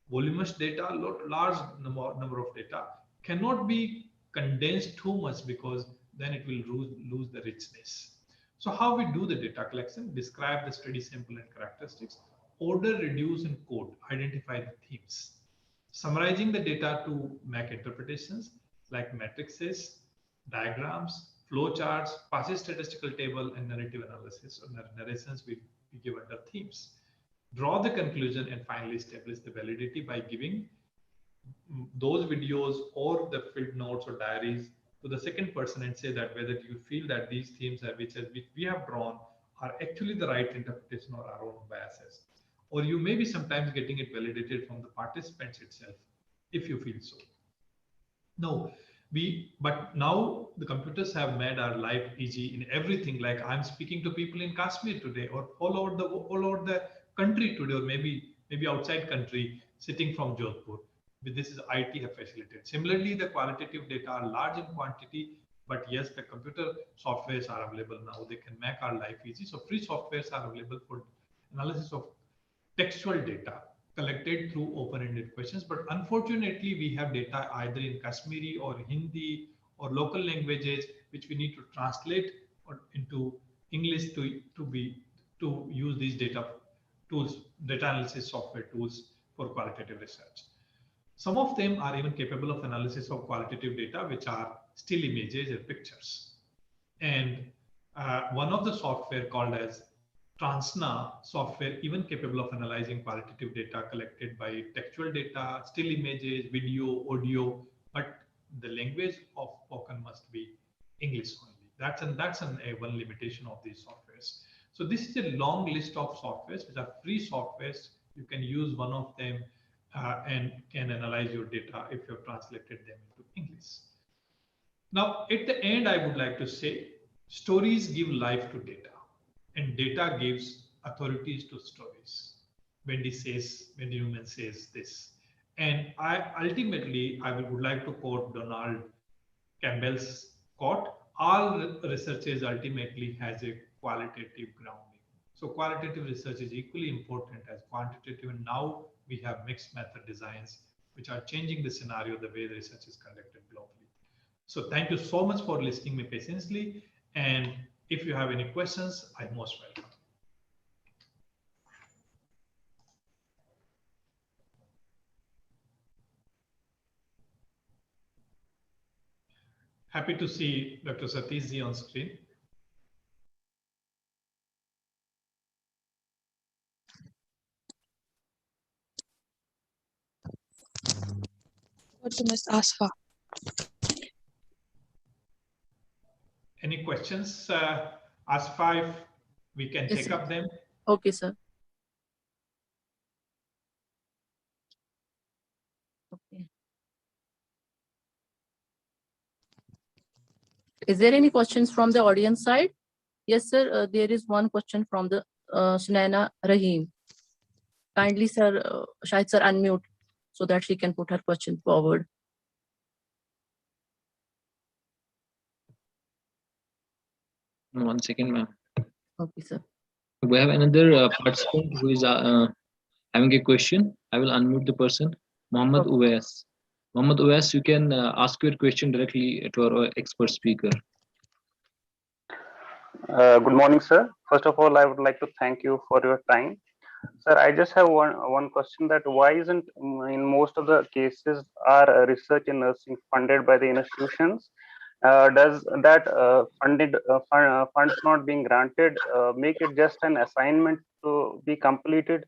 Voluminous data, large number of data cannot be condensed too much because then it will lose the richness. So how we do the data collection, describe the study sample and characteristics, order, reduce, and code, identify the themes. Summarizing the data to make interpretations like matrices, diagrams, flowcharts, passage statistical table, and narrative analysis or narrations we give under themes. Draw the conclusion and finally establish the validity by giving those videos or the field notes or diaries to the second person and say that whether you feel that these themes which we have drawn are actually the right interpretation or our own biases. Or you may be sometimes getting it validated from the participants itself, if you feel so. No, but now the computers have made our life easy in everything. Like I'm speaking to people in Kashmir today, or all over the country today, or maybe outside country, sitting from Jodhpur. This is IT have facilitated. Similarly, the qualitative data are large in quantity, but yes, the computer softwares are available now. They can make our life easy. So free softwares are available for analysis of textual data collected through open-ended questions. But unfortunately, we have data either in Kashmiri or Hindi or local languages, which we need to translate into English to use these data tools, data analysis software tools for qualitative research. Some of them are even capable of analysis of qualitative data, which are still images and pictures. And one of the software called as Transna software, even capable of analyzing qualitative data collected by textual data, still images, video, audio, but the language of spoken must be English only. That's one limitation of these softwares. So this is a long list of softwares which are free softwares. You can use one of them and can analyze your data if you have translated them into English. Now, at the end, I would like to say, stories give life to data, and data gives authorities to stories. Wendy Newman says this. And I would like to quote Donald Campbell's quote, all researches ultimately has a qualitative grounding. So qualitative research is equally important as quantitative, and now we have mixed method designs which are changing the scenario, the way the research is conducted globally. So thank you so much for listening me patiently, and if you have any questions, I'm most welcome. Happy to see Dr. Satish on screen. What to Ms. Asfa? Any questions? Asfa, if we can take up them. Okay, sir. Okay. Is there any questions from the audience side? Yes, sir. There is one question from the Sunaina Rahim. Kindly, sir, Shahid sir, unmute so that she can put her question forward. 1 second, ma'am. Okay, sir. We have another participant who is having a question. I will unmute the person. Muhammad Okay. Uwais. Muhammad Uwais, you can ask your question directly to our expert speaker. Good morning, sir. First of all, I would like to thank you for your time. Sir, I just have one question, that why isn't in most of the cases are research in nursing funded by the institutions? Does that funds not being granted make it just an assignment to be completed,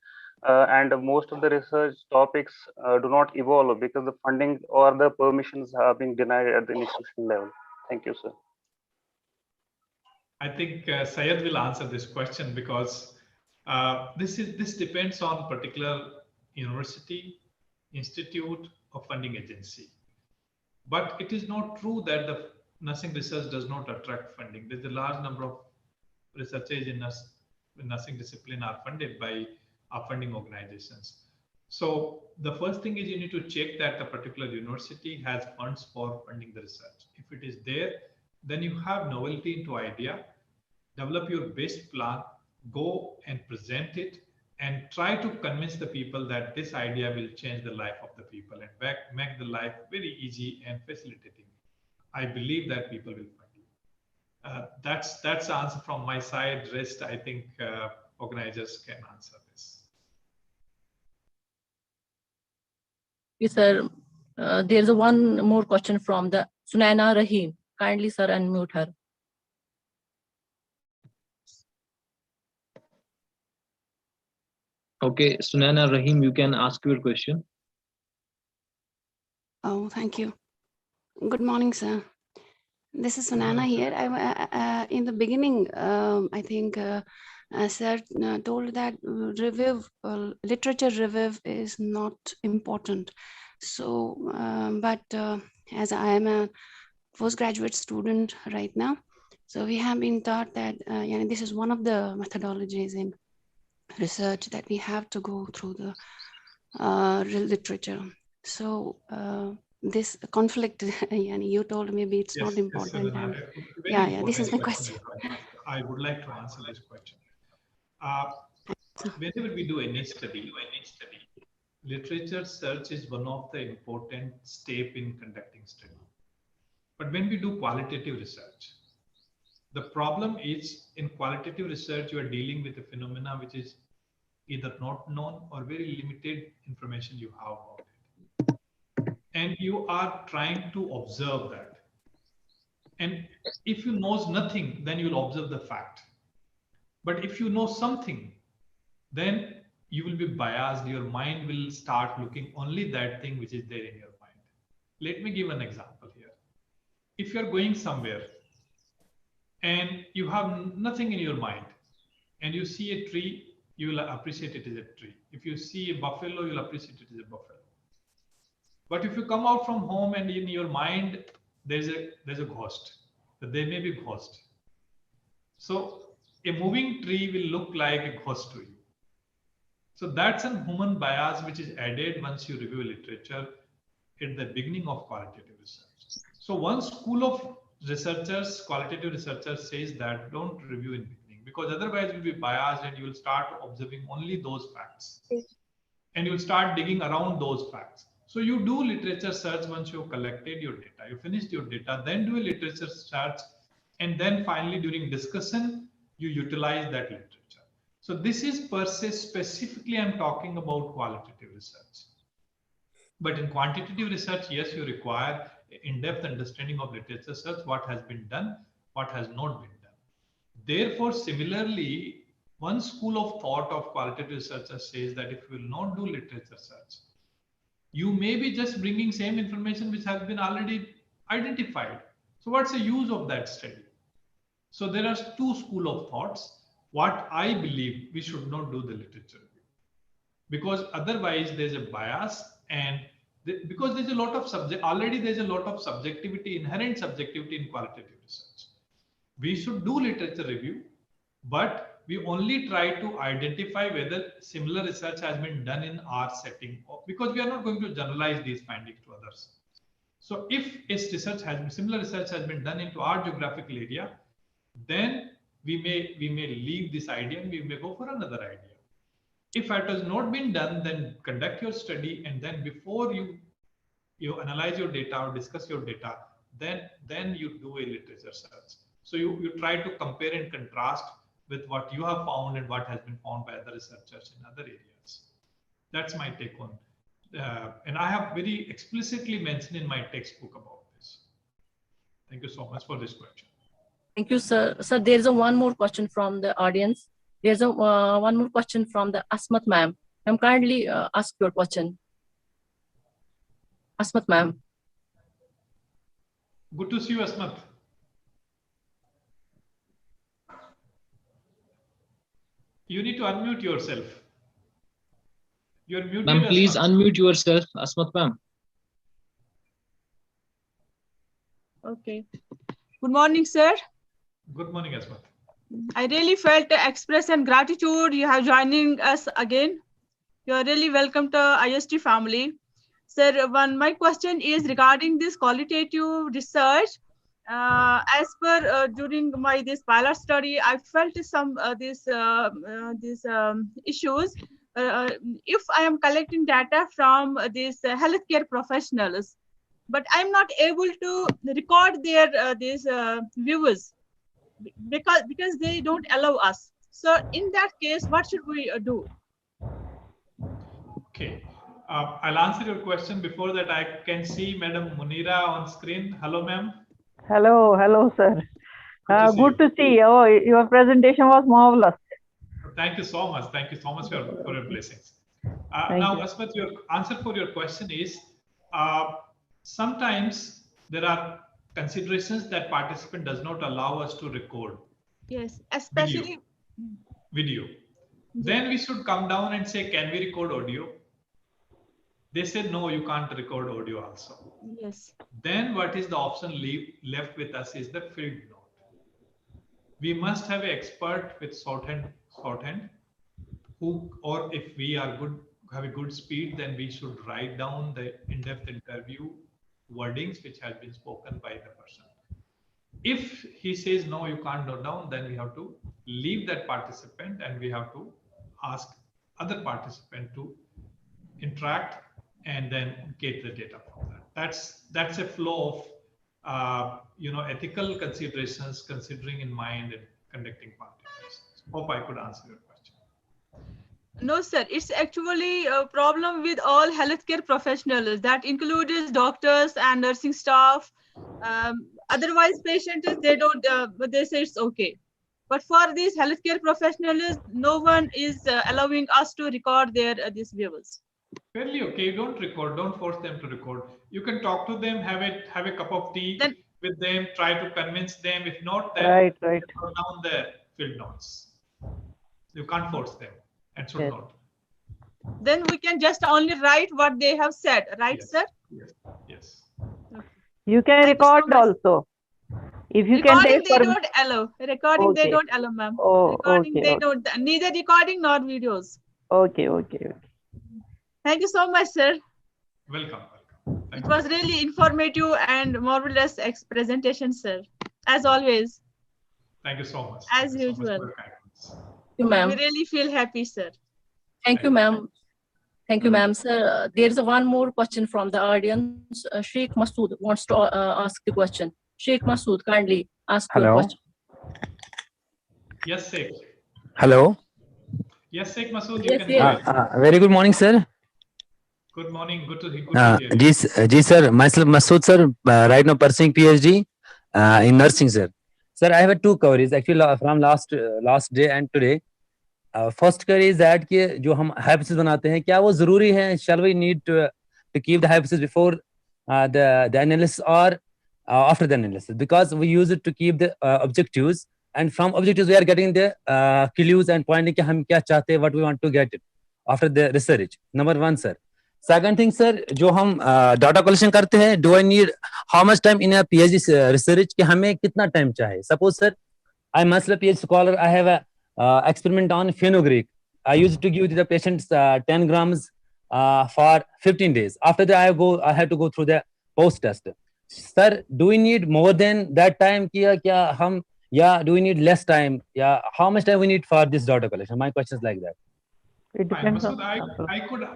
and most of the research topics do not evolve because the funding or the permissions are being denied at the institution level? Thank you, sir. I think Syed will answer this question, because this depends on particular university, institute, or funding agency. But it is not true that the nursing research does not attract funding. There's a large number of researchers in nursing discipline are funded by our funding organizations. So the first thing is you need to check that the particular university has funds for funding the research. If it is there, then you have novelty into idea, develop your best plan, go and present it, and try to convince the people that this idea will change the life of the people and make the life very easy and facilitating. I believe that people will fund you. That's the answer from my side. Rest, I think organizers can answer this. Yes, sir. There's one more question from the Sunaina Rahim. Kindly, sir, unmute her. Okay, Sunaina Rahim, you can ask your question. Oh, thank you. Good morning, sir. This is Sunana here. In the beginning, I think sir told that literature review is not important. So, but as I am a postgraduate student right now, so we have been taught that this is one of the methodologies in research, that we have to go through the literature. So this conflict, you told maybe it's not important. Yes, This is my question. I would like to answer this question. Whenever we do any study, literature search is one of the important steps in conducting study. But when we do qualitative research, the problem is in qualitative research, you are dealing with a phenomena which is either not known or very limited information you have about it. And you are trying to observe that. And if you know nothing, then you'll observe the fact. But if you know something, then you will be biased. Your mind will start looking only that thing which is there in your mind. Let me give an example here. If you're going somewhere and you have nothing in your mind and you see a tree, you will appreciate it as a tree. If you see a buffalo, you'll appreciate it as a buffalo. But if you come out from home and in your mind, there's a ghost, there may be ghost. So a moving tree will look like a ghost to you. So that's a human bias which is added once you review literature at the beginning of qualitative research. So one school of researchers, qualitative researchers, says that don't review in beginning, because otherwise you'll be biased and you will start observing only those facts. And you'll start digging around those facts. So you do literature search once you've collected your data, you finished your data, then do a literature search, and then finally during discussion, you utilize that literature. So this is per se, specifically I'm talking about qualitative research. But in quantitative research, yes, you require in-depth understanding of literature search, what has been done, what has not been done. Therefore, similarly, one school of thought of qualitative researchers says that if you will not do literature search, you may be just bringing same information which has been already identified. So what's the use of that study? So there are two schools of thoughts. What I believe, we should not do the literature review, because otherwise there's a bias, and because there's a lot of there's a lot of subjectivity, inherent subjectivity in qualitative research. We should do literature review, but we only try to identify whether similar research has been done in our setting, because we are not going to generalize these findings to others. So if similar research has been done into our geographical area, then we may leave this idea and we may go for another idea. If it has not been done, then conduct your study, and then before you analyze your data or discuss your data, then you do a literature search. So you try to compare and contrast with what you have found and what has been found by other researchers in other areas. That's my take on, and I have very explicitly mentioned in my textbook about this. Thank you so much for this question. Thank you, sir. Sir, there's one more question from the audience. There's one more question from the Asmat ma'am. Kindly ask your question. Asmat ma'am. Good to see you, Asmat. You need to unmute yourself. You're muted. Ma'am, please Asmat. unmute yourself, Asmat ma'am. Okay. Good morning, sir. Good morning, Asmat. I really felt the expression gratitude you have joining us again. You are really welcome to IUST family. Sir, my question is regarding this qualitative research. As per during my this pilot study, I felt some these issues. If I am collecting data from these healthcare professionals, but I'm not able to record their these viewers because they don't allow us. So in that case, what should we do? Okay, I'll answer your question. Before that, I can see Madam Munira on screen. Hello, ma'am. Hello, sir. Good to see. Oh, your presentation was marvelous. Thank you so much. Thank you so much for your blessings. Now, Asmat, your answer for your question is sometimes there are considerations that participant does not allow us to record. Yes, especially video. Then we should come down and say, can we record audio? They said, no, you can't record audio also. Yes. Then what is the option left with us is the field note. We must have an expert with shorthand who, or if we are have a good speed, then we should write down the in-depth interview wordings which has been spoken by the person. If he says, no, you can't note down, then we have to leave that participant and we have to ask other participant to interact and then get the data from that. That's a flow of ethical considerations, considering in mind and conducting participants. Hope I could answer your question. No, sir. It's actually a problem with all healthcare professionals. That includes doctors and nursing staff. Otherwise, patients, they don't, but they say it's okay. But for these healthcare professionals, no one is allowing us to record their these viewers. Fairly okay. Don't record. Don't force them to record. You can talk to them, have a cup of tea with them, try to convince them. If not, then put down the field notes. You can't force them and should not. Then we can just only write what they have said, right, yes. sir? Yes. You can record also. If you can take they don't allow. Recording they don't allow, ma'am. Oh, recording okay, they don't. Neither recording nor videos. Okay. Thank you so much, sir. Welcome. It was really informative and marvelous presentation, sir. As always. Thank you so much. As usual. Thank you, ma'am. We really feel happy, sir. Thank you, ma'am. Thank you, ma'am. Sir, there is one more question from the audience. Sheikh Masood wants to ask the question. Sheikh Masood, kindly ask your question. Yes, Sheikh. Hello. Yes, Sheikh Masood, you can hear. Very good morning, sir. Good morning. Good to hear you. Ji, sir. Myself, Masood, sir. Right now pursuing PhD in nursing, sir. Sir, I have two queries actually from last day and today. First query is that कि जो हम hypothesis बनाते हैं, क्या वो ज़रूरी है? Shall we need to keep the hypothesis before the analysis or after the analysis? Because we use it to keep the objectives, and from objectives we are getting the clues and pointing कि हम क्या चाहते हैं, what we want to get it after the research. Number one, sir. Second thing, sir, जो हम data collection करते हैं, do I need how much time in a PhD research कि हमें कितना time चाहिए? Suppose, sir, I myself a PhD scholar, I have a experiment on phenogreek. I used to give the patients 10 grams for 15 days. After that, I had to go through the post test. Sir, do we need more than that time? क्या हम Yeah, do we need less time? Yeah, how much time we need for this data collection? My question is like that. It Fine, depends Masood, on sample. I could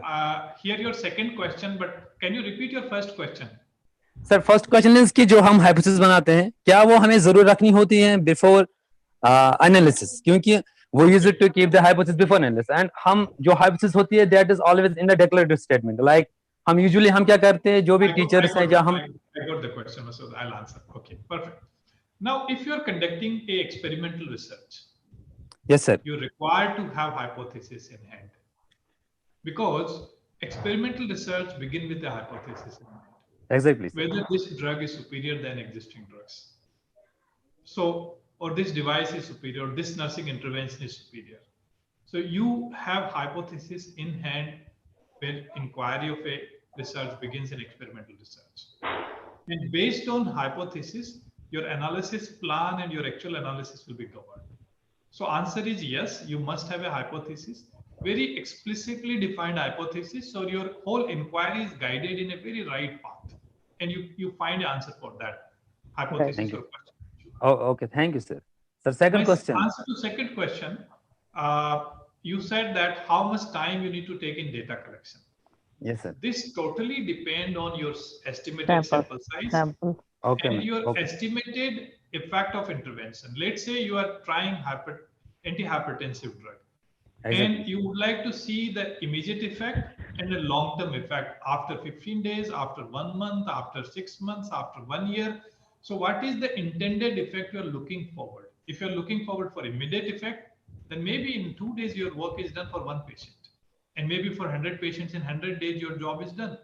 hear your second question, but can you repeat your first question? Sir first question is कि जो हम hypothesis बनाते हैं क्या वो हमें जरूर रखनी होती है बिफोर एनालिसिस, क्योंकि वो use it to keep the hypothesis before analysis, and हम जो हाइपोथेसिस होती है that is always in the declarative statement, like हम यूजुअली हम क्या करते हैं जो भी टीचर्स हैं जहाँ हम I got the question, Masood. I'll answer. Okay, perfect. Now, if you're conducting a experimental research, yes sir, you're required to have hypothesis in hand, because experimental research begin with a hypothesis in mind. Exactly, sir. Whether this drug is superior than existing drugs. So, or this device is superior, or this nursing intervention is superior. So you have hypothesis in hand when inquiry of a research begins in experimental research. And based on hypothesis, your analysis plan and your actual analysis will be governed. So answer is yes, you must have a hypothesis, very explicitly defined hypothesis, so your whole inquiry is guided in a very right path, and you find an answer for that hypothesis. Thank you. or question. Oh, okay, thank you, sir. Sir, second My question. answer to second question, you said that how much time you need to take in data collection. Yes, sir. This totally depend on your estimated sample size Okay, and ma'am. your Okay. estimated effect of intervention. Let's say you are trying antihypertensive drug, Exactly. and you would like to see the immediate effect and the long-term effect after 15 days, after 1 month, after 6 months, after 1 year. So what is the intended effect you are looking forward? If you're looking forward for immediate effect, then maybe in 2 days your work is done for 1 patient. And maybe for 100 patients in 100 days your job is done,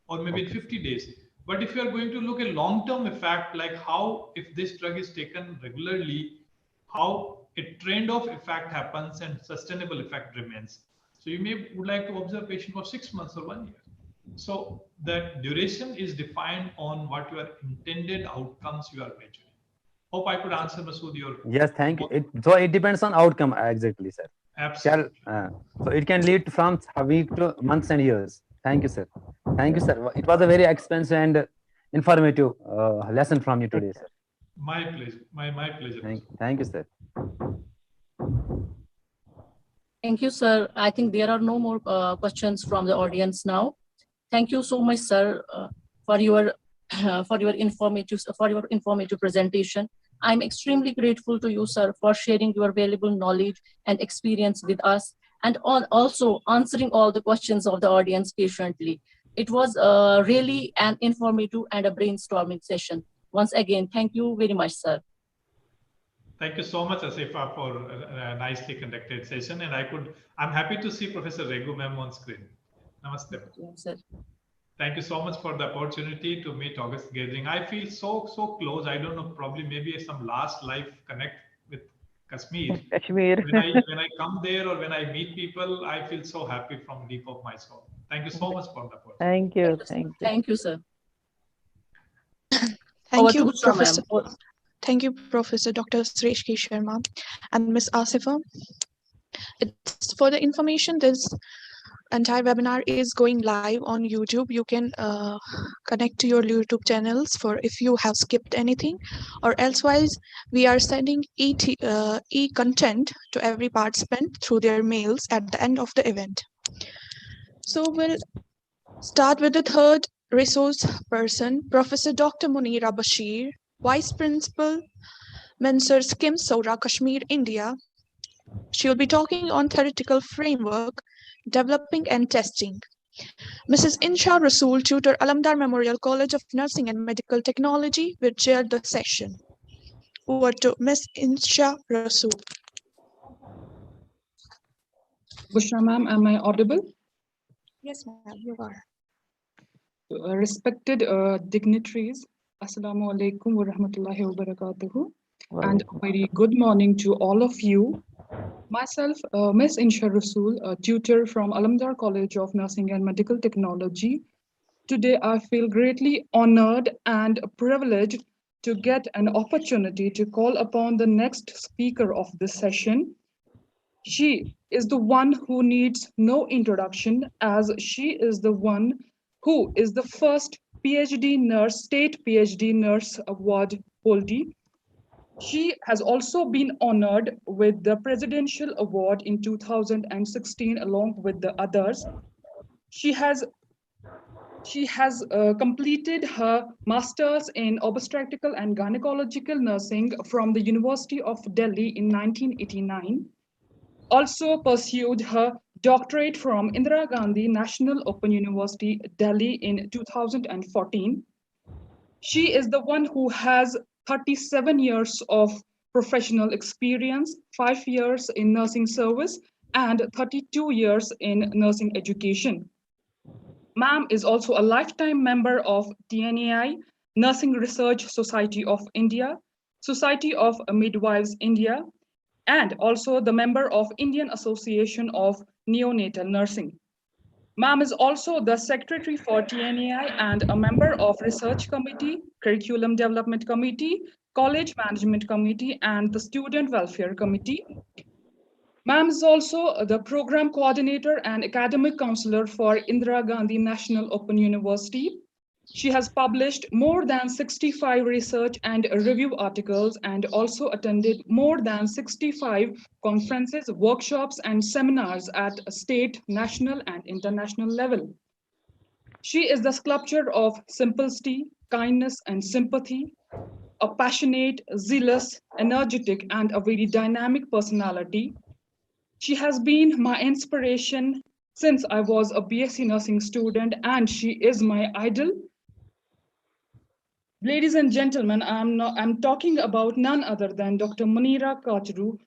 or maybe in 50 days. But if you are going to look at long-term effect, like how if this drug is taken regularly, how a trend of effect happens and sustainable effect remains. So you would like to observe patient for 6 months or 1 year. So the duration is defined on what your intended outcomes you are measuring. Hope I could answer, Masood, your. Yes, thank you. So it depends on outcome, exactly, sir. Absolutely. So it can lead from a week to months and years. Thank you, sir. Thank you, sir. It was a very expensive and informative lesson from you today, sir. My pleasure. My pleasure. Thank you, sir. Thank you, sir. I think there are no more questions from the audience now. Thank you so much, sir, for your informative presentation. I'm extremely grateful to you, sir, for sharing your valuable knowledge and experience with us, and also answering all the questions of the audience patiently. It was really an informative and a brainstorming session. Once again, thank you very much, sir. Thank you so much, Asifa, for a nicely conducted session. And I'm happy to see Professor Regu ma'am on screen. Namaste. Yes, sir. Thank you so much for the opportunity to meet August Gathering. I feel so close. I don't know, probably maybe some last life connect with Kashmir. Kashmir. When I come there or when I meet people, I feel so happy from deep of my soul. Thank you so much for the opportunity. Thank you. Thank you. Thank you, sir. Thank you, Professor. Thank you, Professor Dr. Siraj Sharma and Ms. Asifa. It's for the information, this entire webinar is going live on YouTube. You can connect to your YouTube channels for if you have skipped anything, or elsewise we are sending e-content to every participant through their mails at the end of the event. So we'll start with the third resource person, Professor Dr. Munira Bashir, Vice Principal, Mansur Skim Saura, Kashmir, India. She'll be talking on theoretical framework, developing and testing. Mrs. Insha Rasool, tutor, Alamdar Memorial College of Nursing and Medical Technology, will chair the session. Over to Ms. Insha Rasool. Bushra ma'am, am I audible? Yes, ma'am, you are. Respected dignitaries, Assalamu alaikum wa rahmatullahi wa barakatuhu, and a very good morning to all of you. Myself, Ms. Insha Rasool, a tutor from Alamdar College of Nursing and Medical Technology. Today, I feel greatly honored and privileged to get an opportunity to call upon the next speaker of this session. She is the one who needs no introduction, as she is the one who is the first PhD nurse, state PhD nurse award holdee. She has also been honored with the Presidential Award in 2016 along with the others. She has completed her master's in obstetrical and gynecological nursing from the University of Delhi in 1989. Also pursued her doctorate from Indira Gandhi National Open University, Delhi in 2014. She is the one who has 37 years of professional experience, 5 years in nursing service, and 32 years in nursing education. Ma'am is also a lifetime member of TNAI, Nursing Research Society of India, Society of Midwives India, and also the member of Indian Association of Neonatal Nursing. Ma'am is also the secretary for TNAI and a member of Research Committee, Curriculum Development Committee, College Management Committee, and the Student Welfare Committee. Ma'am is also the program coordinator and academic counselor for Indira Gandhi National Open University. She has published more than 65 research and review articles and also attended more than 65 conferences, workshops, and seminars at a state, national, and international level. She is the sculpture of simplicity, kindness, and sympathy, a passionate, zealous, energetic, and a very dynamic personality. She has been my inspiration since I was a BSc nursing student, and she is my idol. Ladies and gentlemen, I'm talking about none other than Dr. Munira Kachru,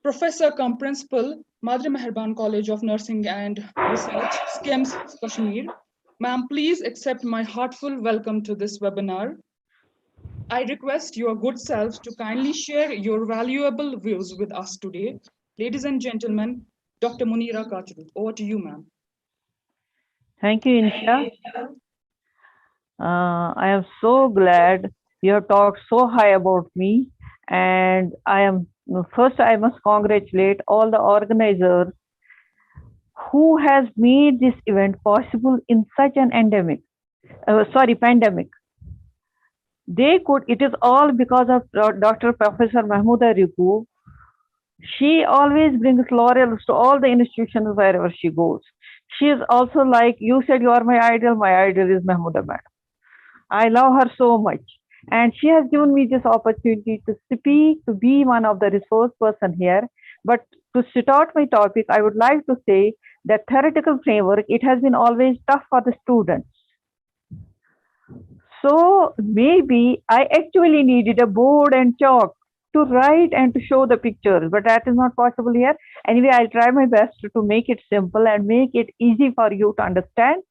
Professor cum Principal, Madre Meherban College of Nursing and Research, SKIMS, Kashmir. Ma'am, please accept my heartfelt welcome to this webinar. I request your good selves to kindly share your valuable views with us today. Ladies and gentlemen, Dr. Munira Kachru, over to you, ma'am. Thank you, Insha. I am so glad you have talked so high about me, and I must congratulate all the organizers who has made this event possible in such an pandemic. It is all because of Dr. Professor Mahmooda Riku. She always brings laurels to all the institutions wherever she goes. She is also like, you said you are my idol is Mahmooda madam. I love her so much. And she has given me this opportunity to speak, to be one of the resource person here. But to start my topic, I would like to say that theoretical framework, it has been always tough for the students. So maybe I actually needed a board and chalk to write and to show the pictures, but that is not possible here. Anyway, I'll try my best to make it simple and make it easy for you to understand.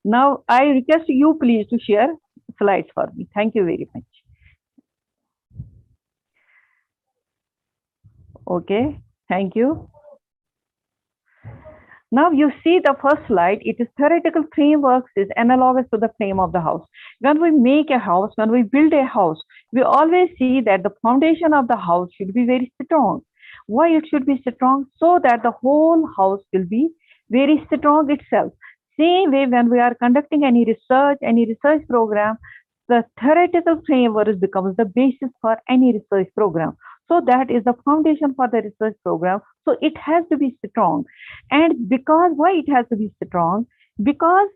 Now, I request you please to share slides for me. Thank you very much. Okay, thank you. Now you see the first slide, it is theoretical frameworks is analogous to the frame of the house. When we make a house, when we build a house, we always see that the foundation of the house should be very strong. Why it should be strong? So that the whole house will be very strong itself. Same way when we are conducting any research program, the theoretical framework becomes the basis for any research program. So that is the foundation for the research program. So it has to be strong. And because why it has to be strong? Because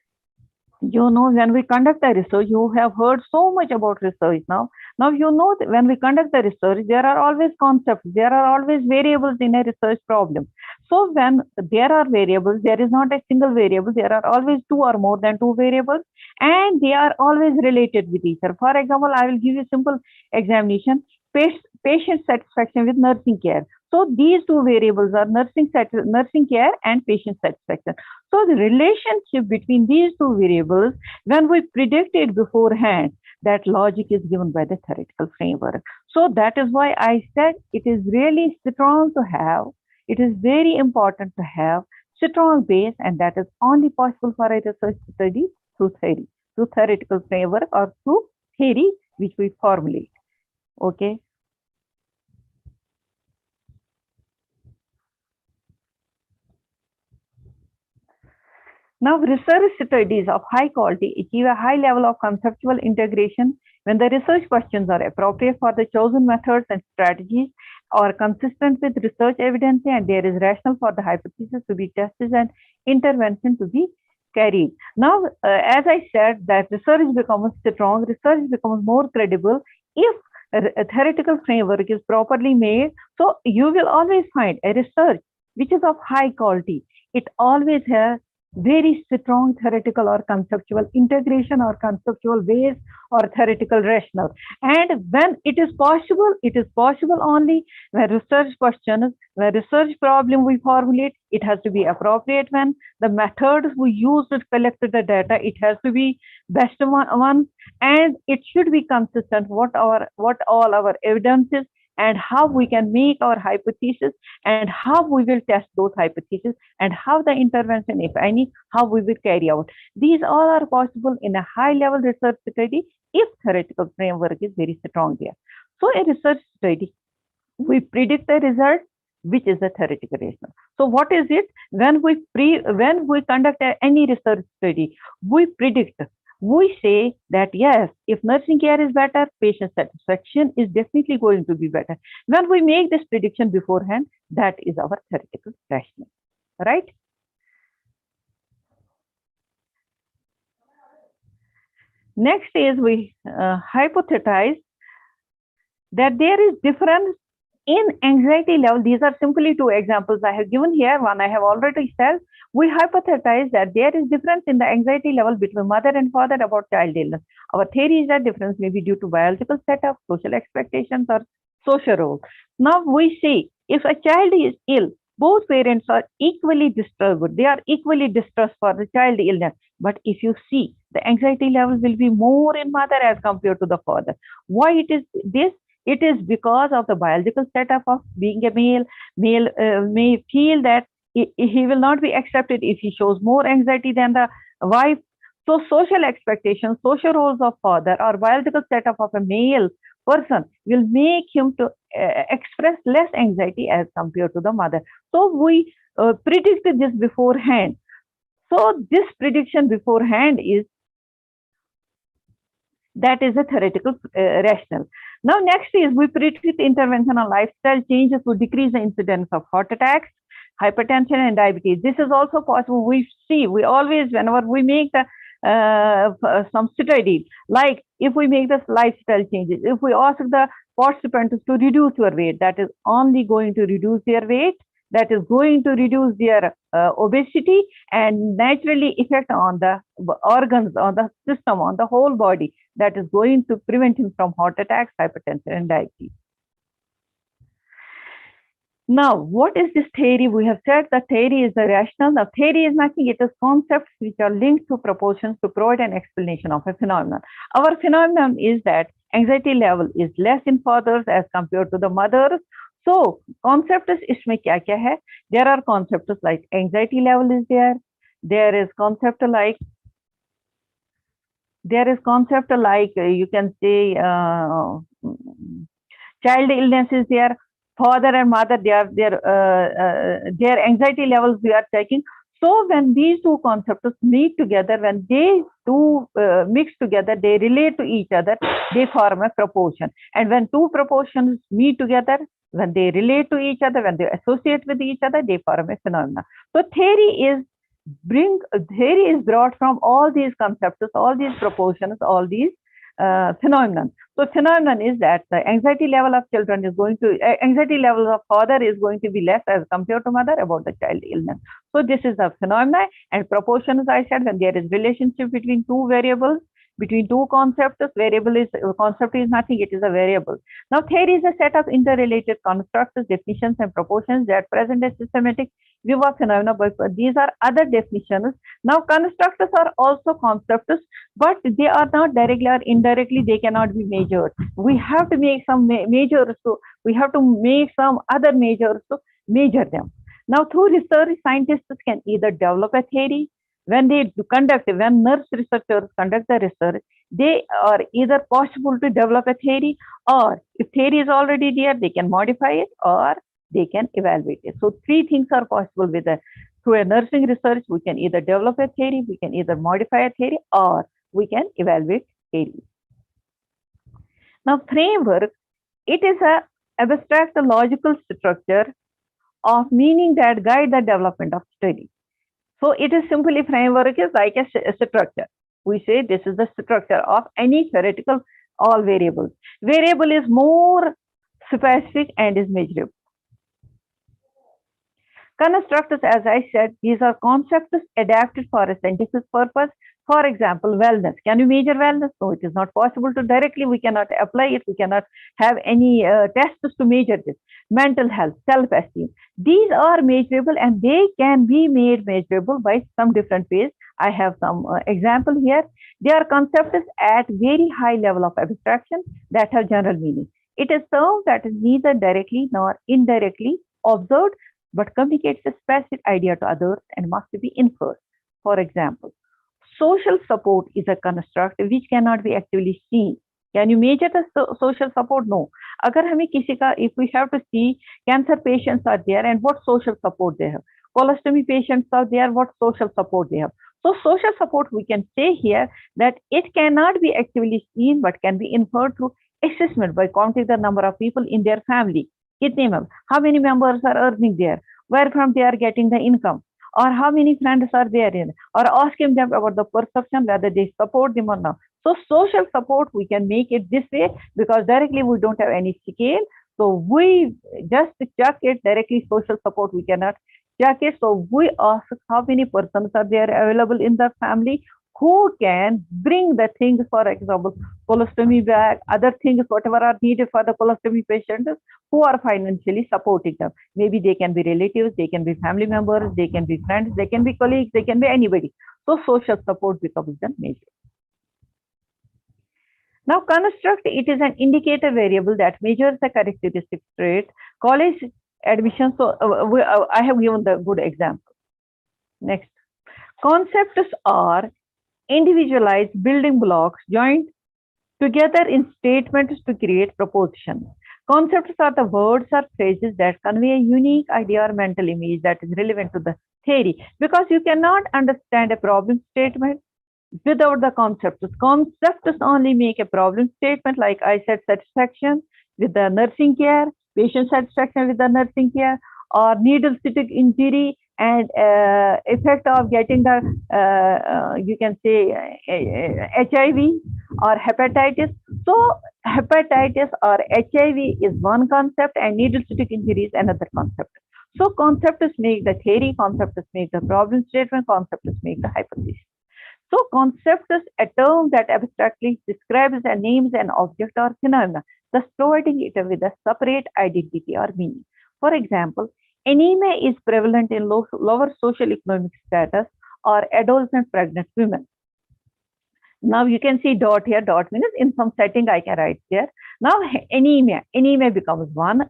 you know, when we conduct the research, you have heard so much about research now. Now you know that when we conduct the research, there are always concepts, there are always variables in a research problem. So when there are variables, there is not a single variable, there are always two or more than two variables, and they are always related with each other. For example, I will give you a simple examination, patient satisfaction with nursing care. So these two variables are nursing care and patient satisfaction. So the relationship between these two variables, when we predict it beforehand, that logic is given by the theoretical framework. So that is why I said it is really strong to have, it is very important to have strong base, and that is only possible for a research study through theory, through theoretical framework or through theory which we formulate. Okay. Now, research studies of high quality achieve a high level of conceptual integration when the research questions are appropriate for the chosen methods and strategies, are consistent with research evidence, and there is rational for the hypothesis to be tested and intervention to be carried. Now, as I said, that research becomes strong, research becomes more credible if a theoretical framework is properly made. So you will always find a research which is of high quality. It always has very strong theoretical or conceptual integration or conceptual base or theoretical rationale. And when it is possible only when research questions, when research problem we formulate, it has to be appropriate. When the methods we use to collect the data, it has to be best one, and it should be consistent what all our evidence is, and how we can make our hypothesis, and how we will test those hypotheses, and how the intervention, if any, how we will carry out. These all are possible in a high level research study if theoretical framework is very strong there. So a research study, we predict the result, which is a theoretical rationale. So what is it? When we conduct any research study, we predict. We say that yes, if nursing care is better, patient satisfaction is definitely going to be better. When we make this prediction beforehand, that is our theoretical rationale, right? Next is we hypothesize that there is difference in anxiety level. These are simply two examples I have given here. One I have already said. We hypothesize that there is difference in the anxiety level between mother and father about child illness. Our theory is that difference may be due to biological setup, social expectations, or social roles. Now we see if a child is ill, both parents are equally disturbed. They are equally distressed for the child illness. But if you see, the anxiety level will be more in mother as compared to the father. Why it is this? It is because of the biological setup of being a male. Male may feel that he will not be accepted if he shows more anxiety than the wife. So social expectations, social roles of father, or biological setup of a male person will make him to express less anxiety as compared to the mother. So we predicted this beforehand. So this prediction beforehand is that is a theoretical rationale. Now next is we predict intervention on lifestyle changes to decrease the incidence of heart attacks, hypertension, and diabetes. This is also possible. We see, we always, whenever we make the some study, like if we make the lifestyle changes, if we ask the participants to reduce your weight, that is only going to reduce their weight, that is going to reduce their obesity, and naturally effect on the organs, on the system, on the whole body, that is going to prevent him from heart attacks, hypertension, and diabetes. Now, what is this theory? We have said the theory is the rational. Now, theory is nothing. It is concepts which are linked to proportions to provide an explanation of a phenomenon. Our phenomenon is that anxiety level is less in fathers as compared to the mothers. So, concept is इसमें क्या है? There are concepts like anxiety level is there. There is concept like you can say child illness is there. Father and mother, their anxiety levels we are checking. So when these two concepts meet together, when they two mix together, they relate to each other, they form a proportion. And when two proportions meet together, when they relate to each other, when they associate with each other, they form a phenomenon. So theory is brought from all these concepts, all these proportions, all these phenomenon. So phenomenon is that the anxiety level of children is going to, anxiety level of father is going to be less as compared to mother about the child illness. So this is a phenomenon, and proportion, as I said, when there is relationship between two variables, between two concepts, concept is nothing, it is a variable. Now theory is a set of interrelated constructs, definitions, and proportions that present a systematic view of phenomena, but these are other definitions. Now constructs are also concepts, but they are not directly or indirectly, they cannot be measured. We have to make some measures, so we have to make some other measures to measure them. Now through research, scientists can either develop a theory. When nurse researchers conduct the research, they are either possible to develop a theory, or if theory is already there, they can modify it or they can evaluate it. So three things are possible with a through a nursing research, we can either develop a theory, we can either modify a theory, or we can evaluate theory. Now, framework, it is a abstract logical structure of meaning that guide the development of study. So it is simply framework is like a structure. We say this is the structure of any theoretical all variables. Variable is more specific and is measurable. Constructs, as I said, these are concepts adapted for a scientific purpose. For example, wellness. Can you measure wellness? No, it is not possible to directly. We cannot apply it. We cannot have any tests to measure this. Mental health, self-esteem. These are measurable and they can be made measurable by some different ways. I have some example here. They are concepts at very high level of abstraction that have general meaning. It is term that is neither directly nor indirectly observed, but communicates a specific idea to others and must be inferred. For example, social support is a construct which cannot be actively seen. Can you measure the social support? No. Agar hame kisi ka, if we have to see cancer patients are there and what social support they have. Colostomy patients are there, what social support they have. So social support, we can say here that it cannot be actively seen but can be inferred through assessment by counting the number of people in their family. How many members are earning there? Where from they are getting the income? Or how many friends are there in? Or asking them about the perception whether they support them or not. So social support, we can make it this way because directly we don't have any scale. So we just check it directly. Social support, we cannot check it. So we ask how many persons are there available in the family who can bring the things, for example, colostomy bag, other things, whatever are needed for the colostomy patients, who are financially supporting them. Maybe they can be relatives, they can be family members, they can be friends, they can be colleagues, they can be anybody. So social support becomes the measure. Now, construct, it is an indicator variable that measures the characteristic trait. College admission, so I have given the good example. Next. Concepts are individualized building blocks joined together in statements to create propositions. Concepts are the words or phrases that convey a unique idea or mental image that is relevant to the theory, because you cannot understand a problem statement without the concepts. Concepts only make a problem statement, like I said, satisfaction with the nursing care, patient satisfaction with the nursing care, or needle stick injury and effect of getting the, you can say, HIV or hepatitis. So hepatitis or HIV is one concept and needle stick injury is another concept. So concepts make the theory, concepts make the problem statement, concepts make the hypothesis. So concept is a term that abstractly describes and names an object or phenomena, thus providing it with a separate identity or meaning. For example, anemia is prevalent in lower socio-economic status or adolescent pregnant women. Now you can see dot here, dot means in some setting I can write here. Now anemia becomes one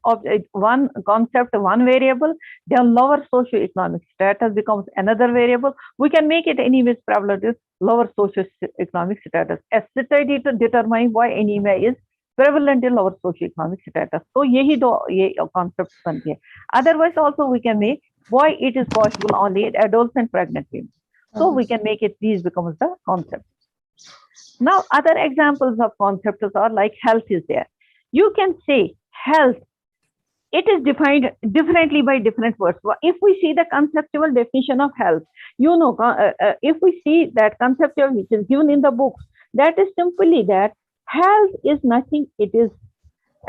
concept, one variable. Then lower socio-economic status becomes another variable. We can make it anemia is prevalent in lower socio-economic status. A study to determine why anemia is prevalent in lower socio-economic status. So yehi do concepts ban gaye. Otherwise also we can make why it is possible only in adolescent pregnant women. So we can make it, these becomes the concept. Now, other examples of concepts are like health is there. You can say health, it is defined differently by different words. If we see the conceptual definition of health, you know, if we see that conceptual which is given in the books, that is simply that health is nothing, it is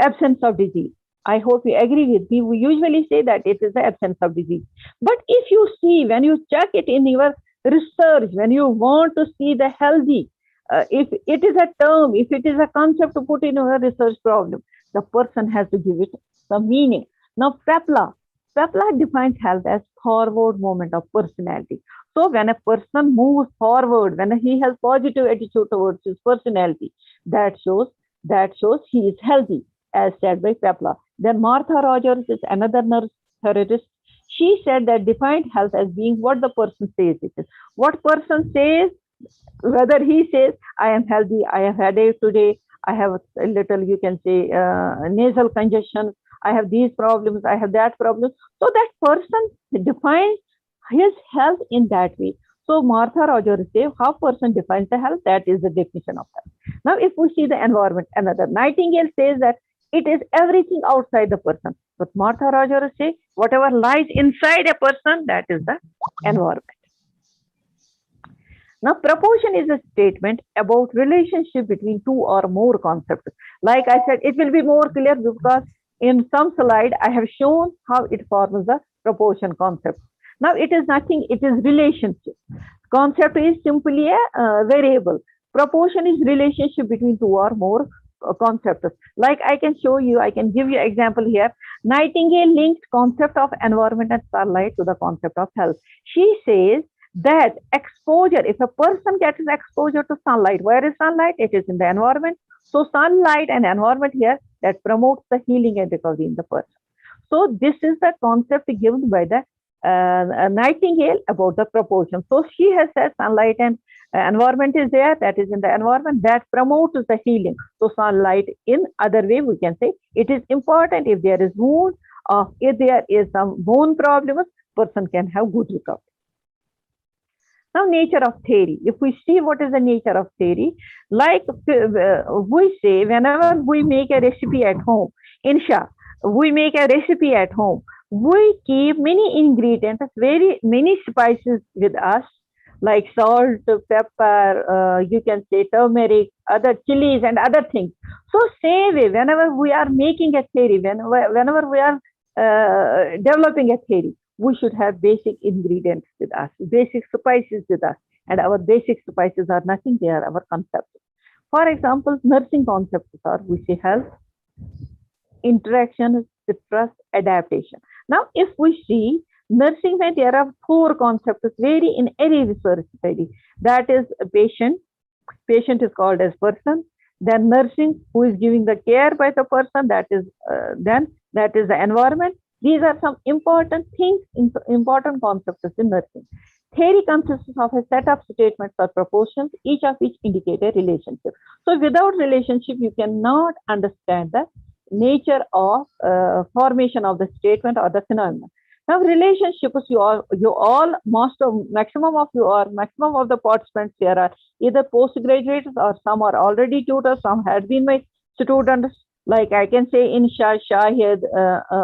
absence of disease. I hope you agree with me. We usually say that it is the absence of disease. But if you see, when you check it in your research, when you want to see the healthy, if it is a term, if it is a concept to put in a research problem, the person has to give it some meaning. Now, Pepla defines health as forward movement of personality. So when a person moves forward, when he has positive attitude towards his personality, that shows he is healthy, as said by Pepla. Then Martha Rogers is another nurse theorist. She said that defined health as being what the person says it is. What person says, whether he says, I am healthy, I have headache today, I have a little, you can say, nasal congestion, I have these problems, I have that problem. So that person defines his health in that way. So Martha Rogers say, how person defines the health, that is the definition of health. Now, if we see the environment, another Nightingale says that it is everything outside the person. But Martha Rogers say, whatever lies inside a person, that is the environment. Now, proportion is a statement about relationship between two or more concepts. Like I said, it will be more clear because in some slide, I have shown how it forms the proportion concept. Now, it is nothing, it is relationship. Concept is simply a variable. Proportion is relationship between two or more concepts. Like I can show you, I can give you example here. Nightingale linked concept of environment and sunlight to the concept of health. She says that exposure, if a person gets exposure to sunlight, where is sunlight? It is in the environment. So sunlight and environment here that promotes the healing and recovery in the person. So this is the concept given by the Nightingale about the proportion. So she has said sunlight and environment is there, that is in the environment that promotes the healing. So sunlight, in other way we can say it is important if there is wound or if there is some bone problems, person can have good recovery. Now, nature of theory. If we see what is the nature of theory, like we say, whenever we make a recipe at home, insha, we make a recipe at home, we keep many ingredients, very many spices with us, like salt, pepper, you can say turmeric, other chilies and other things. So same way, whenever we are making a theory, whenever we are developing a theory, we should have basic ingredients with us, basic spices with us. And our basic spices are nothing, they are our concepts. For example, nursing concepts are, we say health, interaction, trust, adaptation. Now, if we see nursing, there are four concepts very in any research study. That is a patient. Patient is called as person. Then nursing, who is giving the care by the person. That is that is the environment. These are some important things, important concepts in nursing. Theory consists of a set of statements or proportions, each of which indicate a relationship. So without relationship, you cannot understand the nature of formation of the statement or the phenomenon. Now, relationships, maximum of the participants here are either postgraduates or some are already tutors, some had been my students. Like I can say in Shahid,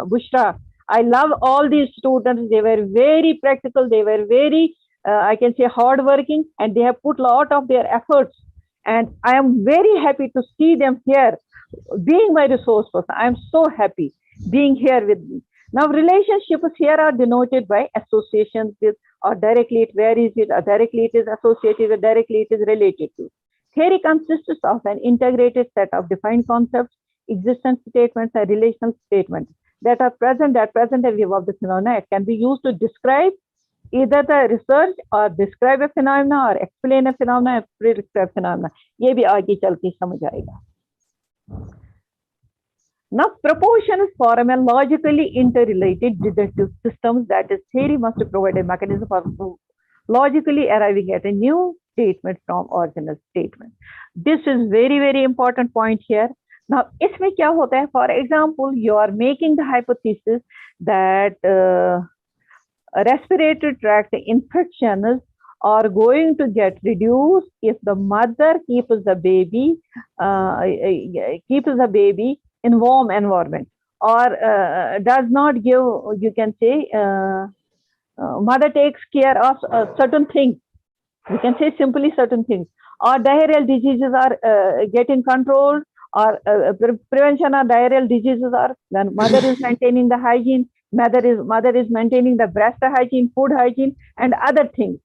Bushra, I love all these students. They were very practical. They were very, I can say, hardworking, and they have put a lot of their efforts. And I am very happy to see them here, being my resource person. I am so happy being here with me. Now, relationships here are denoted by associations with, or directly it varies with, or directly it is associated with, directly it is related to. Theory consists of an integrated set of defined concepts, existence statements, and relational statements that are present a view of the phenomena. It can be used to describe either the research or describe a phenomena or explain a phenomena, prescribe phenomena. ये भी आगे चल के समझ आएगा. Now, proportions form a logically interrelated deductive systems, that is, theory must provide a mechanism for logically arriving at a new statement from original statement. This is very, very important point here. Now, इसमें क्या होता है? For example, you are making the hypothesis that respiratory tract infections are going to get reduced if the mother keeps the baby in warm environment, or does not give, you can say, mother takes care of certain things. We can say simply certain things, or diarrheal diseases are getting controlled, or prevention of diarrheal diseases are when mother is maintaining the hygiene, mother is maintaining the breast hygiene, food hygiene, and other things.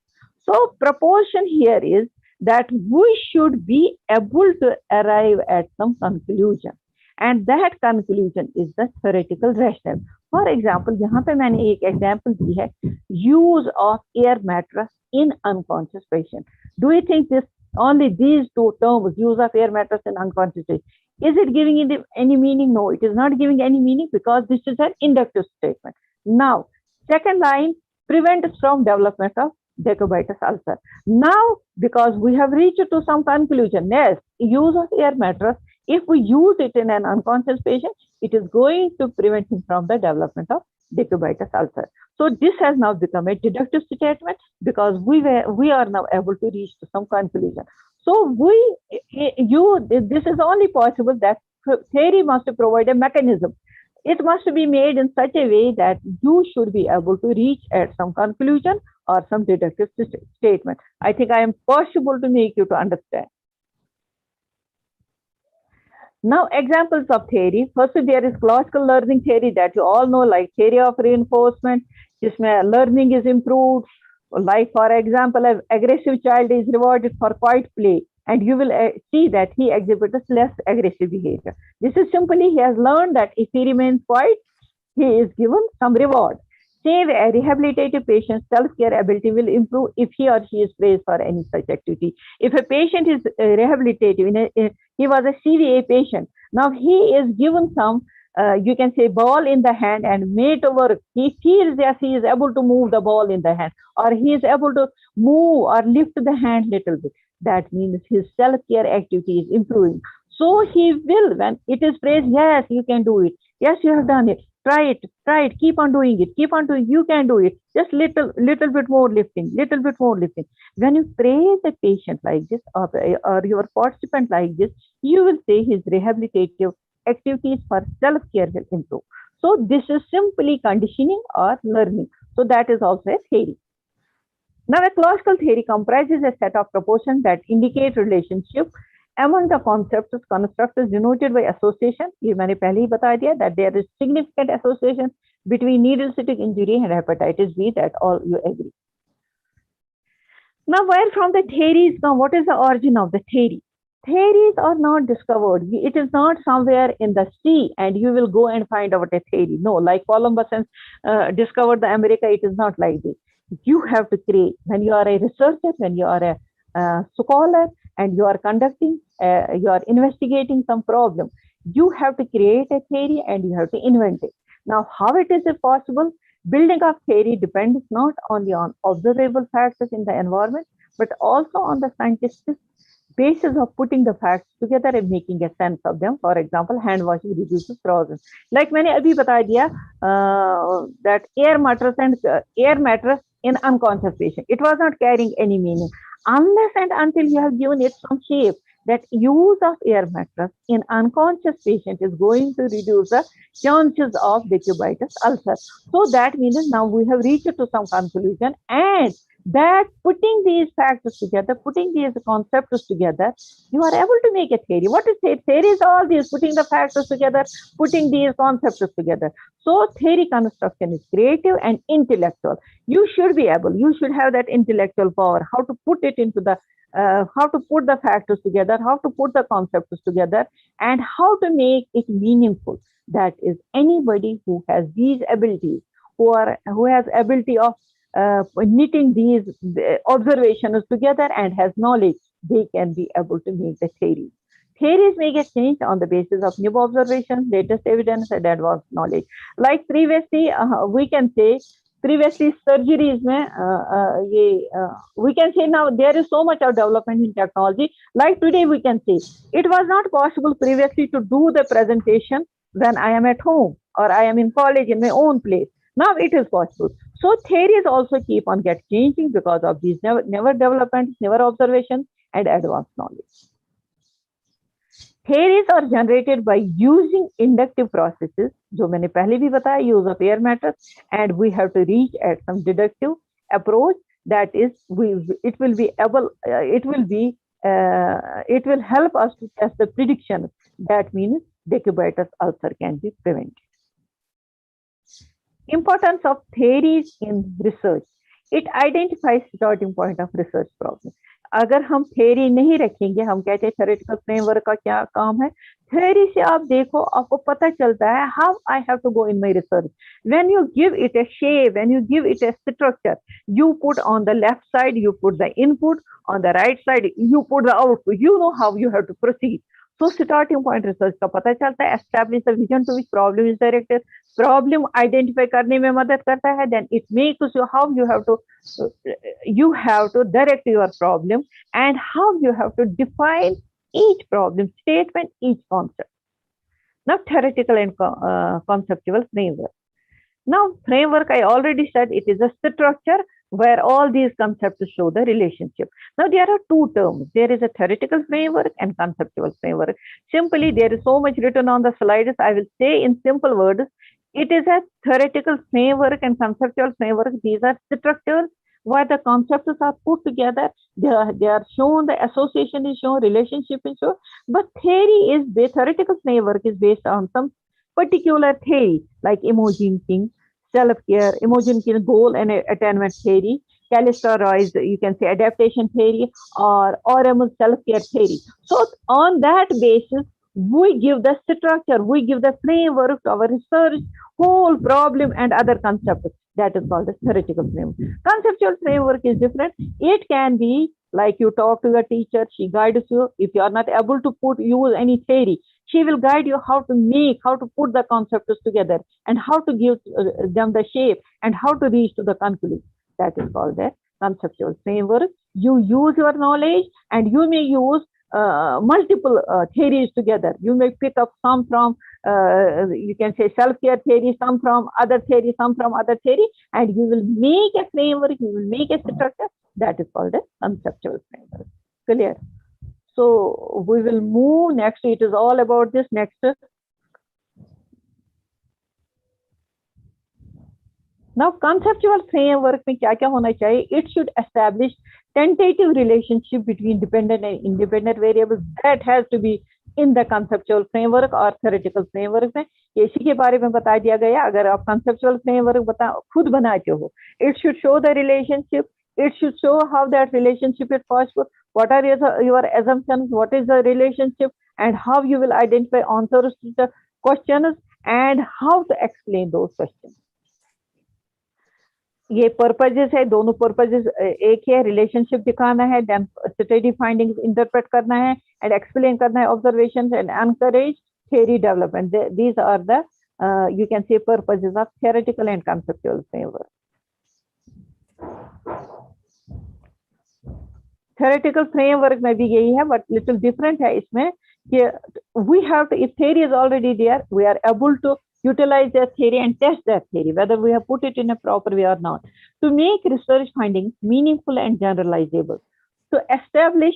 So proportion here is that we should be able to arrive at some conclusion. And that conclusion is the theoretical rationale. For example, यहाँ पे मैंने एक example दी है, use of air mattress in unconscious patient. Do you think this only these two terms, use of air mattress in unconscious patient, is it giving it any meaning? No, it is not giving any meaning because this is an inductive statement. Now, second line, prevents from development of decubitus ulcer. Now, because we have reached to some conclusion, yes, use of air mattress, if we use it in an unconscious patient, it is going to prevent him from the development of decubitus ulcer. So this has now become a deductive statement because we are now able to reach to some conclusion. So this is only possible that theory must provide a mechanism. It must be made in such a way that you should be able to reach at some conclusion or some deductive statement. I think I am possible to make you to understand. Now, examples of theory. First, there is classical learning theory that you all know, like theory of reinforcement, where learning is improved. Like, for example, an aggressive child is rewarded for quiet play, and you will see that he exhibits less aggressive behavior. This is simply he has learned that if he remains quiet, he is given some reward. Same way, a rehabilitative patient's self-care ability will improve if he or she is praised for any such activity. If a patient is rehabilitative, he was a CVA patient, now he is given some, you can say, ball in the hand and made to work. He feels that he is able to move the ball in the hand, or he is able to move or lift the hand little bit. That means his self-care activity is improving. So he will, when it is praised, yes, you can do it. Yes, you have done it. Try it, keep on doing it, keep on doing, you can do it. Just little bit more lifting, little bit more lifting. When you praise a patient like this, or your participant like this, you will say his rehabilitative activities for self-care will improve. So this is simply conditioning or learning. So that is also a theory. Now, a classical theory comprises a set of propositions that indicate relationship among the concepts. Construct is denoted by association. ये मैंने पहले ही बता दिया that there is significant association between needle stick injury and hepatitis B, that all you agree. Now, where from the theories come? What is the origin of the theory? Theories are not discovered. It is not somewhere in the sea and you will go and find out a theory. No, like Columbus discovered the America, it is not like this. You have to create. When you are a researcher, when you are a scholar, and you are conducting, you are investigating some problem, you have to create a theory and you have to invent it. Now, how it is possible? Building of theory depends not only on observable factors in the environment, but also on the scientific basis of putting the facts together and making a sense of them. For example, hand washing reduces corrosion. Like मैंने अभी बता दिया that air mattress in unconscious patient, it was not carrying any meaning unless and until you have given it some shape. That use of air mattress in unconscious patient is going to reduce the chances of decubitus ulcer. So that means now we have reached to some conclusion, and that putting these factors together, putting these concepts together, you are able to make a theory. What is theory? Theory is all this, putting the factors together, putting these concepts together. So theory construction is creative and intellectual. You should be able, you should have that intellectual power, how to put it into the how to put the factors together, how to put the concepts together, and how to make it meaningful. That is, anybody who has these abilities, who has ability of knitting these observations together and has knowledge, they can be able to make the theories. Theories may get changed on the basis of new observations, latest evidence, and advanced knowledge. Like previously, we can say, previously surgeries we can say now there is so much of development in technology. Like today we can say it was not possible previously to do the presentation when I am at home or I am in college in my own place. Now it is possible. So theories also keep on changing because of these never developments, never observations, and advanced knowledge. Theories are generated by using inductive processes, जो मैंने पहले भी बताया, use of air mattress, and we have to reach at some deductive approach. That is, it will help us to test the prediction. That means decubitus ulcer can be prevented. Importance of theories in research. It identifies starting point of research problem. अगर हम theory नहीं रखेंगे, हम कहते हैं theoretical framework का क्या काम है, थ्योरी से आप देखो, आपको पता चलता है how I have to go in my research. When you give it a shape, when you give it a structure, you put on the left side, you put the input, on the right side, you put the output. You know how you have to proceed. So starting point research का पता चलता है, establish the vision to which problem is directed, problem identify करने में मदद करता है, then it makes you how you have to direct your problem and how you have to define each problem statement, each concept. Now theoretical and conceptual framework. Now, framework, I already said it is a structure where all these concepts show the relationship. Now, there are two terms. There is a theoretical framework and conceptual framework. Simply, there is so much written on the slides. I will say in simple words, it is a theoretical framework and conceptual framework. These are structures where the concepts are put together. They are shown, the association is shown, relationship is shown. But the theoretical framework is based on some particular theory like Imogen King, self-care, Imogen King goal and attainment theory, Callister Roy's, you can say adaptation theory, or Orem's self-care theory. So on that basis, we give the structure, we give the framework to our research, whole problem and other concepts. That is called the theoretical framework. Conceptual framework is different. It can be like you talk to your teacher, she guides you. If you are not able to use any theory, she will guide you how to put the concepts together and how to give them the shape and how to reach to the conclusion. That is called the conceptual framework. You use your knowledge and you may use multiple theories together. You may pick up some from, you can say self-care theory, some from other theory, some from other theory, and you will make a framework, you will make a structure. That is called a conceptual framework. Clear? So we will move next. It is all about this next. Now, conceptual framework में क्या होना चाहिए? It should establish tentative relationship between dependent and independent variables. That has to be in the conceptual framework or theoretical framework में. इसी के बारे में बता दिया गया. अगर आप conceptual framework खुद बनाते हो, it should show the relationship. It should show how that relationship is possible. What are your assumptions? What is the relationship? And how you will identify answers to the questions and how to explain those questions. ये purposes है, दोनों purposes एक है, relationship दिखाना है, then study findings interpret करना है and explain करना है observations and encourage theory development. These are the you can say purposes of theoretical and conceptual framework. Theoretical framework में भी यही है, but little different है इसमें कि we have to, if theory is already there, we are able to utilize that theory and test that theory, whether we have put it in a proper way or not, to make research findings meaningful and generalizable, to establish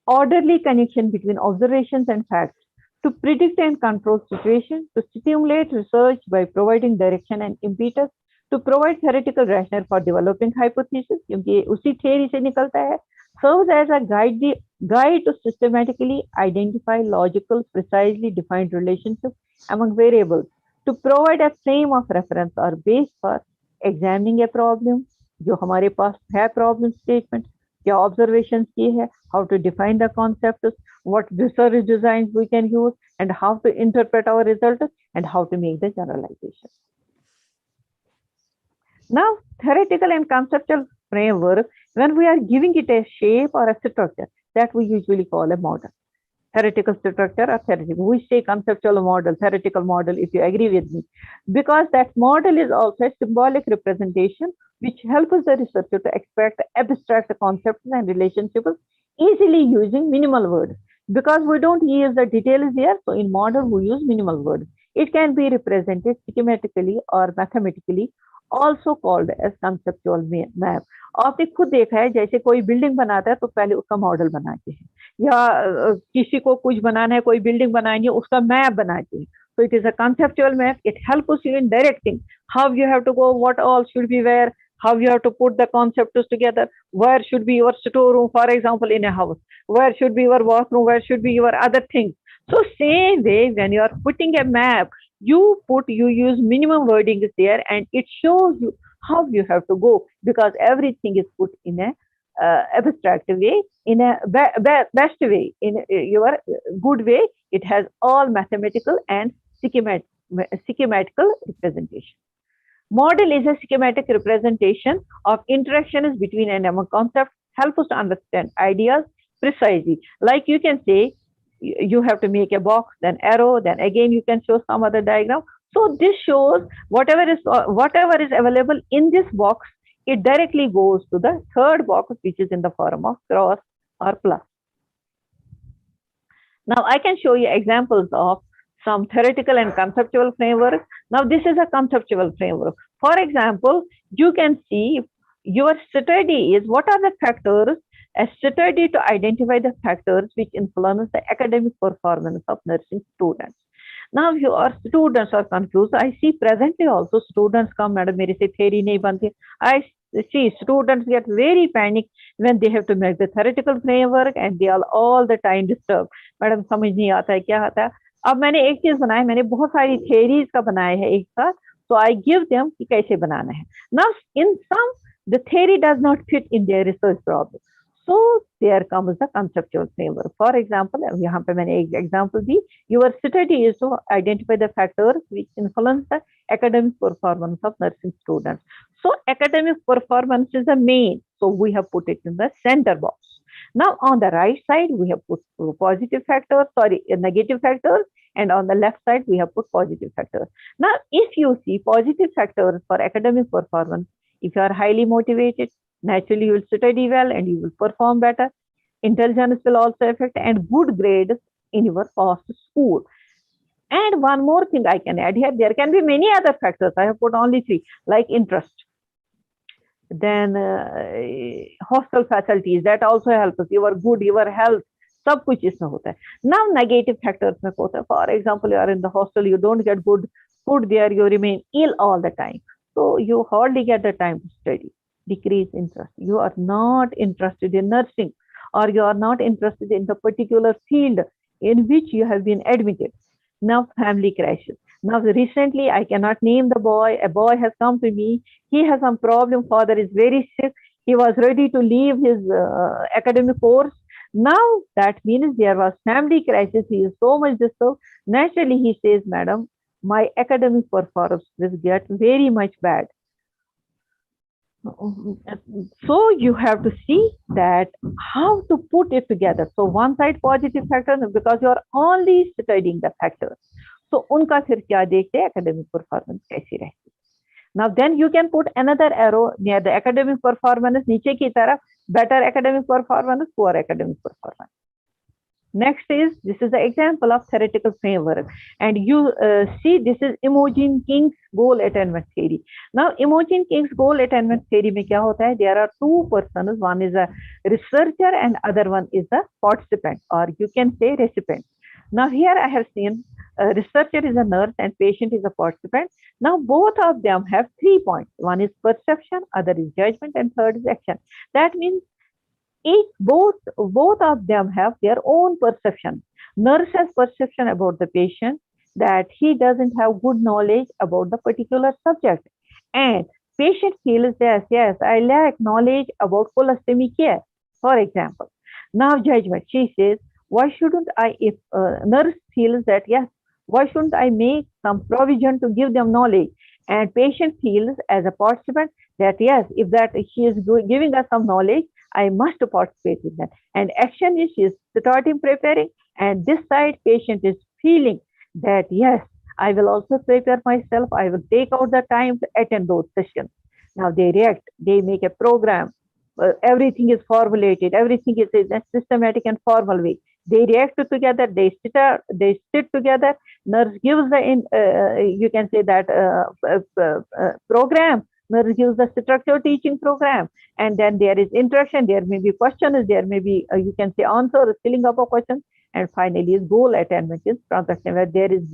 orderly connection between observations and facts, to predict and control situations, to stimulate research by providing direction and impetus, to provide theoretical rationale for developing hypothesis, क्योंकि उसी theory से निकलता है, serves as a guide to systematically identify logical, precisely defined relationships among variables, to provide a frame of reference or base for examining a problem, जो हमारे पास है problem statement, क्या observations की है, how to define the concepts, what research designs we can use, and how to interpret our results, and how to make the generalization. Now, theoretical and conceptual framework, when we are giving it a shape or a structure, that we usually call a model. Theoretical structure or theoretical. We say conceptual model, theoretical model, if you agree with me, because that model is also a symbolic representation which helps the researcher to extract abstract concepts and relationships easily using minimal words. Because we don't use the details here, so in model we use minimal words. It can be represented schematically or mathematically, also called as conceptual map. आपने खुद देखा है, जैसे कोई building बनाता है तो पहले उसका मॉडल बनाते हैं, या किसी को कुछ बनाना है, कोई बिल्डिंग बनानी है, उसका मैप बनाते हैं. So it is a conceptual map. It helps you in directing how you have to go, what all should be where, how you have to put the concepts together, where should be your storeroom, for example, in a house, where should be your bathroom, where should be your other things. So same way, when you are putting a map, you use minimum wordings there, and it shows you how you have to go, because everything is put in a abstract way, in a best way, in your good way. It has all mathematical and schematical representation. Model is a schematic representation of interactions between and among concepts, help us to understand ideas precisely. Like you can say, you have to make a box, then arrow, then again you can show some other diagram. So this shows whatever is available in this box, it directly goes to the third box, which is in the form of cross or plus. Now I can show you examples of some theoretical and conceptual framework. Now, this is a conceptual framework. For example, you can see your study is what are the factors, a study to identify the factors which influence the academic performance of nursing students. Now, your students are confused. I see presently also students come, madam, mere se theory nahi banti. I see students get very panic when they have to make the theoretical framework and they are all the time disturbed. Madam, समझ नहीं आता है क्या आता है. अब मैंने एक चीज बनाया, मैंने बहुत सारी theories का बनाया है एक साथ. So I give them कि कैसे बनाना है. Now, in some, the theory does not fit in their research problem. So there comes the conceptual framework. For example, यहाँ पे मैंने एक example the. Your study is to identify the factors which influence the academic performance of nursing students. So academic performance is the main. So we have put it in the center box. Now on the right side, we have put positive factors, negative factors, and on the left side, we have put positive factors. Now, if you see positive factors for academic performance, if you are highly motivated, naturally you will study well and you will perform better. Intelligence will also affect and good grades in your past school. And one more thing I can add here, there can be many other factors. I have put only 3, like interest. Then hostel facilities, that also helps us. Your good, your health, सब कुछ इसमें होता है. Now negative factors में होता है. For example, you are in the hostel, you don't get good food there, you remain ill all the time. So you hardly get the time to study. Decrease interest. You are not interested in nursing, or you are not interested in the particular field in which you have been admitted. Now family crashes. Now recently, I cannot name the boy. A boy has come to me. He has some problem. Father is very sick. He was ready to leave his academic course. Now that means there was family crisis. He is so much disturbed. Naturally, he says, madam, my academic performance will get very much bad. So you have to see that how to put it together. So one side positive factors, because you are only studying the factors. So उनका फिर क्या देखते हैं, academic performance कैसी रहती है. Now then you can put another arrow near the academic performance, नीचे की तरफ better academic performance, poor academic performance. Next is, this is the example of theoretical framework, and you see this is Imogen King's goal attainment theory. Now Imogen King's goal attainment theory में क्या होता है? There are 2 persons, one is a researcher and other one is a participant, or you can say recipient. Now here I have seen a researcher is a nurse and patient is a participant. Now both of them have 3 points. One is perception, other is judgment, and third is action. That means both of them have their own perception. Nurse has perception about the patient that he doesn't have good knowledge about the particular subject, and patient feels that yes, I lack knowledge about colostomy care, for example. Now judgment, she says, why shouldn't I, if nurse feels that yes, why shouldn't I make some provision to give them knowledge? And patient feels as a participant that yes, if that she is giving us some knowledge, I must participate in that. And action is she is starting preparing, and this side patient is feeling that yes, I will also prepare myself. I will take out the time to attend those sessions. Now they react, they make a program. Everything is formulated, everything is in a systematic and formal way. They react together, they sit together. Nurse gives the, you can say that program. Nurse gives the structured teaching program, and then there is interaction. There may be questions, there may be, you can say answer, filling up a question, and finally is goal attainment is transaction, where there is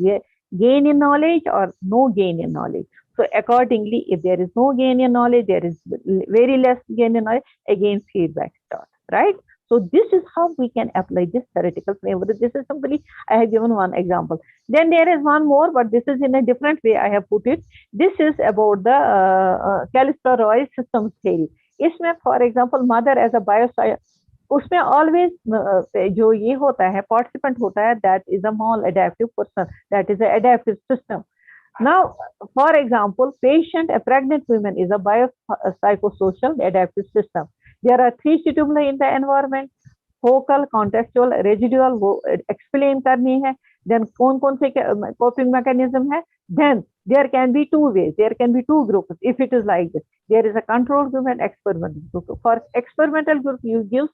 gain in knowledge or no gain in knowledge. So accordingly, if there is no gain in knowledge, there is very less gain in knowledge, again feedback starts, right? So this is how we can apply this theoretical framework. This is simply, I have given one example. Then there is one more, but this is in a different way I have put it. This is about the Callisto-Roy systems theory. इसमें, for example, mother as a bioscience, उसमें always जो ये होता है, participant होता है, that is a maladaptive person, that is an adaptive system. Now, for example, patient, a pregnant woman is a biopsychosocial adaptive system. There are 3 stimuli in the environment: focal, contextual, residual. वो explain करनी है. Then कौन-कौन से coping mechanism है? then there can be two ways. There can be two groups. If it is like this, there is a control group and experimental group. For experimental group, you give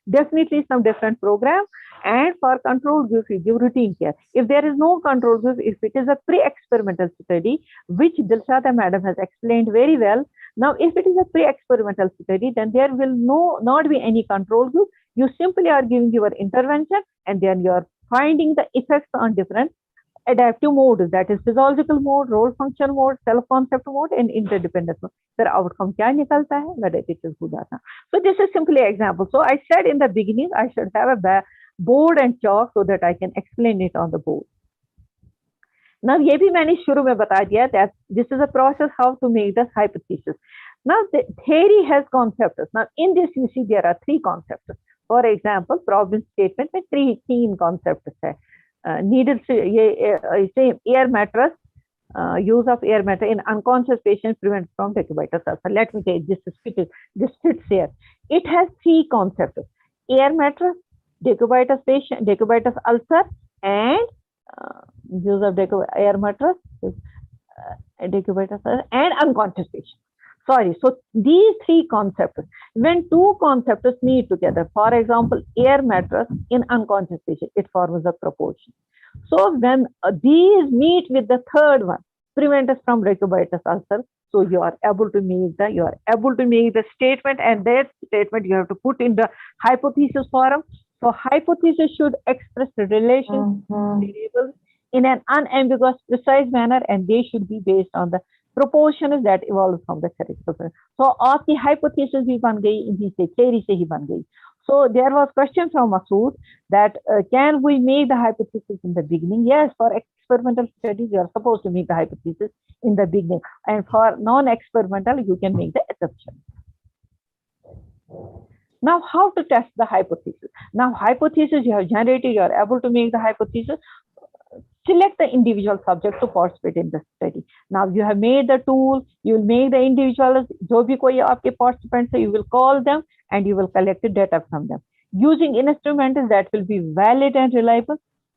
definitely some different program, and for control group, you give routine care. If there is no control group, if it is a pre-experimental study, which Dilshada madam has explained very well. Now, if it is a pre-experimental study, then there will not be any control group. You simply are giving your intervention, and then you are finding the effects on different adaptive modes, that is physiological mode, role function mode, self-concept mode, and interdependence mode. Their outcome kya nikalta hai, whether it is good or not. So this is simply an example. So I said in the beginning, I should have a board and chalk so that I can explain it on the board. Now, ये भी मैंने शुरू में बता दिया that this is a process how to make the hypothesis. Now, the theory has concepts. Now, in this you see there are three concepts. For example, problem statement में three key concepts है. Needle same air mattress, use of air mattress in unconscious patients prevents from decubitus ulcer. Let me say this fits here. It has three concepts: air mattress, decubitus patient, decubitus ulcer, and use of air mattress, decubitus ulcer, and unconscious patient. Sorry, so these three concepts, when two concepts meet together, for example, air mattress in unconscious patient, it forms a proportion. So when these meet with the third one, prevent us from decubitus ulcer, so you are able to make the statement, and that statement you have to put in the hypothesis form. So hypothesis should express the relation variables in an unambiguous, precise manner, and they should be based on the proportions that evolve from the theoretical. So आपकी hypothesis भी बन गई, इन्हीं से theory से ही बन गई. So there was question from Masood that can we make the hypothesis in the beginning? Yes, for experimental studies you are supposed to make the hypothesis in the beginning, and for non-experimental you can make the assumption. Now, how to test the hypothesis? Now, hypothesis you have generated, you are able to make the hypothesis. Select the individual subject to participate in the study. Now you have made the tool, you will make the individuals, जो भी कोई आपके participants है, you will call them and you will collect the data from them. Using instruments that will be valid and reliable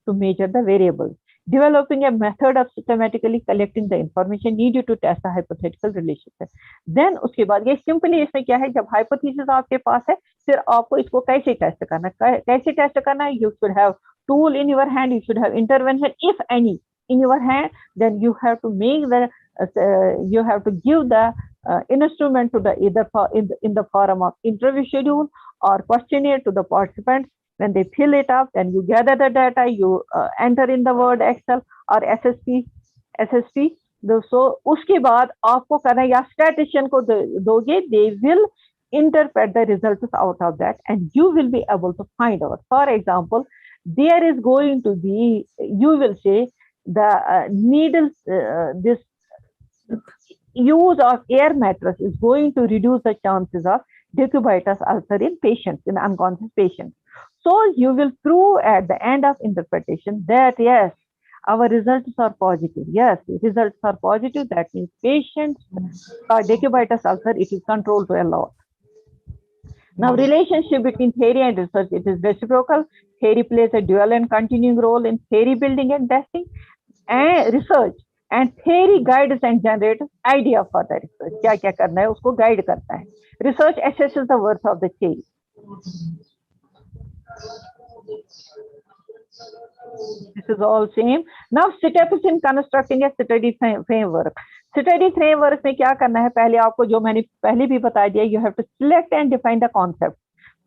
to measure the variables. Developing a method of systematically collecting the information needed to test the hypothetical relationship. Then उसके बाद ये simply इसमें क्या है, जब hypothesis आपके पास है, फिर आपको इसको कैसे test करना है, you should have tool in your hand, you should have intervention, if any, in your hand. Then you have to make you have to give the instrument to the either in the form of interview schedule or questionnaire to the participants. When they fill it up, then you gather the data, you enter in the Word, Excel or SSP. So उसके बाद आपको करना, या statistician को दोगे, they will interpret the results out of that, and you will be able to find out. For example, there is going to be, you will say, the needles, this use of air mattress is going to reduce the chances of decubitus ulcer in patients, in unconscious patients. So you will prove at the end of interpretation that yes, our results are positive. Yes, results are positive. That means patients decubitus ulcer, it is controlled to a lot. Now, relationship between theory and research, it is reciprocal. Theory plays a dual and continuing role in theory building and testing, and research. And theory guides and generates idea for the research. क्या क्या करना है उसको guide करता है. Research assesses the worth of the theory. This is all same. Now, steps in constructing a study framework. Study framework में क्या करना है, पहले आपको जो मैंने पहले भी बता दिया, you have to select and define the concept.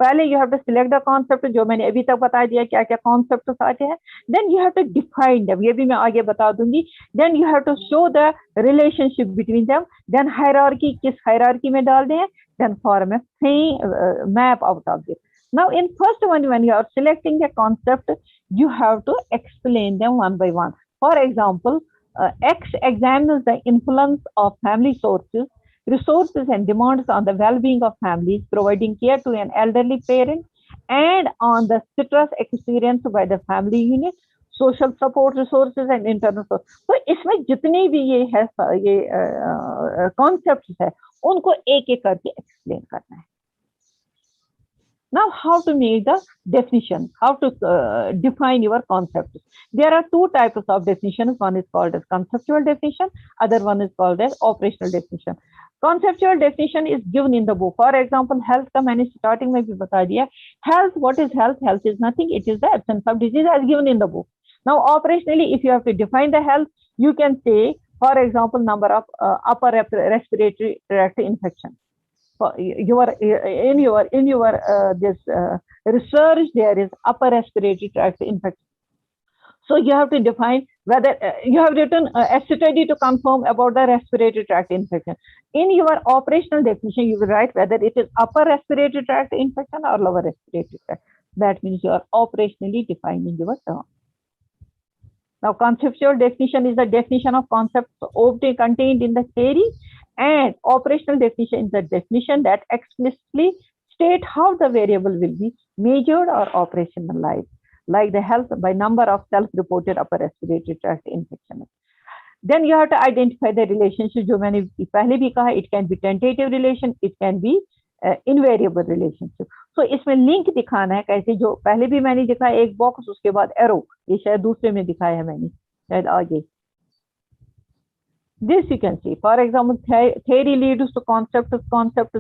पहले you have to select the concept, जो मैंने अभी तक बता दिया क्या क्या concepts आते हैं. Then you have to define them. ये भी मैं आगे बता दूंगी. Then you have to show the relationship between them. Then hierarchy, किस hierarchy में डाल दें. Then form a map out of this. Now, in first one, when you are selecting a concept, you have to explain them one by one. For example, X examines the influence of family sources, resources and demands on the well-being of families, providing care to an elderly parent, and on the stress experienced by the family unit, social support resources and internal sources. So, इसमें जितने भी ये है concepts है, उनको एक एक करके explain करना है. Now, how to make the definition, how to define your concepts. There are two types of definitions. One is called as conceptual definition, other one is called as operational definition. Conceptual definition is given in the book. For example, health का मैंने starting में भी बता दिया. Health, what is health? Health is nothing. It is the absence of disease as given in the book. Now, operationally, if you have to define the health, you can say, for example, number of upper respiratory tract infection. In your this research, there is upper respiratory tract infection. So you have to define whether you have written a study to confirm about the respiratory tract infection. In your operational definition, you will write whether it is upper respiratory tract infection or lower respiratory tract. That means you are operationally defining your term. Now, conceptual definition is the definition of concepts contained in the theory, and operational definition is the definition that explicitly state how the variable will be measured or operationalized, like the health by number of self-reported upper respiratory tract infections. Then you have to identify the relationship. जो मैंने पहले भी कहा, it can be tentative relation, it can be invariable relationship. So इसमें link दिखाना है कैसे, जो पहले भी मैंने दिखाया एक बॉक्स, उसके बाद एरो, ये शायद दूसरे में दिखाया है मैंने, शायद आगे. This you can see. For example, theory leads to concepts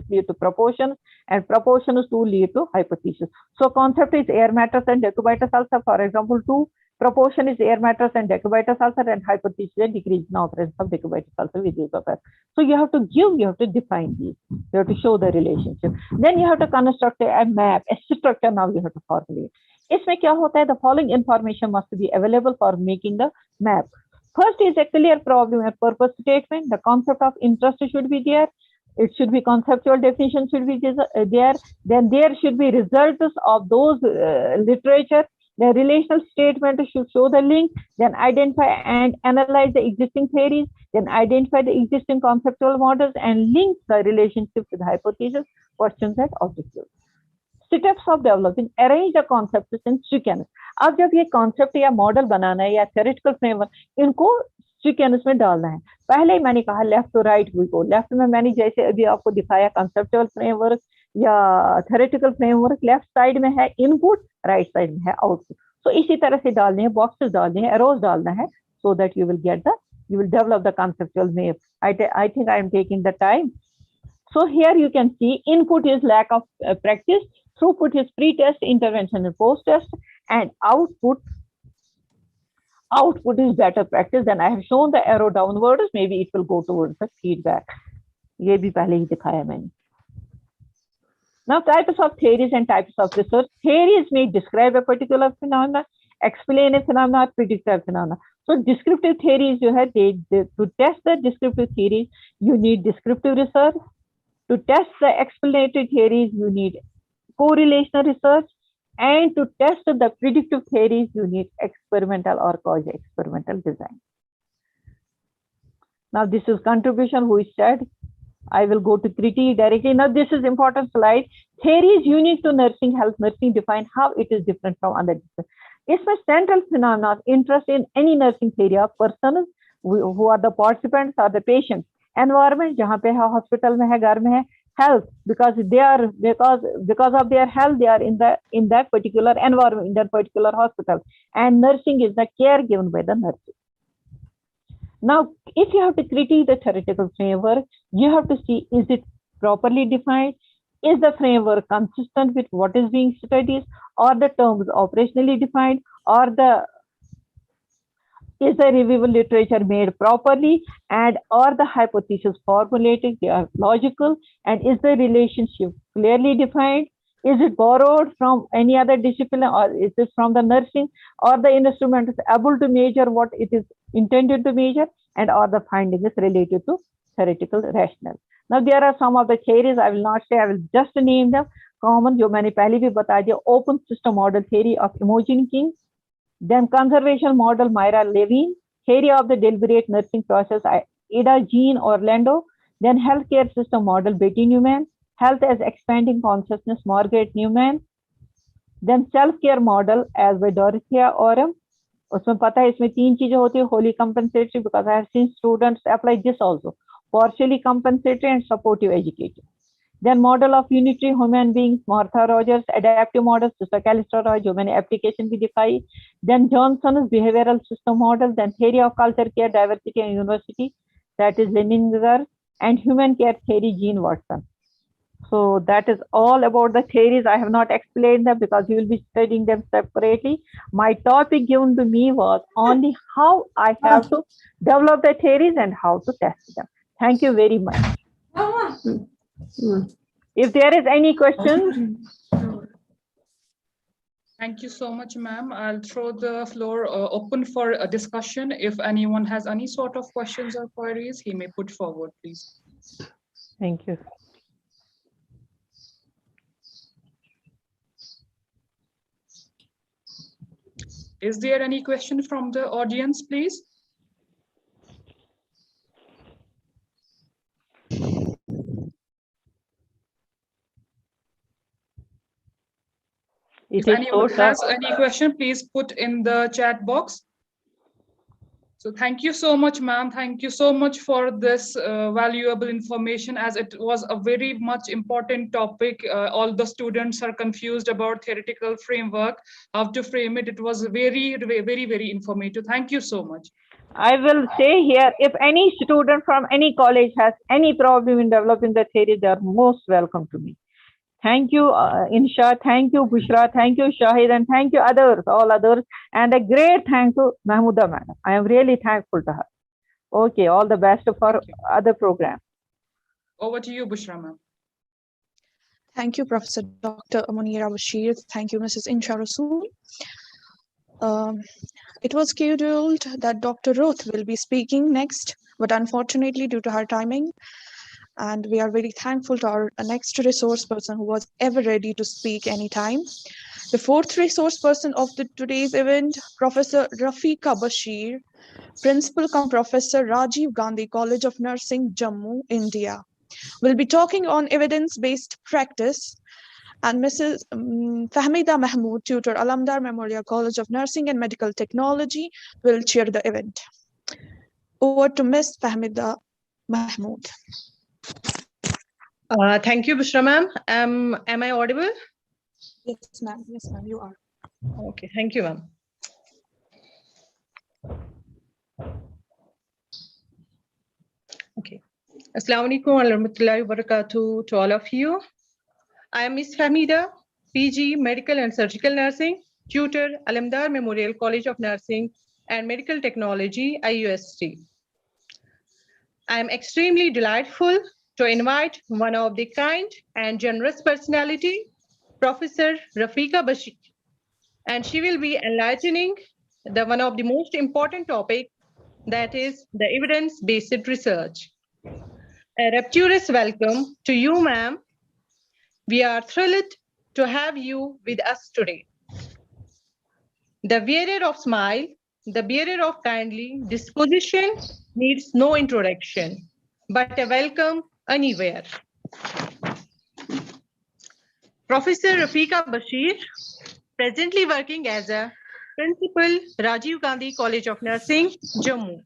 lead to proportions, and proportions to lead to hypothesis. So concept is air matters and decubitus ulcer. For example, 2. Proportion is air matters and decubitus ulcer, and hypothesis is decrease in occurrence of decubitus ulcer with use of air. So you have to define these. You have to show the relationship. Then you have to construct a map, a structure. Now you have to formulate. इसमें क्या होता है? The following information must be available for making the map. First is a clear problem and purpose statement. The concept of interest should be there. It should be conceptual definition should be there. Then there should be results of those literature. The relational statement should show the link. Then identify and analyze the existing theories. Then identify the existing conceptual models and link the relationship with hypotheses, questions, and objectives. Steps of developing, arrange the concepts in sequence. अब जब ये concept या model बनाना है या theoretical framework, इनको sequence में डालना है. पहले ही मैंने कहा left to right we go. Left में मैंने जैसे अभी आपको दिखाया conceptual framework या theoretical framework, left side में है input, right side में है output. So इसी तरह से डालने हैं, boxes डालने हैं, arrows डालना है, so that you will develop the conceptual map. I think I am taking the time. So here you can see input is lack of practice. Throughput is pre-test, intervention and post-test, and output is better practice. Then I have shown the arrow downwards. Maybe it will go towards the feedback. ये भी पहले ही दिखाया मैंने. Now, types of theories and types of research. Theories may describe a particular phenomena, explain a phenomena, predict a phenomena. So, descriptive theories, to test the descriptive theories, you need descriptive research. To test the explanatory theories, you need correlational research, and to test the predictive theories, you need experimental or quasi-experimental design. Now, this is contribution who is said. I will go to critique directly. Now, this is important slide. Theory is unique to nursing, help nursing define how it is different from other disciplines. इसमें central phenomena of interest in any nursing theory of persons who are the participants or the patients. Environment, जहाँ पे है hospital में है, घर में है. Health, because of their health, they are in that particular environment, in that particular hospital. And nursing is the care given by the nurses. Now, if you have to critique the theoretical framework, you have to see, is it properly defined? Is the framework consistent with what is being studied? Or the terms operationally defined? Or is the reviewable literature made properly, and are the hypotheses formulated, they are logical, and is the relationship clearly defined? Is it borrowed from any other discipline, or is it from the nursing, or the instrument is able to measure what it is intended to measure, and are the findings related to theoretical rationale? Now, there are some of the theories, I will not say, I will just name them. Common, जो मैंने पहले भी बता दिया, open system model theory of Imogen King. Then conservation model, Myra Levine. Theory of the deliberate nursing process, Ida Jean Orlando. Then healthcare system model, Betty Newman. Health as expanding consciousness, Margaret Newman. Then self-care model as by Dorothea Oram. उसमें पता है इसमें तीन चीजें होती है, wholly compensatory, because I have seen students apply this also, partially compensatory and supportive education. Then model of unitary human beings, Martha Rogers, adaptive models, Sister Callister Roy, जो मैंने application भी दिखाई. Then Johnson's behavioral system model, then theory of culture, care, diversity and university, that is Leninger, and human care theory, Jean Watson. So that is all about the theories. I have not explained them because you will be studying them separately. My topic given to me was only how I have to develop the theories and how to test them. Thank you very much. If there is any question. Thank you so much, ma'am. I'll throw the floor open for a discussion. If anyone has any sort of questions or queries, he may put forward, please. Thank you. Is there any question from the audience, please? If anyone has any question, please put in the chat box. So thank you so much, ma'am. Thank you so much for this valuable information, as it was a very much important topic. All the students are confused about theoretical framework, how to frame it. It was very, very informative. Thank you so much. I will say here, if any student from any college has any problem in developing the theory, they are most welcome to me. Thank you, Insha. Thank you, Bushra. Thank you, Shahid. And thank you, others, all others. And a great thank to Mahmooda madam. I am really thankful to her. Okay, all the best for other programs. Over to you, Bushra ma'am. Thank you, Professor Dr. Munira Bashir. Thank you, Mrs. Insha Rasool. It was scheduled that Dr. Ruth will be speaking next, but unfortunately, due to her timing, and we are very thankful to our next resource person who was ever ready to speak anytime. The fourth resource person of today's event, Professor Rafiqa Bashir, Principal cum Professor, Rajiv Gandhi College of Nursing, Jammu, India, will be talking on evidence-based practice, and Mrs. Fahmida Mahmood, Tutor, Alamdar Memorial College of Nursing and Medical Technology, will chair the event. Over to Ms. Fahmida Mahmood. Thank you, Bushra ma'am. Am I audible? Yes, ma'am. Yes, ma'am, you are. Okay, thank you, ma'am. Okay. Assalamu alaikum wa rahmatullahi wa barakatuh to all of you. I am Ms. Fahmida, PG, Medical and Surgical Nursing, Tutor, Alamdar Memorial College of Nursing and Medical Technology, IUST. I am extremely delightful to invite one of the kind and generous personality, Professor Rafiqa Bashir, and she will be enlightening one of the most important topic, that is the evidence-based research. A rapturous welcome to you, ma'am. We are thrilled to have you with us today. The wearer of smile, the bearer of kindly disposition needs no introduction, but a welcome anywhere. Professor Rafiqa Bashir, presently working as a Principal, Rajiv Gandhi College of Nursing, Jammu.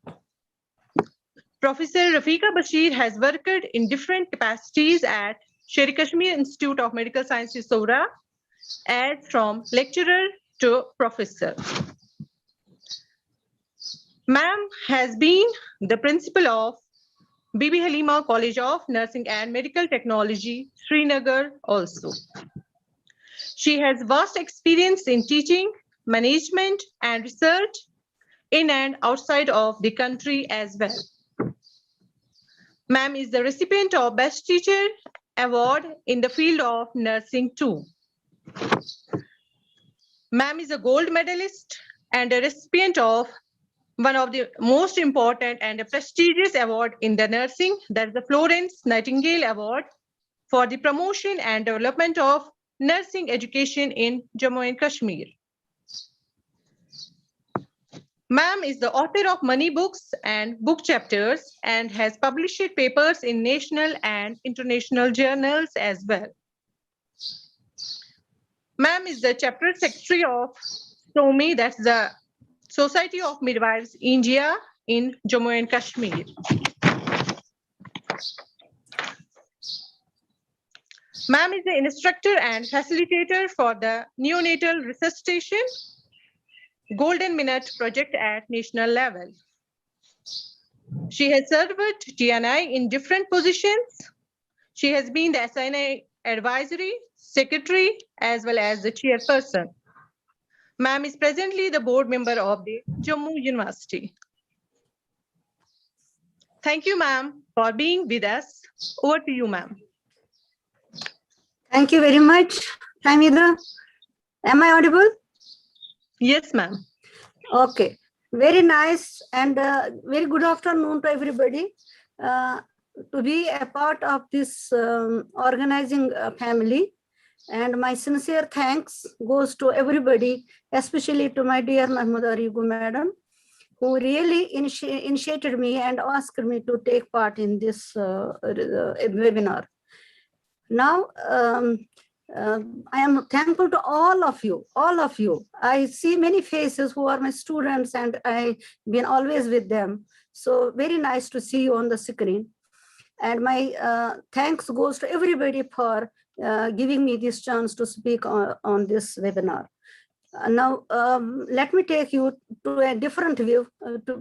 Professor Rafiqa Bashir has worked in different capacities at Sher Kashmir Institute of Medical Sciences, Soura, as from lecturer to professor. Ma'am has been the principal of Bibi Halima College of Nursing and Medical Technology, Srinagar also. She has vast experience in teaching, management, and research in and outside of the country as well. Ma'am is the recipient of Best Teacher Award in the field of nursing too. Ma'am is a gold medalist and a recipient of one of the most important and a prestigious award in the nursing, that is the Florence Nightingale Award for the promotion and development of nursing education in Jammu and Kashmir. Ma'am is the author of many books and book chapters and has published papers in national and international journals as well. Ma'am is the chapter secretary of SOMI, that's the Society of Midwives India in Jammu and Kashmir. Ma'am is the instructor and facilitator for the neonatal resuscitation Golden Minute project at national level. She has served TNI in different positions. She has been the SNI advisory, secretary, as well as the chairperson. Ma'am is presently the board member of the Jammu University. Thank you, ma'am, for being with us. Over to you, ma'am. Thank you very much, Hamida. Am I audible? Yes, ma'am. Okay. Very nice and very good afternoon to everybody. To be a part of this organizing family, and my sincere thanks goes to everybody, especially to my dear Mahmoud Arigu madam, who really initiated me and asked me to take part in this webinar. Now, I am thankful to all of you, I see many faces who are my students and I've been always with them. So very nice to see you on the screen. And my thanks goes to everybody for giving me this chance to speak on this webinar. Now, let me take you to a different view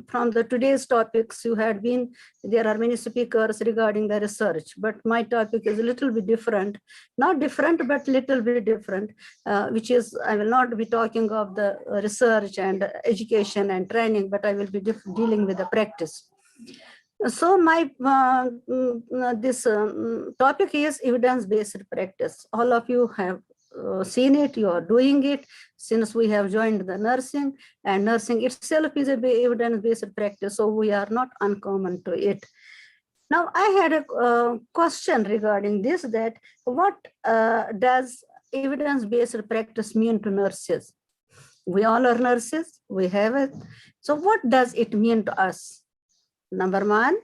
from the today's topics. There are many speakers regarding the research, but my topic is a little bit different, not different, but little bit different, which is, I will not be talking of the research and education and training, but I will be dealing with the practice. So my this topic is evidence-based practice. All of you have seen it, you are doing it since we have joined the nursing, and nursing itself is a evidence-based practice, so we are not uncommon to it. Now, I had a question regarding this, that what does evidence-based practice mean to nurses? We all are nurses, we have it. So what does it mean to us? Number one,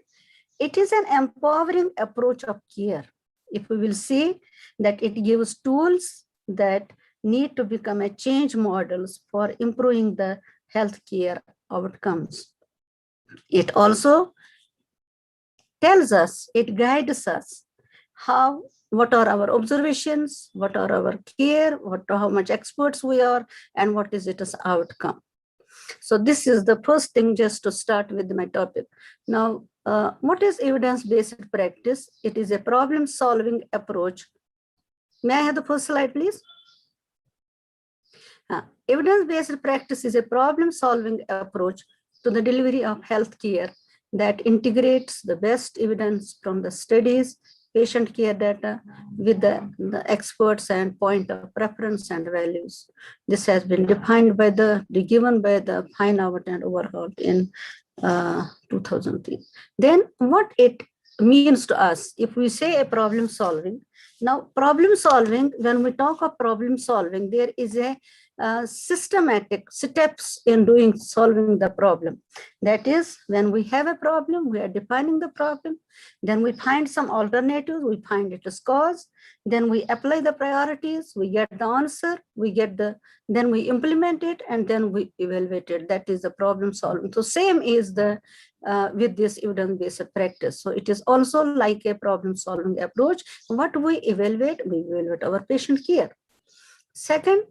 it is an empowering approach of care. If we will see that it gives tools that need to become a change models for improving the healthcare outcomes. It also tells us, it guides us what are our observations, what are our care, how much experts we are, and what is its outcome. So this is the first thing, just to start with my topic. Now, what is evidence-based practice? It is a problem-solving approach. May I have the first slide, please? Evidence-based practice is a problem-solving approach to the delivery of healthcare that integrates the best evidence from the studies, patient care data with the experts and point of preference and values. This has been defined by given by the Fineout and Overholt in 2003. Then what it means to us, if we say a problem solving, now problem solving, when we talk of problem solving, there is a systematic steps in solving the problem. That is, when we have a problem, we are defining the problem, then we find some alternatives, we find its cause, then we apply the priorities, we get the answer, then we implement it, and then we evaluate it. That is the problem solving. So same is with this evidence-based practice. So it is also like a problem solving approach. What we evaluate our patient care. Second,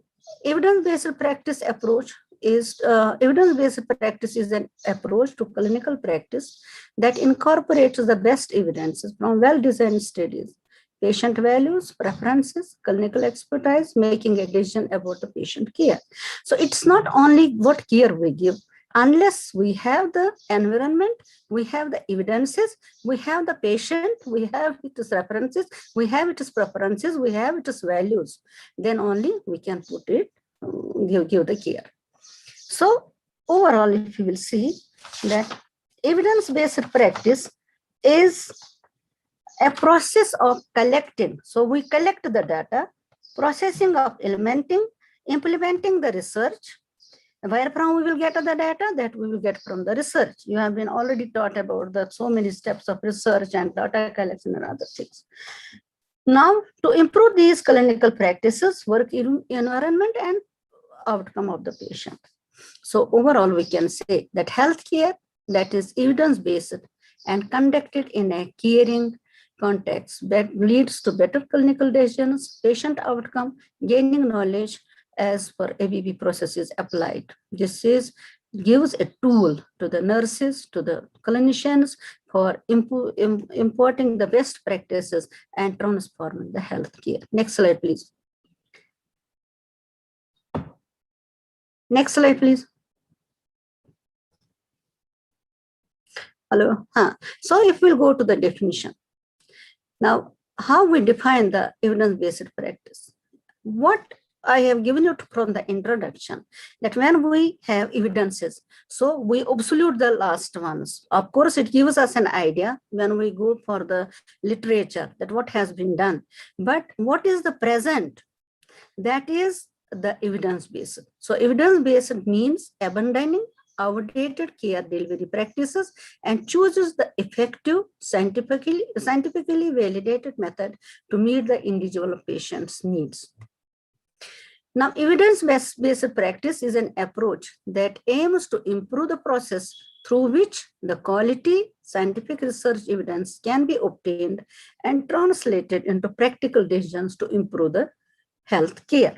evidence-based practice approach is evidence-based practice is an approach to clinical practice that incorporates the best evidences from well-designed studies, patient values, preferences, clinical expertise, making a decision about the patient care. So it's not only what care we give. Unless we have the environment, we have the evidences, we have the patient, we have its references, we have its preferences, we have its values, then only we can put it, give the care. So overall, if you will see that evidence-based practice is a process of collecting. So we collect the data, processing of implementing the research. Where from we will get the data? That we will get from the research. You have been already taught about so many steps of research and data collection and other things. Now, to improve these clinical practices, work environment and outcome of the patient. So overall, we can say that healthcare that is evidence-based and conducted in a caring, context that leads to better clinical decisions, patient outcome, gaining knowledge as per ABB processes applied. This gives a tool to the nurses, to the clinicians for importing the best practices and transforming the healthcare. Next slide, please. Next slide, please. Hello. So if we'll go to the definition. Now, how we define the evidence-based practice? What I have given you from the introduction, that when we have evidences, so we absolute the last ones. Of course, it gives us an idea when we go for the literature that what has been done. But what is the present? That is the evidence-based. So evidence-based means abandoning outdated care delivery practices and chooses the effective, scientifically validated method to meet the individual patient's needs. Now, evidence-based practice is an approach that aims to improve the process through which the quality scientific research evidence can be obtained and translated into practical decisions to improve the health care.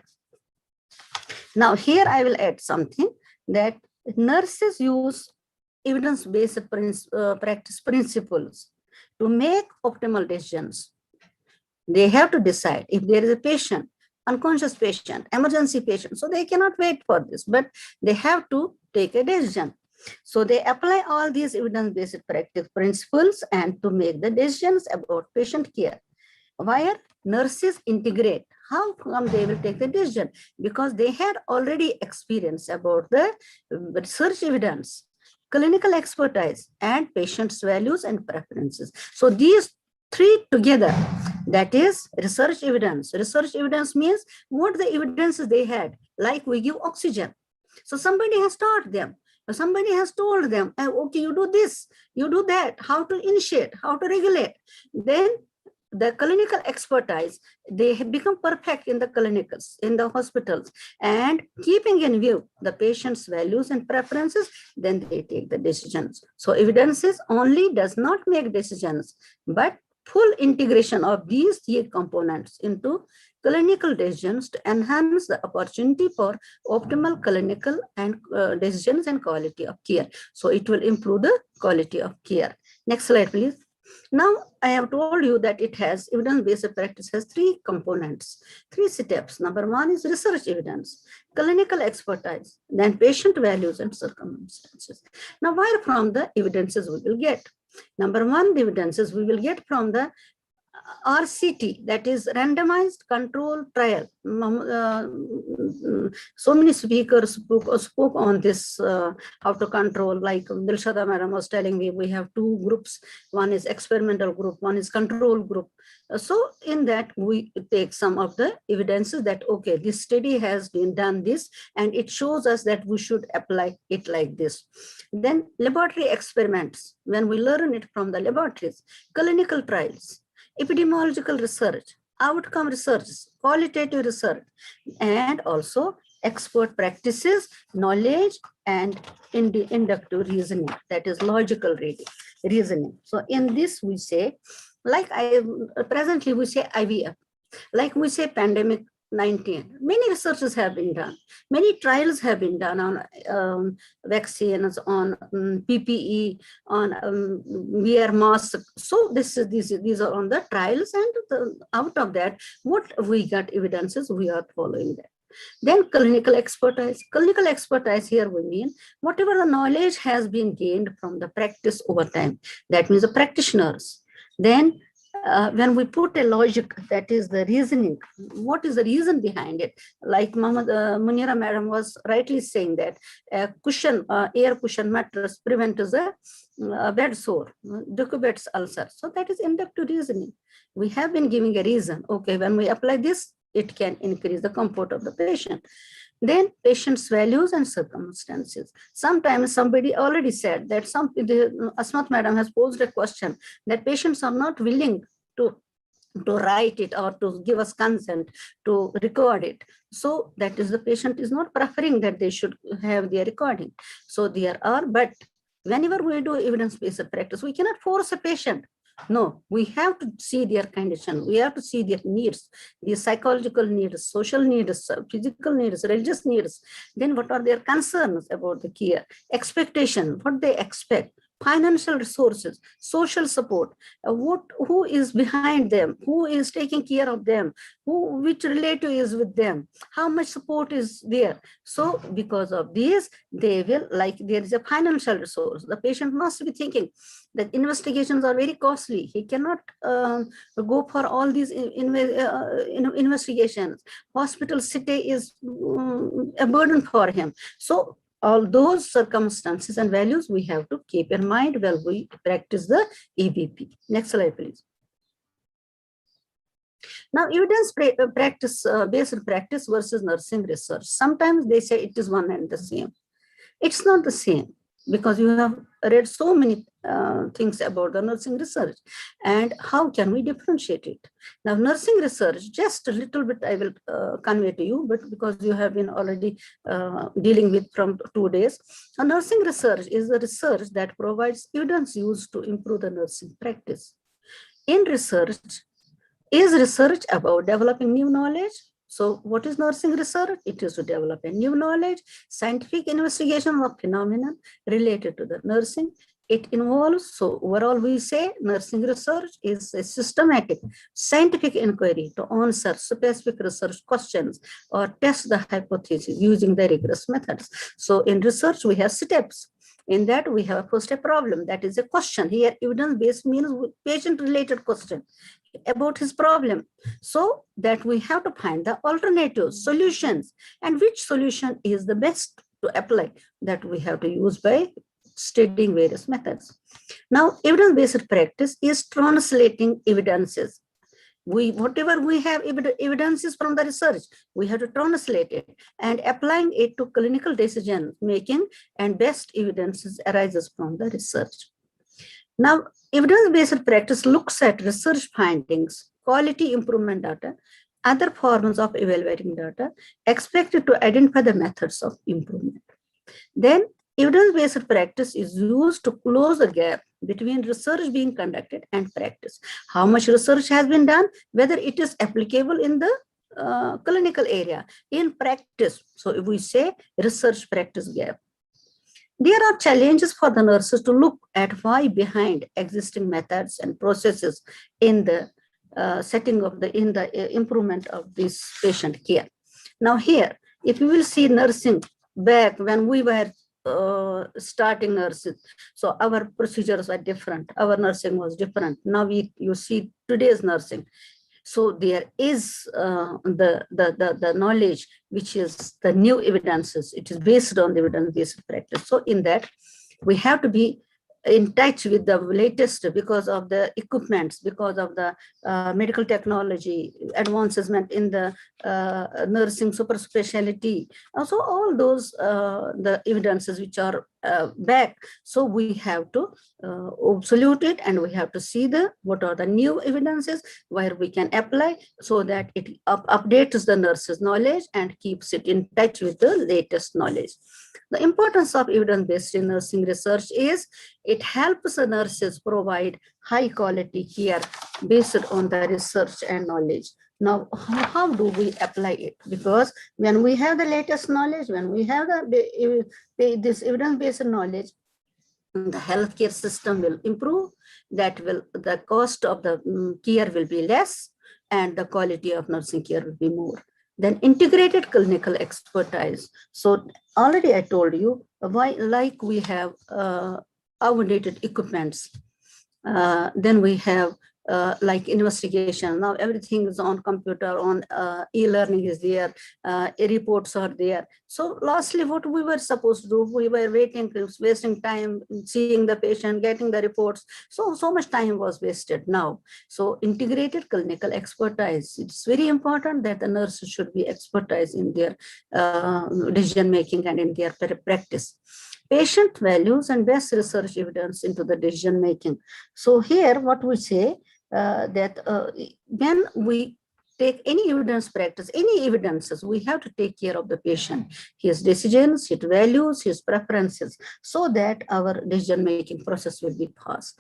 Now, here I will add something that nurses use evidence-based practice principles to make optimal decisions. They have to decide if there is a patient, unconscious patient, emergency patient, so they cannot wait for this, but they have to take a decision. So they apply all these evidence-based practice principles and to make the decisions about patient care. Where nurses integrate, how come they will take the decision? Because they had already experience about the research evidence, clinical expertise, and patient's values and preferences. So these three together, that is research evidence. Research evidence means what the evidences they had, like we give oxygen. So somebody has taught them, somebody has told them, okay, you do this, you do that, how to initiate, how to regulate. Then the clinical expertise, they have become perfect in the clinicals, in the hospitals, and keeping in view the patient's values and preferences, then they take the decisions. So evidences only does not make decisions, but full integration of these three components into clinical decisions to enhance the opportunity for optimal clinical and decisions and quality of care. So it will improve the quality of care. Next slide, please. Now, I have told you that it has evidence-based practice has three components, three steps. Number one is research evidence, clinical expertise, then patient values and circumstances. Now, where from the evidences we will get? Number one, the evidences we will get from the RCT, that is randomized control trial. So many speakers spoke on this, how to control, like Dilshada madam was telling me, we have two groups. One is experimental group, one is control group. So in that we take some of the evidences that, okay, this study has been done this, and it shows us that we should apply it like this. Then laboratory experiments, when we learn it from the laboratories, clinical trials, epidemiological research, outcome research, qualitative research, and also expert practices, knowledge, and inductive reasoning, that is logical reasoning. So in this we say, like presently we say IVF, like we say pandemic 19. Many researches have been done. Many trials have been done on vaccines, on PPE, on wear masks. So these are on the trials, and out of that, what we got evidences, we are following that. Then clinical expertise. Clinical expertise here we mean whatever the knowledge has been gained from the practice over time. That means the practitioners. Then when we put a logic, that is the reasoning, what is the reason behind it? Like Munira madam was rightly saying that a cushion, air cushion mattress prevents a bed sore, decubits ulcer. So that is inductive reasoning. We have been giving a reason. Okay, when we apply this, it can increase the comfort of the patient. Then patient's values and circumstances. Sometimes somebody already said that Asmat madam has posed a question that patients are not willing to write it or to give us consent to record it. So that is the patient is not preferring that they should have their recording. So there are, but whenever we do evidence-based practice, we cannot force a patient. No, we have to see their condition. We have to see their needs, the psychological needs, social needs, physical needs, religious needs. Then what are their concerns about the care, expectation, what they expect, financial resources, social support, who is behind them, who is taking care of them, which relative is with them, how much support is there. So because of this, they will, like, there is a financial resource. The patient must be thinking that investigations are very costly. He cannot go for all these investigations. Hospital stay is a burden for him. So all those circumstances and values we have to keep in mind while we practice the EBP. Next slide, please. Now, evidence based practice versus nursing research. Sometimes they say it is one and the same. It's not the same, because you have read so many things about the nursing research, and how can we differentiate it? Now, nursing research, just a little bit I will convey to you, but because you have been already dealing with from 2 days. Nursing research is the research that provides evidence used to improve the nursing practice. In research, is research about developing new knowledge? So what is nursing research? It is to develop a new knowledge, scientific investigation of phenomena related to the nursing. It involves, so overall we say nursing research is a systematic scientific inquiry to answer specific research questions or test the hypothesis using the rigorous methods. So in research we have steps. In that we have first a problem, that is a question. Here evidence-based means patient-related question about his problem. So that we have to find the alternatives, solutions, and which solution is the best to apply, that we have to use by studying various methods. Now, evidence-based practice is translating evidences. Whatever we have evidences from the research, we have to translate it and applying it to clinical decision making, and best evidences arises from the research. Now, evidence-based practice looks at research findings, quality improvement data, other forms of evaluating data, expected to identify the methods of improvement. Then, evidence-based practice is used to close the gap between research being conducted and practice. How much research has been done, whether it is applicable in the clinical area, in practice. So if we say research practice gap. There are challenges for the nurses to look at why behind existing methods and processes in the setting of the improvement of this patient care. Now here, if you will see nursing back when we were starting nursing, so our procedures were different, our nursing was different. Now you see today's nursing. So there is the knowledge, which is the new evidences. It is based on the evidence-based practice. So in that, we have to be in touch with the latest, because of the equipments, because of the medical technology, advancement in the nursing super specialty. Also all those the evidences which are back. So we have to absolute it, and we have to see what are the new evidences where we can apply, so that it updates the nurse's knowledge and keeps it in touch with the latest knowledge. The importance of evidence-based nursing research is it helps the nurses provide high quality care based on the research and knowledge. Now, how do we apply it? Because when we have the latest knowledge, when we have this evidence-based knowledge, the healthcare system will improve. The cost of the care will be less, and the quality of nursing care will be more. Then integrated clinical expertise. So already I told you why, like we have outdated equipments. Then we have like investigation. Now everything is on computer, on e-learning is there, reports are there. So lastly, what we were supposed to do, we were waiting, wasting time, seeing the patient, getting the reports. So much time was wasted now. So integrated clinical expertise. It's very important that the nurses should be expertise in their decision making and in their practice. Patient values and best research evidence into the decision making. So here what we say, that when we take any evidence practice, any evidences, we have to take care of the patient, his decisions, his values, his preferences, so that our decision-making process will be fast.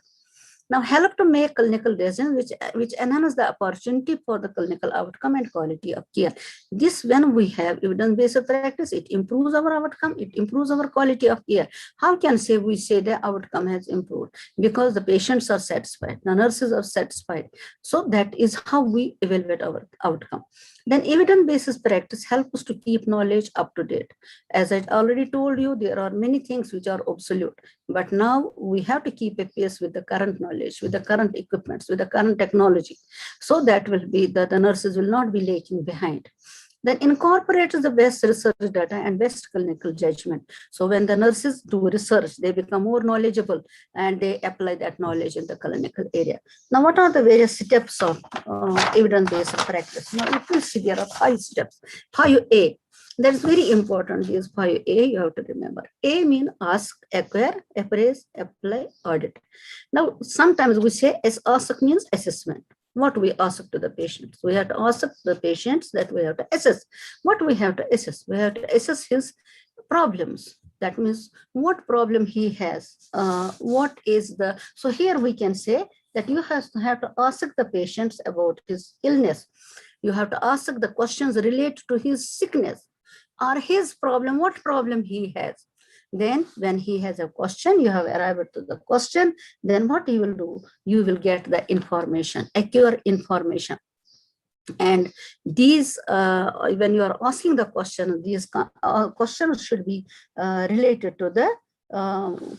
Now, help to make clinical decisions which enhance the opportunity for the clinical outcome and quality of care. This, when we have evidence-based practice, it improves our outcome, it improves our quality of care. How can we say the outcome has improved? Because the patients are satisfied, the nurses are satisfied. So that is how we evaluate our outcome. Then evidence-based practice helps us to keep knowledge up to date. As I already told you, there are many things which are obsolete, but now we have to keep a pace with the current knowledge, with the current equipments, with the current technology. So that will be that the nurses will not be lagging behind. Then incorporates the best research data and best clinical judgment. So when the nurses do research, they become more knowledgeable and they apply that knowledge in the clinical area. Now, what are the various steps of evidence-based practice? Now, you will see there are 5 steps. 5A. That's very important. Is 5A, you have to remember. A means ask, acquire, appraise, apply, audit. Now, sometimes we say ask means assessment. What we ask to the patients. We have to ask the patients that we have to assess. What we have to assess? We have to assess his problems. That means what problem he has. What is the, so here we can say that you have to ask the patients about his illness. You have to ask the questions related to his sickness or his problem, what problem he has. Then when he has a question, you have arrived to the question, then what you will do? You will get the information, accurate information. And these, when you are asking the question, these questions should be related to the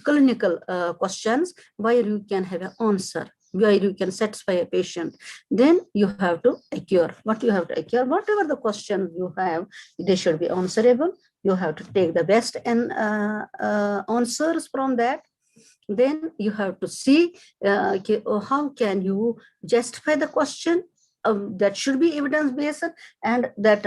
clinical questions where you can have an answer, where you can satisfy a patient. Then you have to acquire. What you have to acquire, whatever the questions you have, they should be answerable. You have to take the best answers from that. Then you have to see how can you justify the question. That should be evidence-based, and that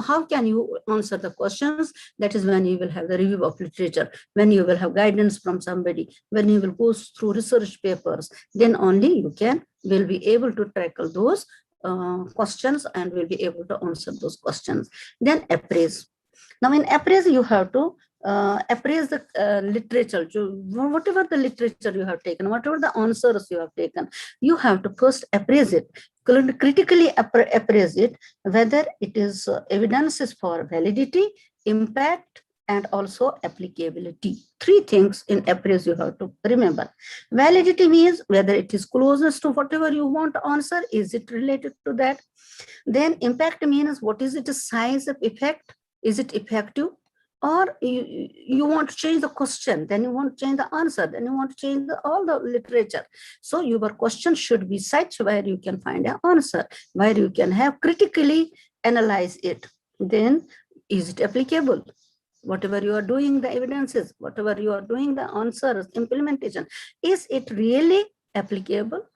how can you answer the questions? That is when you will have the review of literature, when you will have guidance from somebody, when you will go through research papers, then only you will be able to tackle those questions and will be able to answer those questions. Then appraise. Now in appraise, you have to appraise the literature, whatever the literature you have taken, whatever the answers you have taken, you have to first appraise it, critically appraise it, whether it is evidences for validity, impact, and also applicability. 3 things in appraise you have to remember. Validity means whether it is closest to whatever you want to answer, is it related to that? Then impact means what is the size of effect? Is it effective? Or you want to change the question, then you want to change the answer, then you want to change all the literature. So your question should be such where you can find an answer, where you can have critically analyze it. Then is it applicable? Whatever you are doing, the evidences, whatever you are doing, the answers, implementation, is it really applicable?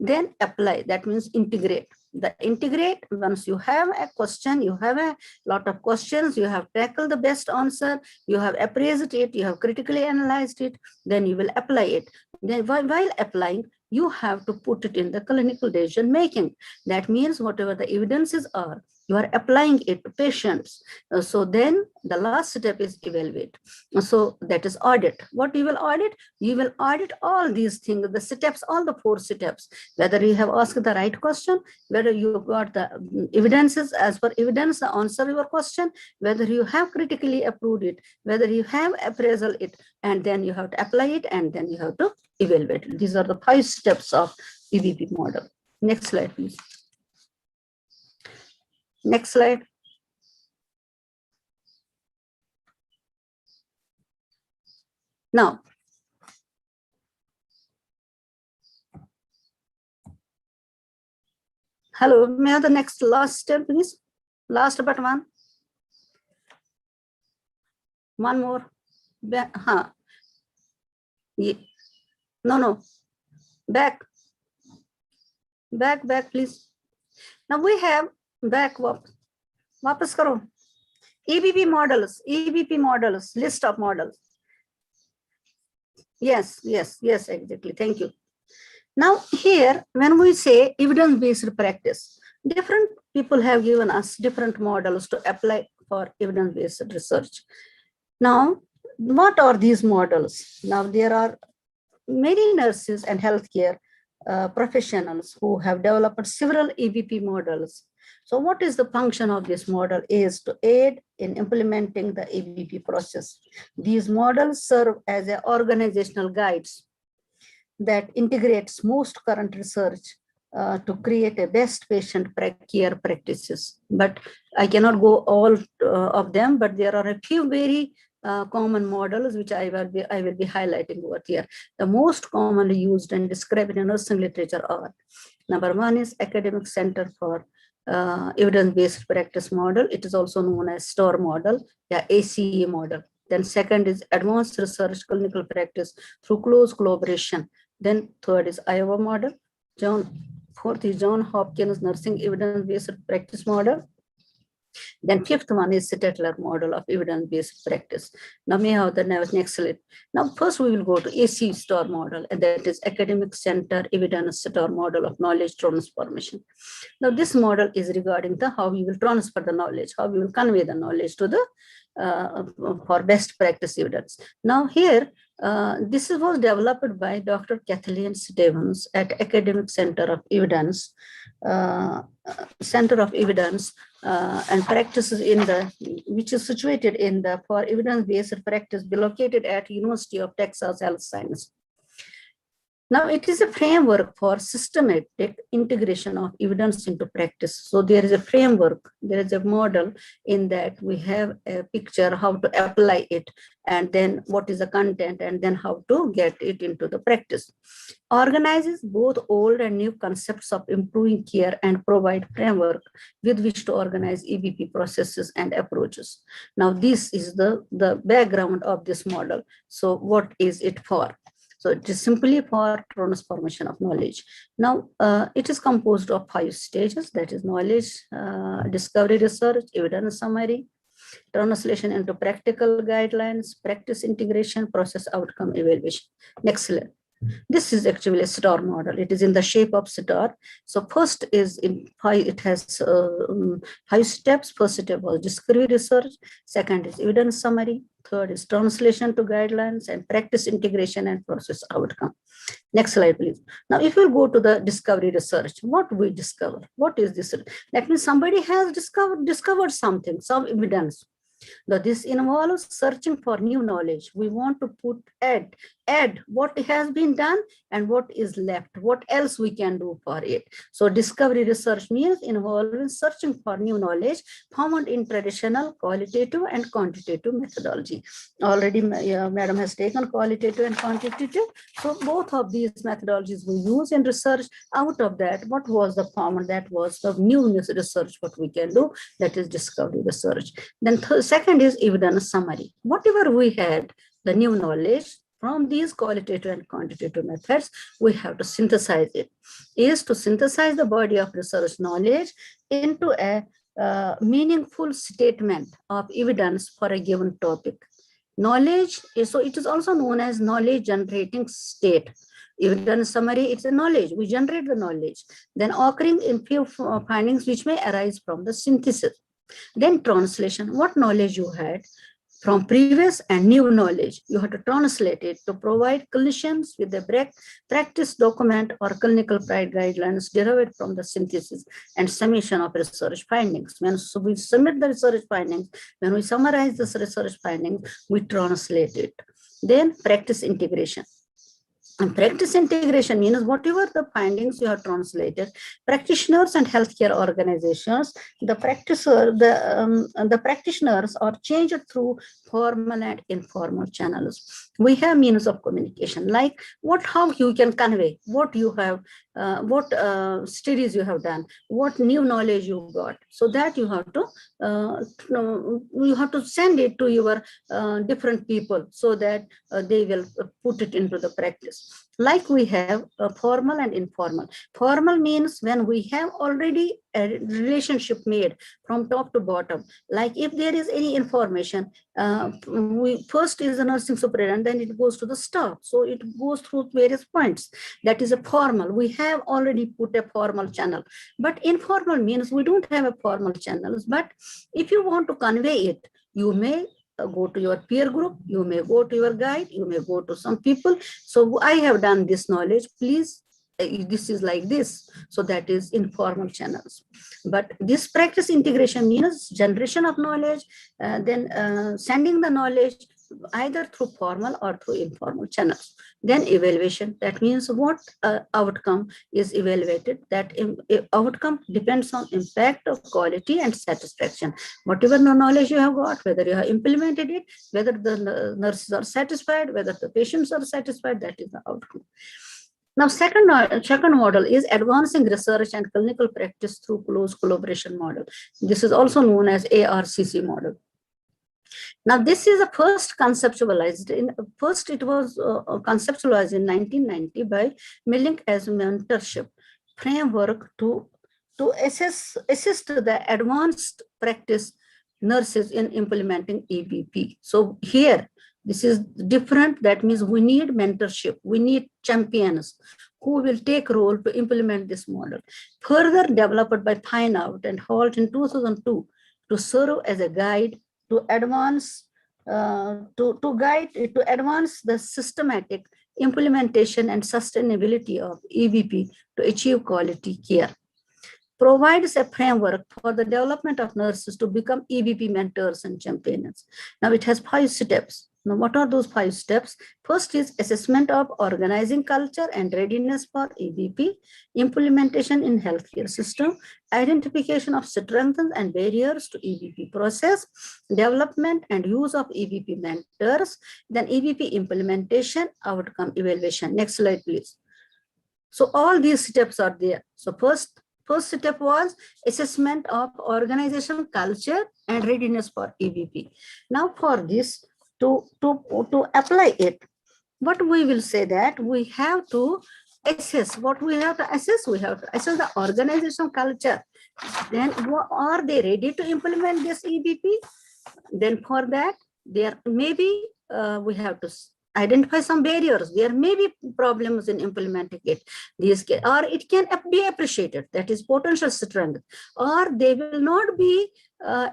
Then apply, that means integrate. The integrate, once you have a question, you have a lot of questions, you have tackled the best answer, you have appraised it, you have critically analyzed it, then you will apply it. Then while applying, you have to put it in the clinical decision making. That means whatever the evidences are, you are applying it to patients. So then the last step is evaluate. So that is audit. What you will audit? You will audit all these things, the steps, all the 4 steps, whether you have asked the right question, whether you got the evidences as per evidence, the answer your question, whether you have critically approved it, whether you have appraisal it, and then you have to apply it, and then you have to evaluate it. These are the 5 steps of EBP model. Next slide, please. Next slide. Now, hello, may I have the next last step, please? Last but one. One more. Huh. Yeah. No. Back, please. Now we have back. Wapas karo. EBP models, list of models. Yes, exactly. Thank you. Now here, when we say evidence-based practice, different people have given us different models to apply for evidence-based research. Now, what are these models? Now there are many nurses and healthcare professionals who have developed several EBP models. So what is the function of this model is to aid in implementing the EBP process. These models serve as a organizational guides that integrates most current research to create a best patient care practices. But I cannot go all of them, but there are a few very common models which I will be highlighting over here. The most commonly used and described in nursing literature are: number one is Academic Center for Evidence-Based Practice model. It is also known as STAR model, ACE model. Then second is Advanced Research Clinical Practice through close collaboration. Then third is Iowa model. Fourth is John Hopkins Nursing Evidence-Based Practice model. Then fifth one is Statler model of evidence-based practice. Now may have the next slide. Now first we will go to AC STAR model, and that is Academic Center Evidence STAR model of knowledge transformation. Now this model is regarding the how we will transfer the knowledge, how we will convey the knowledge to the for best practice evidence. Now here, this was developed by Dr. Kathleen Stevens at Academic Center of Evidence, and practices in the, which is situated in the for evidence-based practice located at University of Texas Health Science. Now it is a framework for systematic integration of evidence into practice. So there is a framework, there is a model in that we have a picture how to apply it, and then what is the content, and then how to get it into the practice. Organizes both old and new concepts of improving care and provide framework with which to organize EBP processes and approaches. Now this is the background of this model. So what is it for? So it is simply for transformation of knowledge. Now, it is composed of 5 stages, that is knowledge, discovery research, evidence summary, translation into practical guidelines, practice integration, process outcome evaluation. Next slide. This is actually a STAR model. It is in the shape of STAR. So first is in 5, it has 5 steps. First step was discovery research. Second is evidence summary. Third is translation to guidelines, and practice integration and process outcome. Next slide, please. Now, if we go to the discovery research, what we discover? What is this? That means somebody has discovered something, some evidence. Now, this involves searching for new knowledge. We want to add what has been done and what is left, what else we can do for it. So discovery research means involving searching for new knowledge found in traditional qualitative and quantitative methodology. Already madam has taken qualitative and quantitative. So both of these methodologies we use in research. Out of that, what was the found? That was the new research, what we can do, that is discovery research. Then second is evidence summary. Whatever we had, the new knowledge, from these qualitative and quantitative methods, we have to synthesize it. Is to synthesize the body of research knowledge into a meaningful statement of evidence for a given topic. Knowledge is, so it is also known as knowledge generating state. Evidence summary, it's a knowledge, we generate the knowledge, then occurring in few findings which may arise from the synthesis. Then translation, what knowledge you had from previous and new knowledge, you have to translate it to provide clinicians with a practice document or clinical guidelines derived from the synthesis and summation of research findings. When we submit the research findings, when we summarize this research findings, we translate it. Then practice integration. And practice integration means whatever the findings you have translated, practitioners and healthcare organizations, the practitioners are changed through formal and informal channels. We have means of communication, like how you can convey what you have, what studies you have done, what new knowledge you got. So that you have to send it to your different people so that they will put it into the practice. Like we have formal and informal. Formal means when we have already a relationship made from top to bottom. Like if there is any information, we first is a nursing superintendent, then it goes to the staff. So it goes through various points. That is a formal. We have already put a formal channel. But informal means we don't have a formal channels. But if you want to convey it, you may go to your peer group, you may go to your guide, you may go to some people. So I have done this knowledge, please this is like this. So that is informal channels. But this practice integration means generation of knowledge, then sending the knowledge either through formal or through informal channels. Then evaluation, that means what outcome is evaluated. That outcome depends on impact of quality and satisfaction. Whatever knowledge you have got, whether you have implemented it, whether the nurses are satisfied, whether the patients are satisfied, that is the outcome. Now, second model is advancing research and clinical practice through close collaboration model. This is also known as ARCC model. Now, this is a first conceptualized in 1990 by Millink as mentorship framework to assist the advanced practice nurses in implementing EBP. So here, this is different. That means we need mentorship. We need champions who will take role to implement this model. Further developed by Pine Out and Holt in 2002 to serve as a guide to advance to advance the systematic implementation and sustainability of EBP to achieve quality care. Provides a framework for the development of nurses to become EBP mentors and champions. Now it has 5 steps. Now, what are those 5 steps? First is assessment of organizing culture and readiness for EBP, implementation in healthcare system, identification of strengths and barriers to EBP process, development and use of EBP mentors, then EBP implementation, outcome evaluation. Next slide, please. So all these steps are there. So first step was assessment of organizational culture and readiness for EBP. Now for this, to apply it, what we will say that we have to assess. What we have to assess? We have to assess the organizational culture. Then are they ready to implement this EBP? Then for that, there maybe we have to identify some barriers. There may be problems in implementing it. Or it can be appreciated. That is potential strength. Or they will not be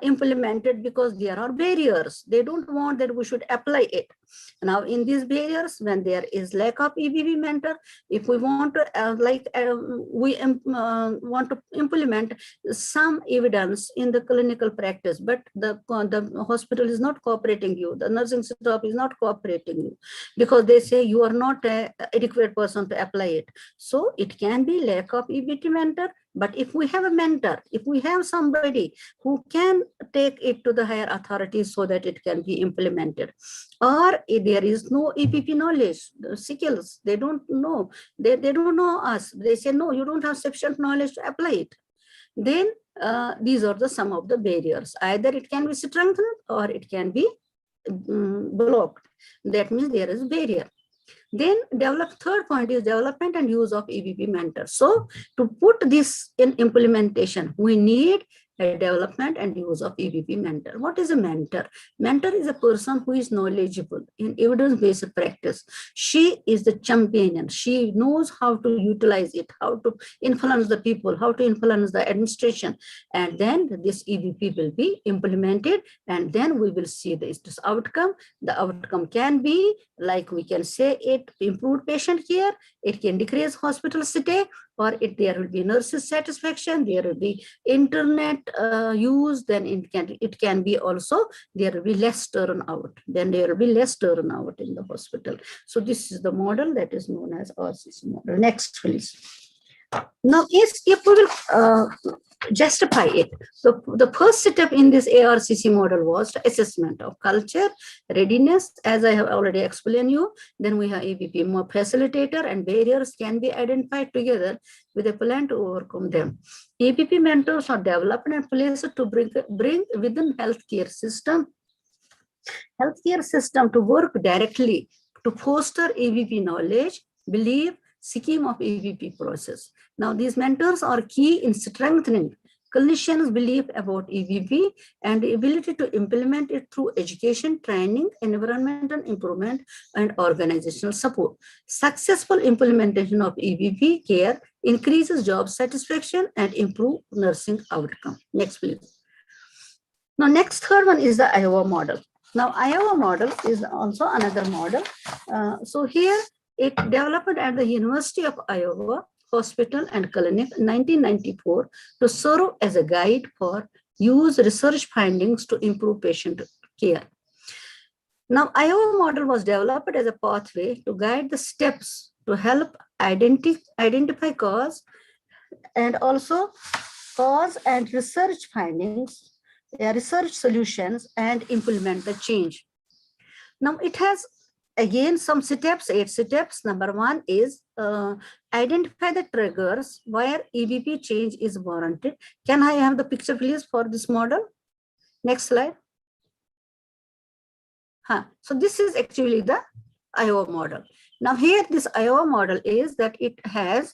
implemented because there are barriers. They don't want that we should apply it. Now, in these barriers, when there is lack of EBP mentor, if we want to want to implement some evidence in the clinical practice, but the hospital is not cooperating you, the nursing staff is not cooperating you, because they say you are not an adequate person to apply it. So it can be lack of EBP mentor. But if we have a mentor, if we have somebody who can take it to the higher authorities so that it can be implemented, or if there is no EPP knowledge, the skills, they don't know, they don't know us. They say, no, you don't have sufficient knowledge to apply it. Then these are some of the barriers. Either it can be strengthened or it can be blocked. That means there is a barrier. Then third point is development and use of EBP mentor. So to put this in implementation, we need a development and use of EBP mentor. What is a mentor? Mentor is a person who is knowledgeable in evidence-based practice. She is the champion. She knows how to utilize it, how to influence the people, how to influence the administration. And then this EBP will be implemented, and then we will see this outcome. The outcome can be, like we can say, it improved patient care, it can decrease hospital stay, or there will be nurses satisfaction, there will be internet use, then it can be also, there will be less turnout, then there will be less turnout in the hospital. So this is the model that is known as RCC model. Next, please. Now, if we will justify it, so the first step in this ARCC model was the assessment of culture, readiness, as I have already explained you. Then we have EBP more facilitator, and barriers can be identified together with a plan to overcome them. EBP mentors are developed and placed to bring within healthcare system to work directly to foster EBP knowledge, belief, scheme of EBP process. Now, these mentors are key in strengthening clinicians' belief about EBP and the ability to implement it through education, training, environmental improvement, and organizational support. Successful implementation of EBP care increases job satisfaction and improve nursing outcome. Next, please. Now, next third one is the Iowa model. Now, Iowa model is also another model. So here, it developed at the University of Iowa hospital and clinic in 1994 to serve as a guide for use research findings to improve patient care. Now, Iowa model was developed as a pathway to guide the steps to help identify cause and also cause and research findings, research solutions, and implement the change. Now, it has again some steps, 8 steps. Number 1 is identify the triggers where EBP change is warranted. Can I have the picture, please, for this model? Next slide. So this is actually the Iowa model. Now here, this Iowa model is that it has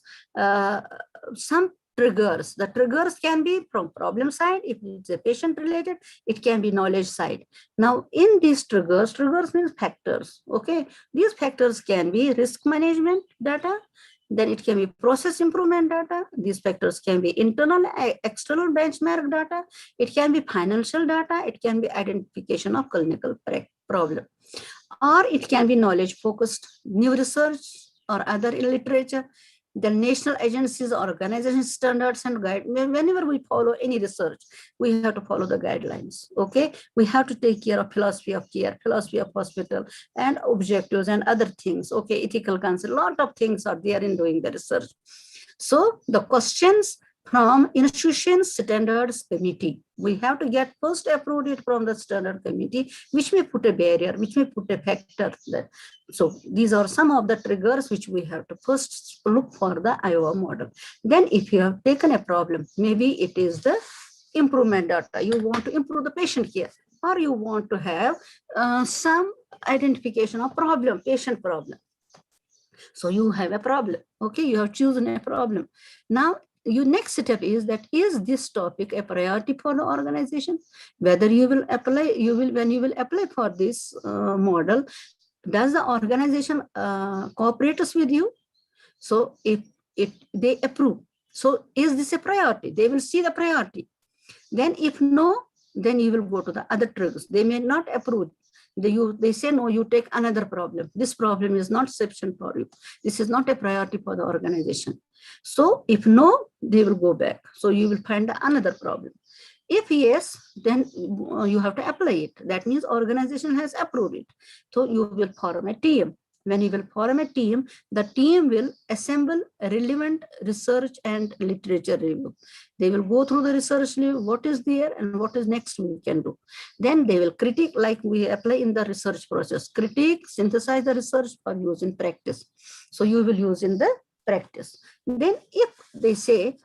some triggers. The triggers can be from problem side. If it's a patient related, it can be knowledge side. Now in these triggers means factors. Okay, these factors can be risk management data, then it can be process improvement data. These factors can be internal, external benchmark data. It can be financial data. It can be identification of clinical problem, or it can be knowledge focused, new research or other literature. The national agencies, organization standards and guide. Whenever we follow any research, we have to follow the guidelines. Okay, we have to take care of philosophy of care, philosophy of hospital, and objectives and other things. Okay, ethical concern, lot of things are there in doing the research. So the questions from institutions standards committee, we have to get first approved it from the standard committee, which may put a barrier, which may put a factor there. So these are some of the triggers which we have to first look for the Iowa model. Then if you have taken a problem, maybe it is the improvement data. You want to improve the patient care, or you want to have some identification of problem, patient problem. So you have a problem. Okay, you have chosen a problem. Now your next step is that, is this topic a priority for the organization? Whether you will apply, when you will apply for this model, does the organization cooperate with you? So if they approve, so is this a priority? They will see the priority. Then if no, then you will go to the other triggers. They may not approve. They say, no, you take another problem. This problem is not sufficient for you. This is not a priority for the organization. So if no, they will go back. So you will find another problem. If yes, then you have to apply it. That means organization has approved it. So you will form a team. When you will form a team, the team will assemble relevant research and literature review. They will go through the research review, what is there and what is next we can do. Then they will critique, like we apply in the research process, critique, synthesize the research for use in practice. So you will use in the practice. Then if they say,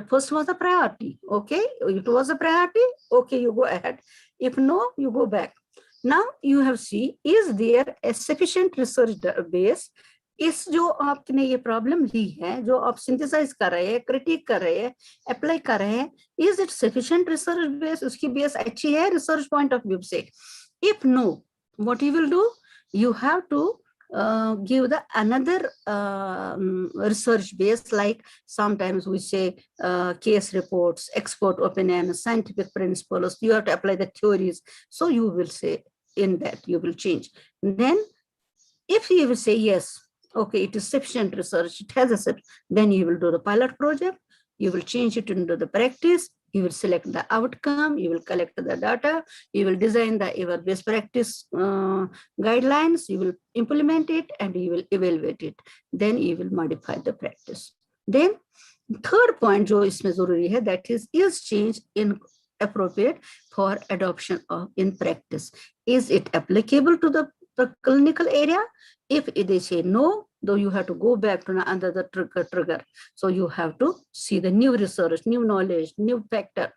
first was a priority. Okay, it was a priority. Okay, you go ahead. If no, you go back. Now you have see, is there a sufficient research base? इस जो आपने ये problem ली है, जो आप synthesise कर रहे हैं, क्रिटिक कर रहे हैं, अप्लाई कर रहे हैं, is it sufficient research base? उसकी बेस अच्छी है रिसर्च पॉइंट ऑफ व्यू से? If no, what you will do, you have to give the another research base, like sometimes we say case reports, expert opinion, scientific principles. You have to apply the theories. So you will say in that you will change. Then if you will say yes, okay, it is sufficient research, it has a set, then you will do the pilot project. You will change it into the practice. You will select the outcome, you will collect the data, you will design your best practice guidelines, you will implement it, and you will evaluate it. Then you will modify the practice. Then third point जो इसमें ज़रूरी है, that is change appropriate for adoption in practice? Is it applicable to the clinical area? If they say no, though you have to go back to another trigger. So you have to see the new research, new knowledge, new factor.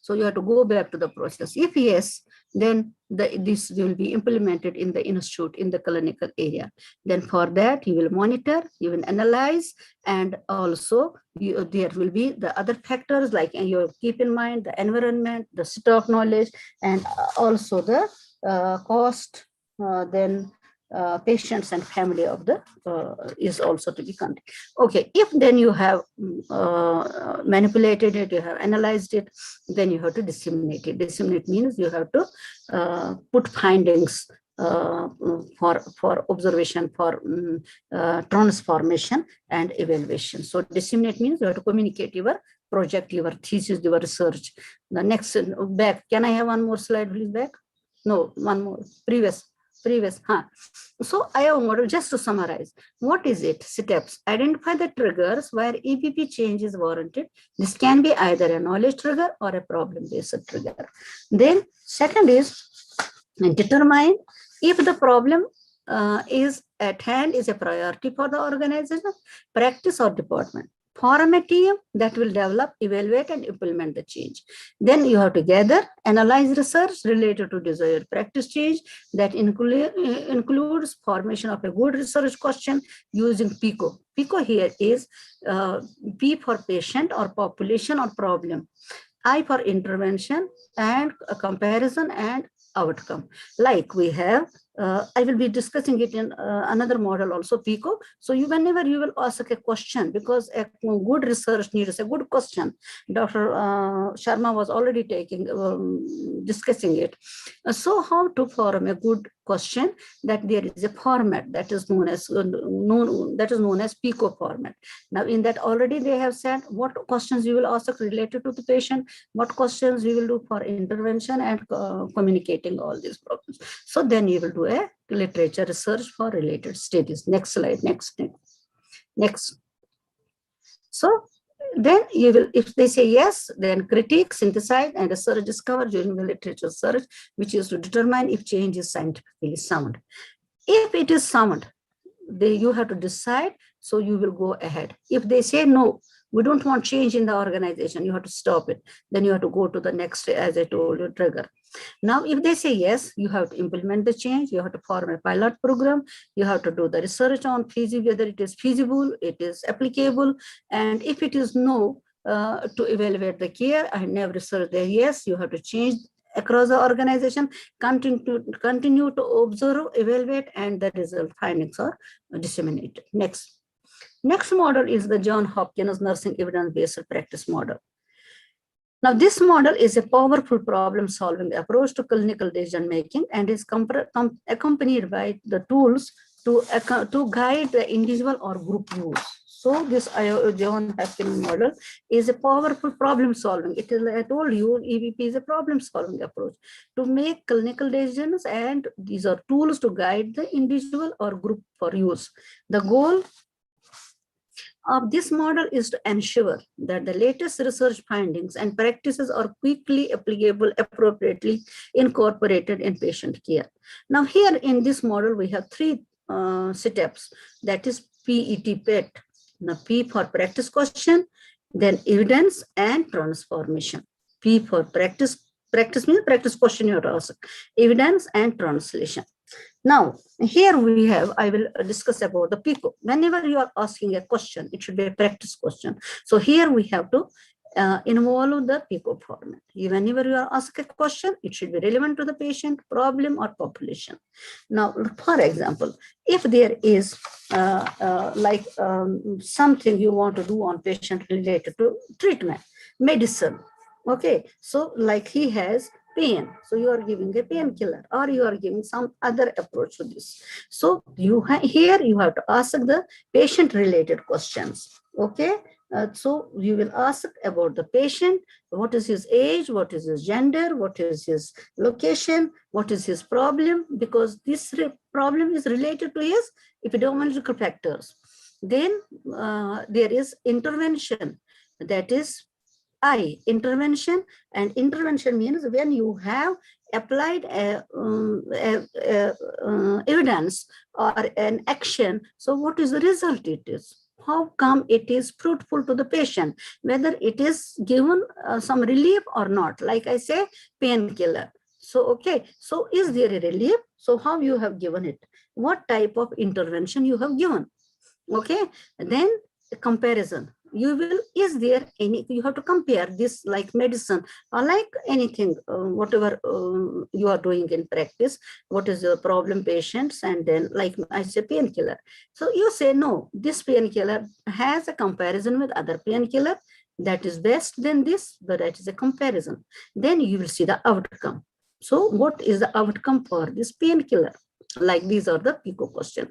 So you have to go back to the process. If yes, then this will be implemented in the institute, in the clinical area. Then for that, you will monitor, you will analyze, and also there will be the other factors, like you keep in mind the environment, the stock knowledge, and also the cost, then patients and family of the is also to be counted. Okay, if then you have manipulated it, you have analyzed it, then you have to disseminate it. Disseminate means you have to put findings for observation, for transformation and evaluation. So disseminate means you have to communicate your project, your thesis, your research. The next back, can I have one more slide please back? No, one more, previous. So I have a model just to summarize. What is it? Steps. Identify the triggers where EPP change is warranted. This can be either a knowledge trigger or a problem-based trigger. Then second is determine if the problem is at hand is a priority for the organization, practice or department. Form a team that will develop, evaluate, and implement the change. Then you have to gather, analyze research related to desired practice change that includes formation of a good research question using PICO. PICO here is P for patient or population or problem, I for intervention, and a comparison and outcome. Like we have, I will be discussing it in another model also, PICO. So whenever you will ask a question, because a good research needs a good question. Dr. Sharma was already discussing it. So how to form a good question, that there is a format that is known as PICO format. Now in that already they have said what questions you will ask related to the patient, what questions you will do for intervention and communicating all these problems. So then you will do a literature research for related studies. Next slide, next. So then you will, if they say yes, then critique, synthesize, and research discover during the literature search, which is to determine if change is scientifically sound. If it is sound, you have to decide, so you will go ahead. If they say no, we don't want change in the organization, you have to stop it. Then you have to go to the next, as I told you, trigger. Now, if they say yes, you have to implement the change, you have to form a pilot program, you have to do the research on whether it is feasible, it is applicable, and if it is no, to evaluate the care and have research there, yes, you have to change across the organization, continue to observe, evaluate, and the result findings are disseminated. Next model is the Johns Hopkins Nursing Evidence-Based Practice Model. Now, this model is a powerful problem-solving approach to clinical decision-making and is accompanied by the tools to guide the individual or group use. So this Johns Hopkins model is a powerful problem-solving. It is, I told you, EVP is a problem-solving approach to make clinical decisions, and these are tools to guide the individual or group for use. The goal of this model is to ensure that the latest research findings and practices are quickly applicable, appropriately incorporated in patient care. Now here in this model, we have three steps, that is PET. Now P for practice question, then evidence and transformation. P for practice means practice question you have to ask, evidence and translation. Now, here we have, I will discuss about the PICO. Whenever you are asking a question, it should be a practice question. So here we have to involve the PICO format. Whenever you are asking a question, it should be relevant to the patient, problem, or population. Now, for example, if there is something you want to do on patient related to treatment, medicine, okay, so like he has pain, so you are giving a painkiller, or you are giving some other approach to this. So here you have to ask the patient related questions, okay. So you will ask about the patient, what is his age, what is his gender, what is his location, what is his problem, because this problem is related to his epidemiological factors. Then there is intervention, that is intervention, and intervention means when you have applied evidence or an action, so what is the result it is? How come it is fruitful to the patient, whether it is given some relief or not, like I say, painkiller. So, okay, so is there a relief? So how you have given it? What type of intervention you have given? Okay, then comparison. Is there any, you have to compare this like medicine or like anything, whatever you are doing in practice, what is the problem patients, and then like I say painkiller. So you say, no, this painkiller has a comparison with other painkiller that is best than this, but that is a comparison. Then you will see the outcome. So what is the outcome for this painkiller? Like these are the PICO questions.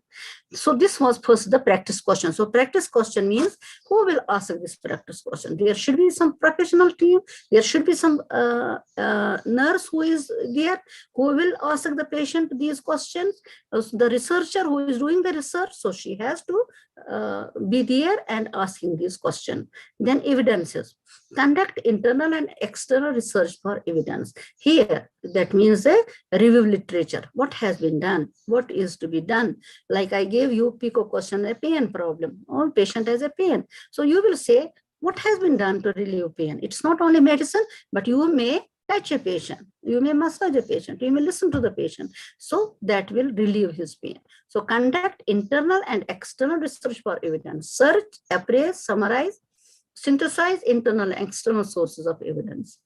So this was first the practice question. So practice question means who will ask this practice question? There should be some professional team. There should be some nurse who is there who will ask the patient these questions. The researcher who is doing the research, so she has to be there and asking these questions. Then evidences. Conduct internal and external research for evidence. Here, that means a review literature. What has been done? What is to be done? Like I gave you PICO question, a pain problem. All patient has a pain. So you will say, what has been done to relieve pain? It's not only medicine, but you may touch a patient. You may massage a patient. You may listen to the patient. So that will relieve his pain. So conduct internal and external research for evidence. Search, appraise, summarize, synthesize internal and external sources of evidence.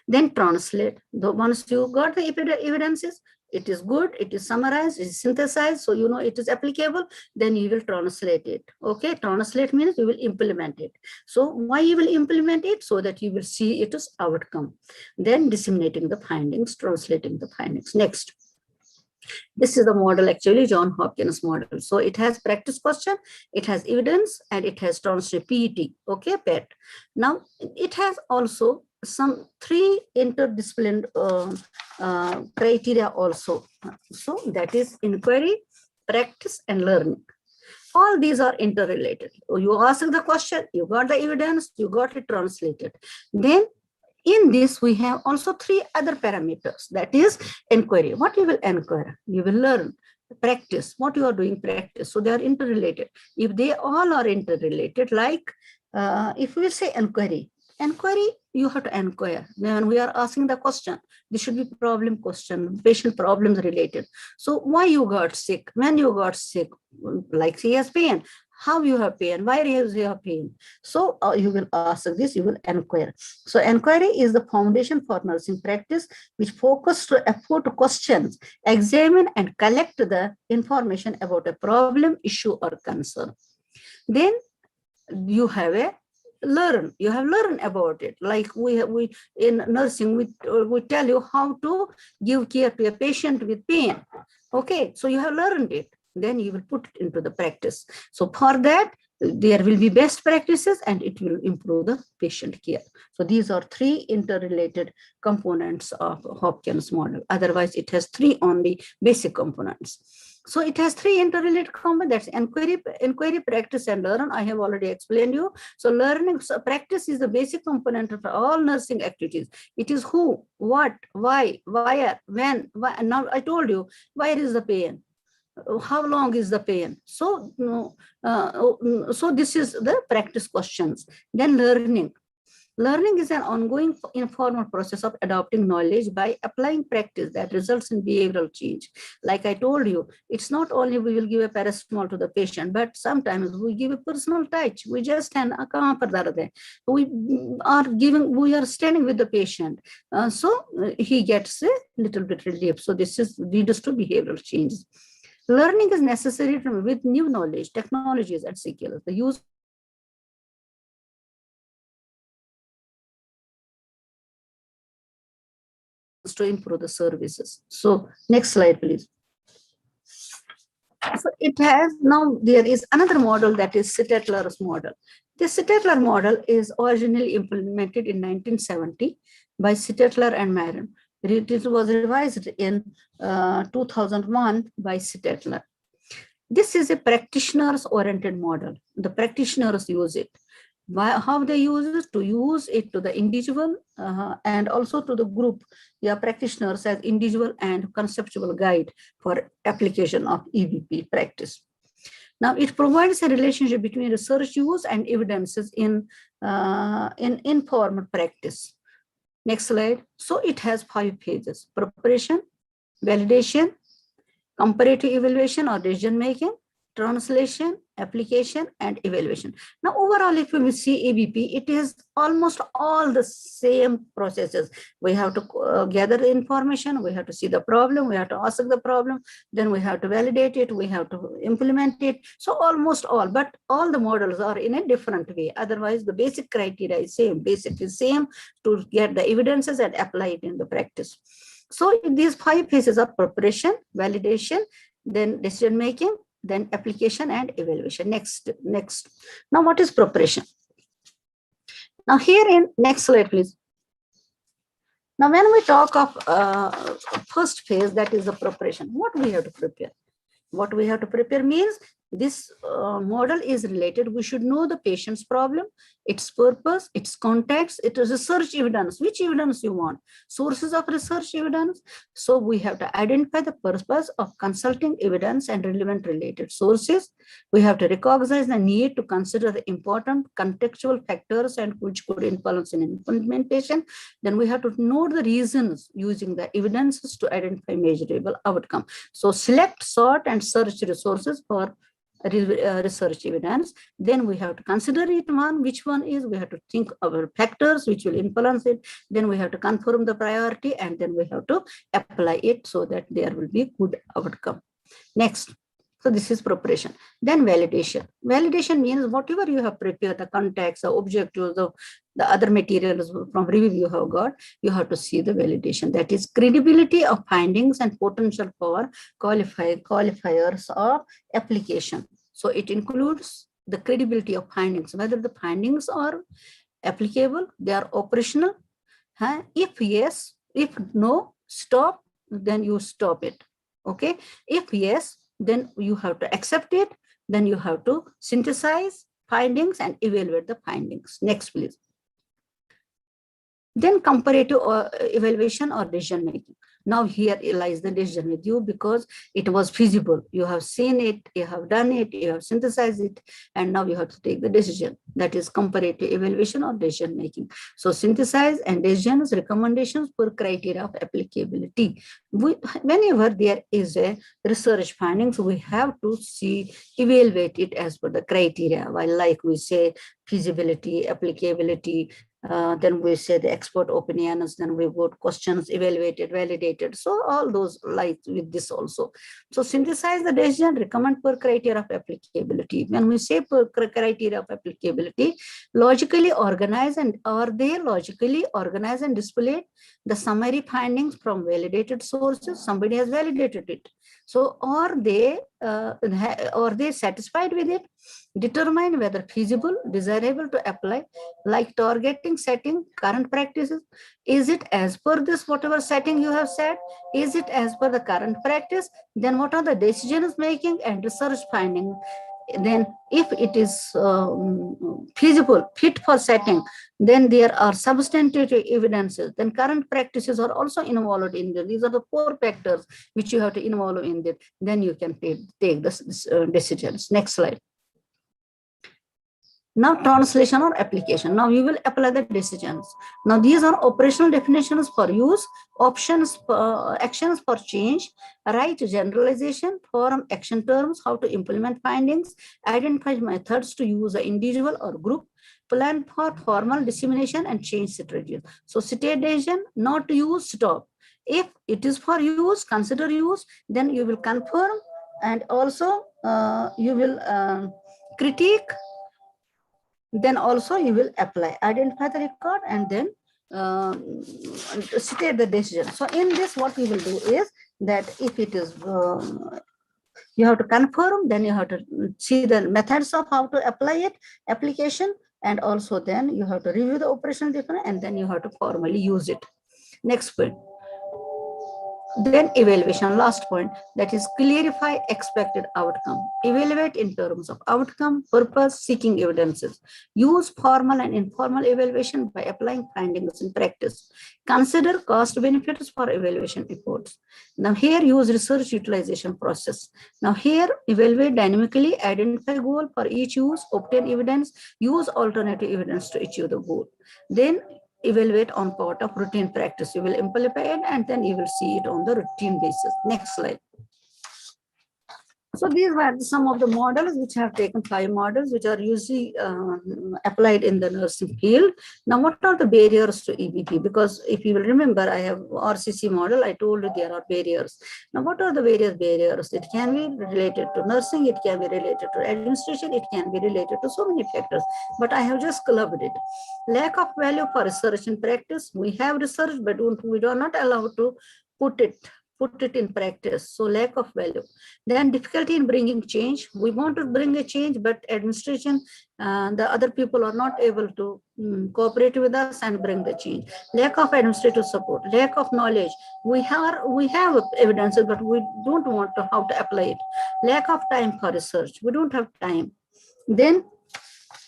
Then translate. Once you got the evidences, it is good, it is summarized, it is synthesized, so you know it is applicable, then you will translate it. Okay, translate means you will implement it. So why you will implement it? So that you will see it as outcome. Then disseminating the findings, translating the findings. Next. This is the model, actually, John Hopkins model. So it has practice question, it has evidence, and it has translate PET, okay, PET. Now, it has also some 3 interdisciplinary criteria also. So that is inquiry, practice, and learning. All these are interrelated. You ask the question, you got the evidence, you got it translated. Then in this, we have also 3 other parameters. That is inquiry. What you will inquire? You will learn. Practice. What you are doing, practice. So they are interrelated. If they all are interrelated, like if we say inquiry, you have to inquire. When we are asking the question, this should be problem question, patient problems related. So why you got sick? When you got sick, like he has pain. How you have pain? Why is you have pain? So you will ask this, you will inquire. So inquiry is the foundation for nursing practice, which focuses to afford questions, examine and collect the information about a problem, issue, or concern. Then you have a learn. You have learned about it. Like we in nursing, we tell you how to give care to a patient with pain. Okay, so you have learned it. Then you will put it into the practice. So for that, there will be best practices and it will improve the patient care. So these are 3 interrelated components of Hopkins model. Otherwise, it has 3 only basic components. So it has 3 interrelated components. That's inquiry, practice, and learn. I have already explained you. So learning, so practice is the basic component of all nursing activities. It is who, what, why, where, when. Why. And now I told you, where is the pain? How long is the pain? So, so this is the practice questions. Then learning. Learning is an ongoing informal process of adopting knowledge by applying practice that results in behavioral change. Like I told you, it's not only we will give a paracetamol to the patient, but sometimes we give a personal touch. We just stand, we are standing with the patient. So he gets a little bit relief. So this is leads to behavioral changes. Learning is necessary with new knowledge, technologies, and skills. The use to improve the services. So next slide, please. So it has, now there is another model, that is Sitetler's model. The Sitetler model is originally implemented in 1970 by Sitetler and Marin. It was revised in 2001 by Sitetler. This is a practitioners-oriented model. The practitioners use it. How they use it? To use it to the individual and also to the group. Yeah, practitioners as individual and conceptual guide for application of EBP practice. Now, it provides a relationship between research use and evidences in informal practice. Next slide. So it has 5 phases: preparation, validation, comparative evaluation or decision making, translation, application, and evaluation. Now, overall, if we see EBP, it is almost all the same processes. We have to gather the information, we have to see the problem, we have to ask the problem, then we have to validate it, we have to implement it. So almost all, but all the models are in a different way. Otherwise, the basic criteria is same, basic is same to get the evidences and apply it in the practice. So these 5 phases are preparation, validation, then decision making, then application and evaluation. Next. Now, what is preparation? Now, here in next slide, please. Now, when we talk of first phase, that is the preparation, what we have to prepare? What we have to prepare means this model is related. We should know the patient's problem, its purpose, its context, it is research evidence, which evidence you want, sources of research evidence. So we have to identify the purpose of consulting evidence and relevant related sources. We have to recognize the need to consider the important contextual factors and which could influence in implementation. Then we have to know the reasons using the evidences to identify measurable outcome. So select, sort, and search resources for research evidence. Then we have to consider it which one is, we have to think of our factors which will influence it. Then we have to confirm the priority, and then we have to apply it so that there will be good outcome. Next. So this is preparation. Then validation. Validation means whatever you have prepared, the context, the objectives, the other materials from review you have got, you have to see the validation. That is credibility of findings and potential for qualifiers of application. So it includes the credibility of findings, whether the findings are applicable, they are operational. If yes, if no, stop, then you stop it. Okay. If yes, then you have to accept it. Then you have to synthesize findings and evaluate the findings. Next, please. Then comparative evaluation or decision making. Now here lies the decision with you because it was feasible. You have seen it, you have done it, you have synthesized it, and now you have to take the decision. That is comparative evaluation or decision making. So synthesize and decisions, recommendations for criteria of applicability. Whenever there is a research findings, we have to evaluate it as per the criteria. While like we say feasibility, applicability, then we say the expert opinions, then we got questions, evaluated, validated. So all those like with this also. So synthesize the decision, recommend per criteria of applicability. When we say per criteria of applicability, logically organize, and are they logically organized and displayed the summary findings from validated sources? Somebody has validated it. So are they satisfied with it? Determine whether feasible, desirable to apply, like targeting, setting, current practices. Is it as per this, whatever setting you have set? Is it as per the current practice? Then what are the decisions making and research finding? Then if it is feasible, fit for setting, then there are substantive evidences. Then current practices are also involved in this. These are the 4 factors which you have to involve in it. Then you can take the decisions. Next slide. Now translation or application. Now you will apply the decisions. Now these are operational definitions for use, options, actions for change, right generalization, form action terms, how to implement findings, identify methods to use an individual or group, plan for formal dissemination and change strategies. So state decision, not to use, stop. If it is for use, consider use, then you will confirm, and also you will critique. Then also you will apply, identify the record, and then state the decision. So in this, what we will do is that if it is, you have to confirm, then you have to see the methods of how to apply it, application, and also then you have to review the operational definition, and then you have to formally use it. Next point. Then evaluation, last point, that is clarify expected outcome. Evaluate in terms of outcome, purpose, seeking evidences. Use formal and informal evaluation by applying findings in practice. Consider cost benefits for evaluation efforts. Now here use research utilization process. Now here evaluate dynamically, identify goal for each use, obtain evidence, use alternative evidence to achieve the goal. Then evaluate on part of routine practice. You will implement it, and then you will see it on the routine basis. Next slide. So these were some of the models which have taken 5 models which are usually applied in the nursing field. Now, what are the barriers to EBP? Because if you will remember, I have RCC model, I told you there are barriers. Now, what are the various barriers? It can be related to nursing, it can be related to administration, it can be related to so many factors, but I have just clubbed it. Lack of value for research in practice. We have research, but we are not allowed to put it put it in practice. So lack of value. Then difficulty in bringing change. We want to bring a change, but administration, the other people are not able to cooperate with us and bring the change. Lack of administrative support, lack of knowledge. We have evidences, but we don't want to how to apply it. Lack of time for research. We don't have time. Then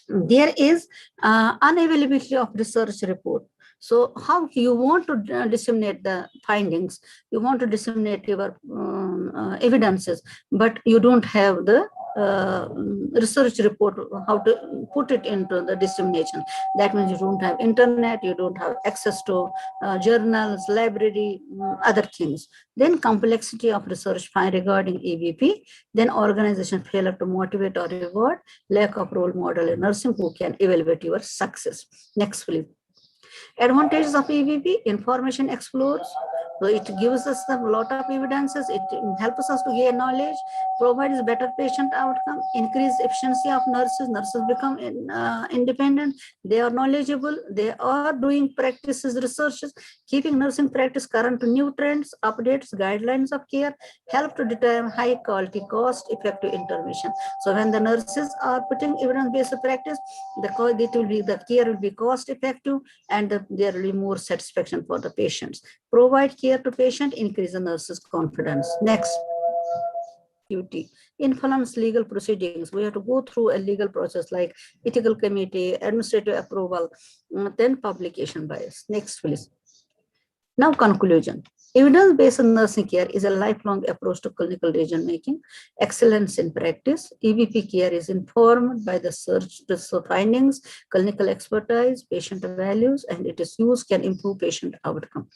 there is unavailability of research report. So how you want to disseminate the findings, you want to disseminate your evidences, but you don't have the research report, how to put it into the dissemination. That means you don't have internet, you don't have access to journals, library, other things. Then complexity of research regarding EVP, then organization failure to motivate or reward, lack of role model in nursing who can evaluate your success. Next, please. Advantages of EVP, information explores. So it gives us a lot of evidences. It helps us to gain knowledge, provides better patient outcome, increase efficiency of nurses. Nurses become independent. They are knowledgeable. They are doing practices, researches, keeping nursing practice current to new trends, updates, guidelines of care, help to determine high quality, cost effective intervention. So when the nurses are putting evidence-based practice, the care will be cost effective, and there will be more satisfaction for the patients. Provide care to patient, increase the nurse's confidence. Next. Duty. Influence legal proceedings. We have to go through a legal process like ethical committee, administrative approval, then publication bias. Next, please. Now, conclusion. Evidence-based nursing care is a lifelong approach to clinical decision-making, excellence in practice. EVP care is informed by the search findings, clinical expertise, patient values, and its use can improve patient outcome.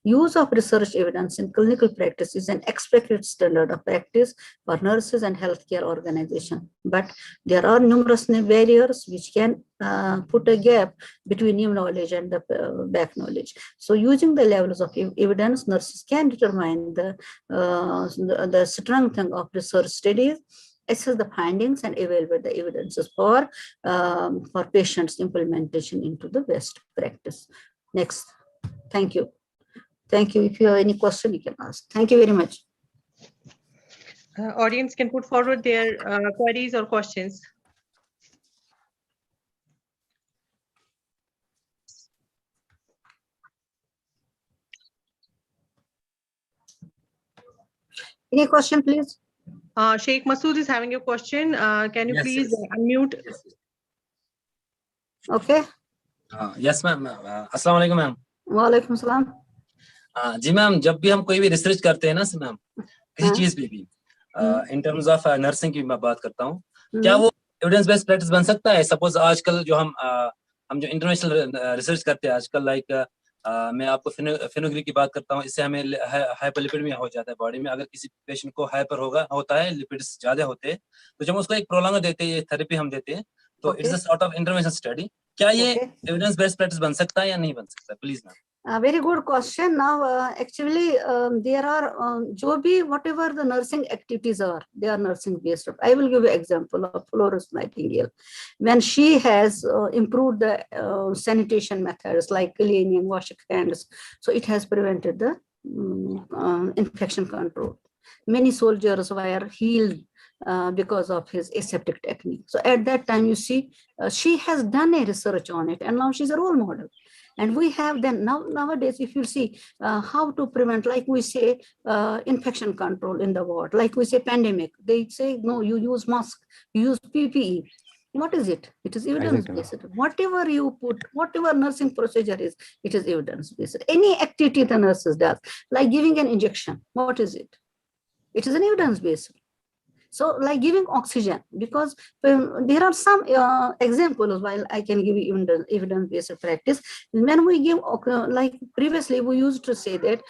Use of research evidence in clinical practice is an expected standard of practice for nurses and healthcare organizations. But there are numerous barriers which can put a gap between new knowledge and the back knowledge. So using the levels of evidence, nurses can determine the strengthening of research studies, assess the findings, and evaluate the evidences for patients' implementation into the best practice. Next. Thank you. Thank you. If you have any question, you can ask. Thank you very much. Audience can put forward their queries or questions. Any question, please? Sheikh Masood is having a question. Can you please unmute? Okay. Yes, ma'am. Assalamu alaikum, ma'am. Walaikum salam. Ji ma'am, जब भी हम कोई भी research करते हैं ना ma'am, किसी चीज पे भी, इन टर्म्स ऑफ नर्सिंग की मैं बात करता हूँ, क्या वो एविडेंस बेस्ड प्रैक्टिस बन सकता है? सपोज आजकल जो हम जो इंटरनेशनल रिसर्च करते हैं आजकल, लाइक मैं आपको फेनोग्री की बात करता हूँ, इससे हमें हाइपरलिपिडेमिया हो जाता है बॉडी में. अगर किसी पेशेंट को हाइपर होता है, लिपिड्स ज्यादा होते हैं, तो जब उसको एक प्रोलॉन्गर देते हैं, ये थेरेपी हम देते हैं, तो it's a sort of intervention study. क्या ये एविडेंस बेस्ड प्रैक्टिस बन सकता है या नहीं बन सकता? Please ma'am. Very good question. Now, actually, there are whatever the nursing activities are, they are nursing based. I will give you an example of Florence Nightingale. When she has improved the sanitation methods like cleaning, washing hands, so it has prevented the infection control. Many soldiers were healed because of his aseptic technique. So at that time, you see, she has done a research on it, and now she's a role model. And we have then nowadays, if you see how to prevent, like we say, infection control in the ward, like we say pandemic, they say, no, you use mask, you use PPE. What is it? It is evidence-based. Whatever you put, whatever nursing procedure is, it is evidence-based. Any activity the nurses does, like giving an injection, what is it? It is an evidence-based. So like giving oxygen, because there are some examples, while I can give you evidence-based practice. When we give, like previously we used to say that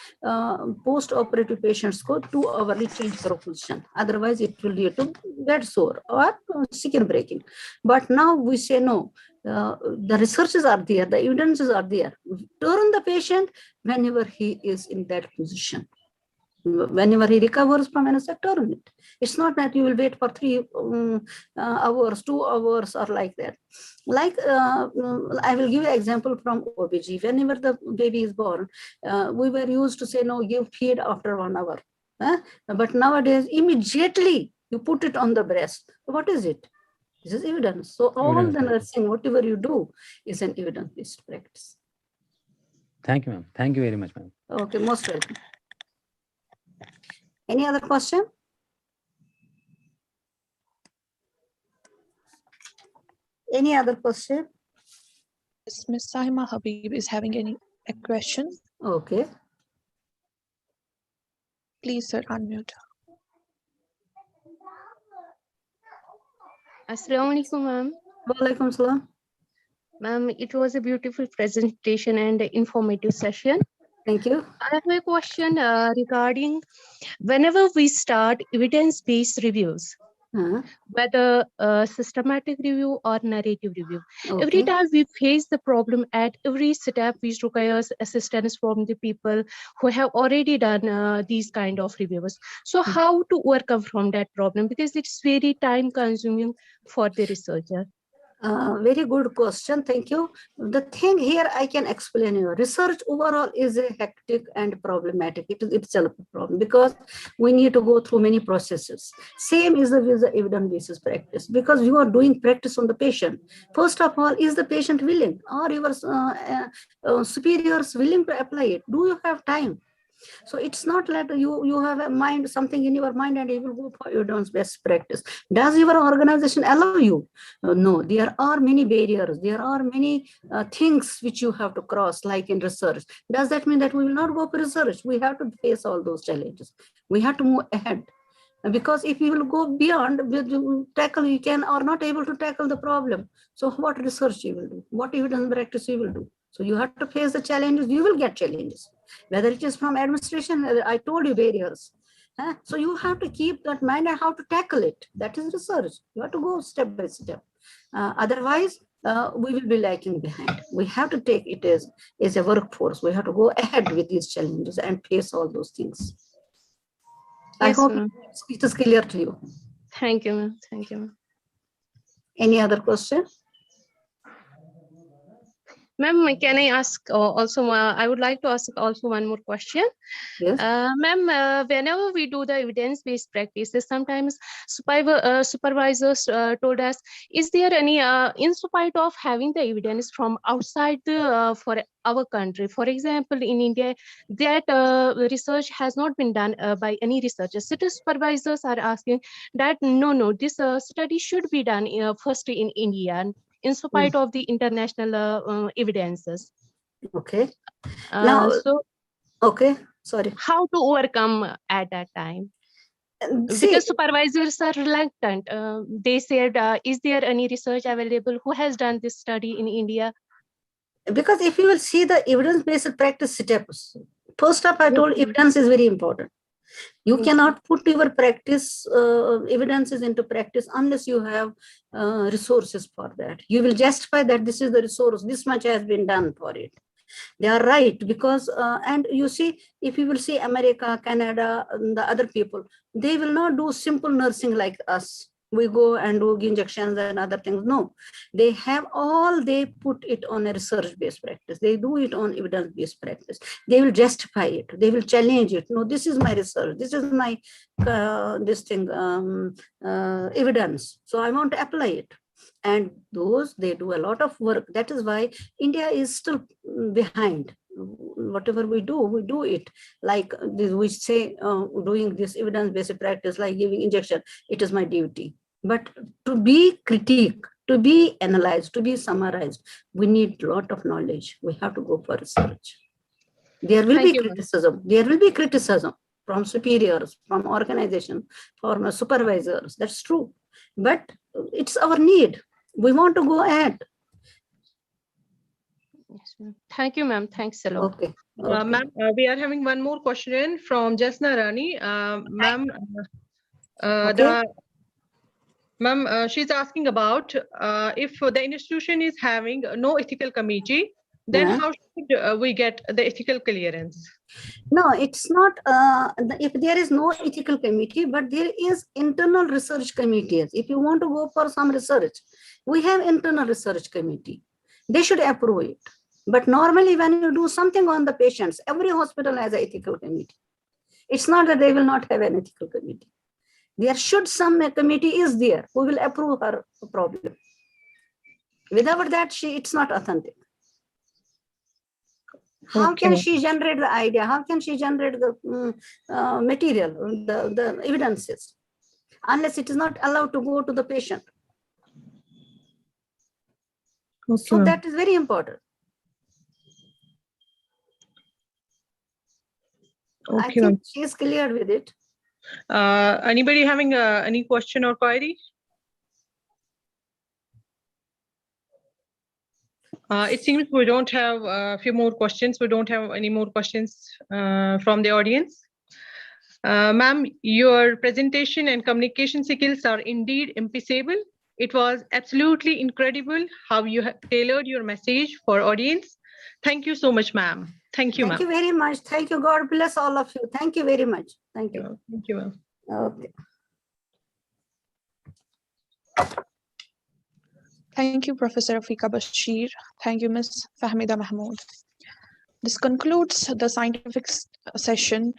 post-operative patients go 2 hourly change position. Otherwise it will lead to bed sore or skin breaking. But now we say no, the researches are there, the evidences are there. Turn the patient whenever he is in that position. whenever he recovers from anesthesia unit. It's not that you will wait for 3 hours, 2 hours, or like that. Like I will give you an example from OBG. Whenever the baby is born, we were used to say, no, give feed after 1 hour. But nowadays, immediately you put it on the breast. What is it? This is evidence. So all the nursing, whatever you do, is an evidence-based practice. Thank you, ma'am. Thank you very much, ma'am. Okay, most welcome. Any other question? Any other question? Yes, Ms. Sahima Habib is having a question. Okay. Please, sir, unmute. Assalamu alaikum, ma'am. Walaikum salam. Ma'am, it was a beautiful presentation and informative session. Thank you. I have a question regarding whenever we start evidence-based reviews, whether systematic review or narrative review, every time we face the problem at every step, which requires assistance from the people who have already done these kind of reviews. So how to overcome from that problem? Because it's very time consuming for the researcher. Very good question. Thank you. The thing here I can explain you. Research overall is a hectic and problematic. It is itself a problem because we need to go through many processes. Same is with the evidence-based practice because you are doing practice on the patient. First of all, is the patient willing? Are your superiors willing to apply it? Do you have time? So it's not like you have a mind, something in your mind, and you will go for evidence-based practice. Does your organization allow you? No, there are many barriers. There are many things which you have to cross, like in research. Does that mean that we will not go for research? We have to face all those challenges. We have to move ahead. Because if you will go beyond, tackle, you can or not able to tackle the problem. So what research you will do? What evidence practice you will do? So you have to face the challenges. You will get challenges. Whether it is from administration, I told you barriers. So you have to keep that mind and how to tackle it. That is research. You have to go step by step. Otherwise, we will be lagging behind. We have to take it as a workforce. We have to go ahead with these challenges and face all those things. Yes, I hope it is clear to you. Thank you, ma'am. Thank you, ma'am. Any other question? Ma'am, can I ask also, I would like to ask also one more question. Yes. Ma'am, whenever we do the evidence-based practices, sometimes supervisors told us, is there any, in spite of having the evidence from outside for our country, for example, in India, that research has not been done by any researchers. City supervisors are asking that, no, this study should be done first in India, in spite of the international evidences. Okay. Now, okay, sorry. How to overcome at that time? Because supervisors are reluctant. They said, is there any research available who has done this study in India? Because if you will see the evidence-based practice steps, first up, I told evidence is very important. You cannot put your practice evidences into practice unless you have resources for that. You will justify that this is the resource, this much has been done for it. They are right because, and you see, if you will see America, Canada, the other people, they will not do simple nursing like us. We go and do injections and other things. No, they have all, they put it on a research-based practice. They do it on evidence-based practice. They will justify it. They will challenge it. No, this is my research. This is my, evidence. So I want to apply it. And those, they do a lot of work. That is why India is still behind. Whatever we do it. Like this, we say, doing this evidence-based practice, like giving injection, it is my duty. But to be critiqued, to be analyzed, to be summarized, we need a lot of knowledge. We have to go for research. There will be criticism. There will be criticism from superiors, from organization, from supervisors. That's true. But it's our need. We want to go ahead. Yes, ma'am. Thank you, ma'am. Thanks a lot. Okay. Ma'am, we are having one more question from Jasna Rani. Ma'am, Ma'am, she's asking about if the institution is having no ethical committee, then how should we get the ethical clearance? No, it's not. If there is no ethical committee, but there is internal research committees. If you want to go for some research, we have internal research committee. They should approve it. But normally when you do something on the patients, every hospital has an ethical committee. It's not that they will not have an ethical committee. There should some committee is there who will approve her problem. Without that, it's not authentic. How can she generate the idea? How can she generate the material, the evidences, unless it is not allowed to go to the patient? So that is very important. I think she is clear with it. Anybody having any question or query? It seems we don't have a few more questions. We don't have any more questions from the audience. Ma'am, your presentation and communication skills are indeed impeccable. It was absolutely incredible how you have tailored your message for audience. Thank you so much, ma'am. Thank you, ma'am. Thank you very much. Thank you. God bless all of you. Thank you very much. Thank you. Thank you, ma'am. Okay. Thank you, Professor Afika Bashir. Thank you, Ms. Fahmida Mahmood. This concludes the scientific session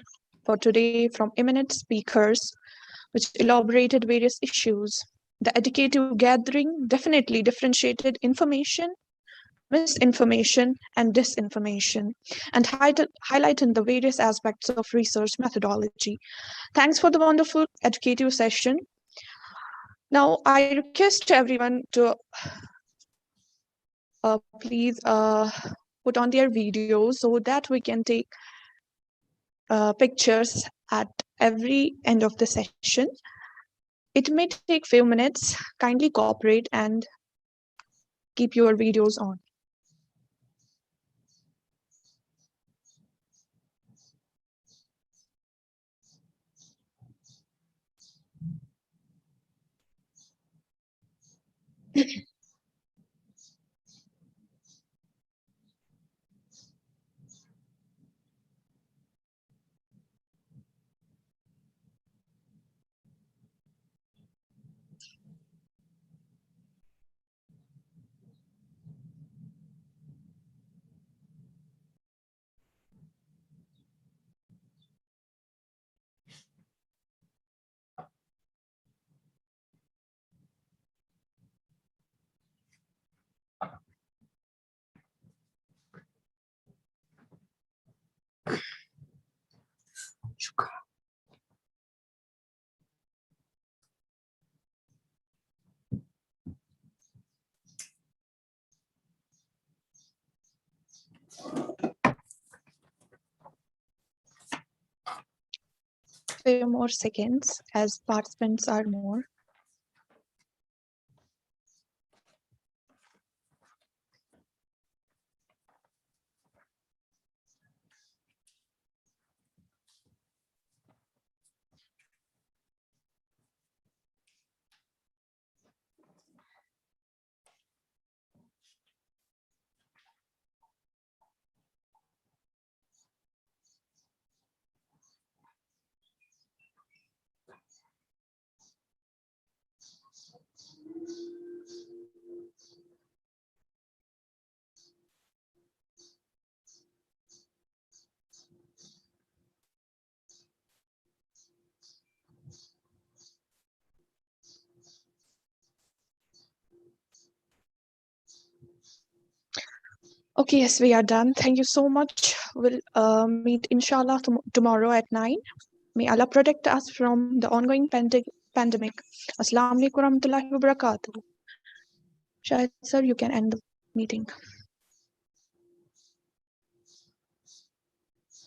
for today from eminent speakers, which elaborated various issues. The educative gathering definitely differentiated information, misinformation, and disinformation, and highlighted the various aspects of research methodology. Thanks for the wonderful educative session. Now, I request everyone to please put on their videos so that we can take pictures at every end of the session. It may take few minutes. Kindly cooperate and keep your videos on. Few more seconds as participants are more. Okay, yes, we are done. Thank you so much. We'll meet inshallah tomorrow at 9. May Allah protect us from the ongoing pandemic. Assalamu alaikum warahmatullahi wabarakatuh. Shahid sir, you can end the meeting.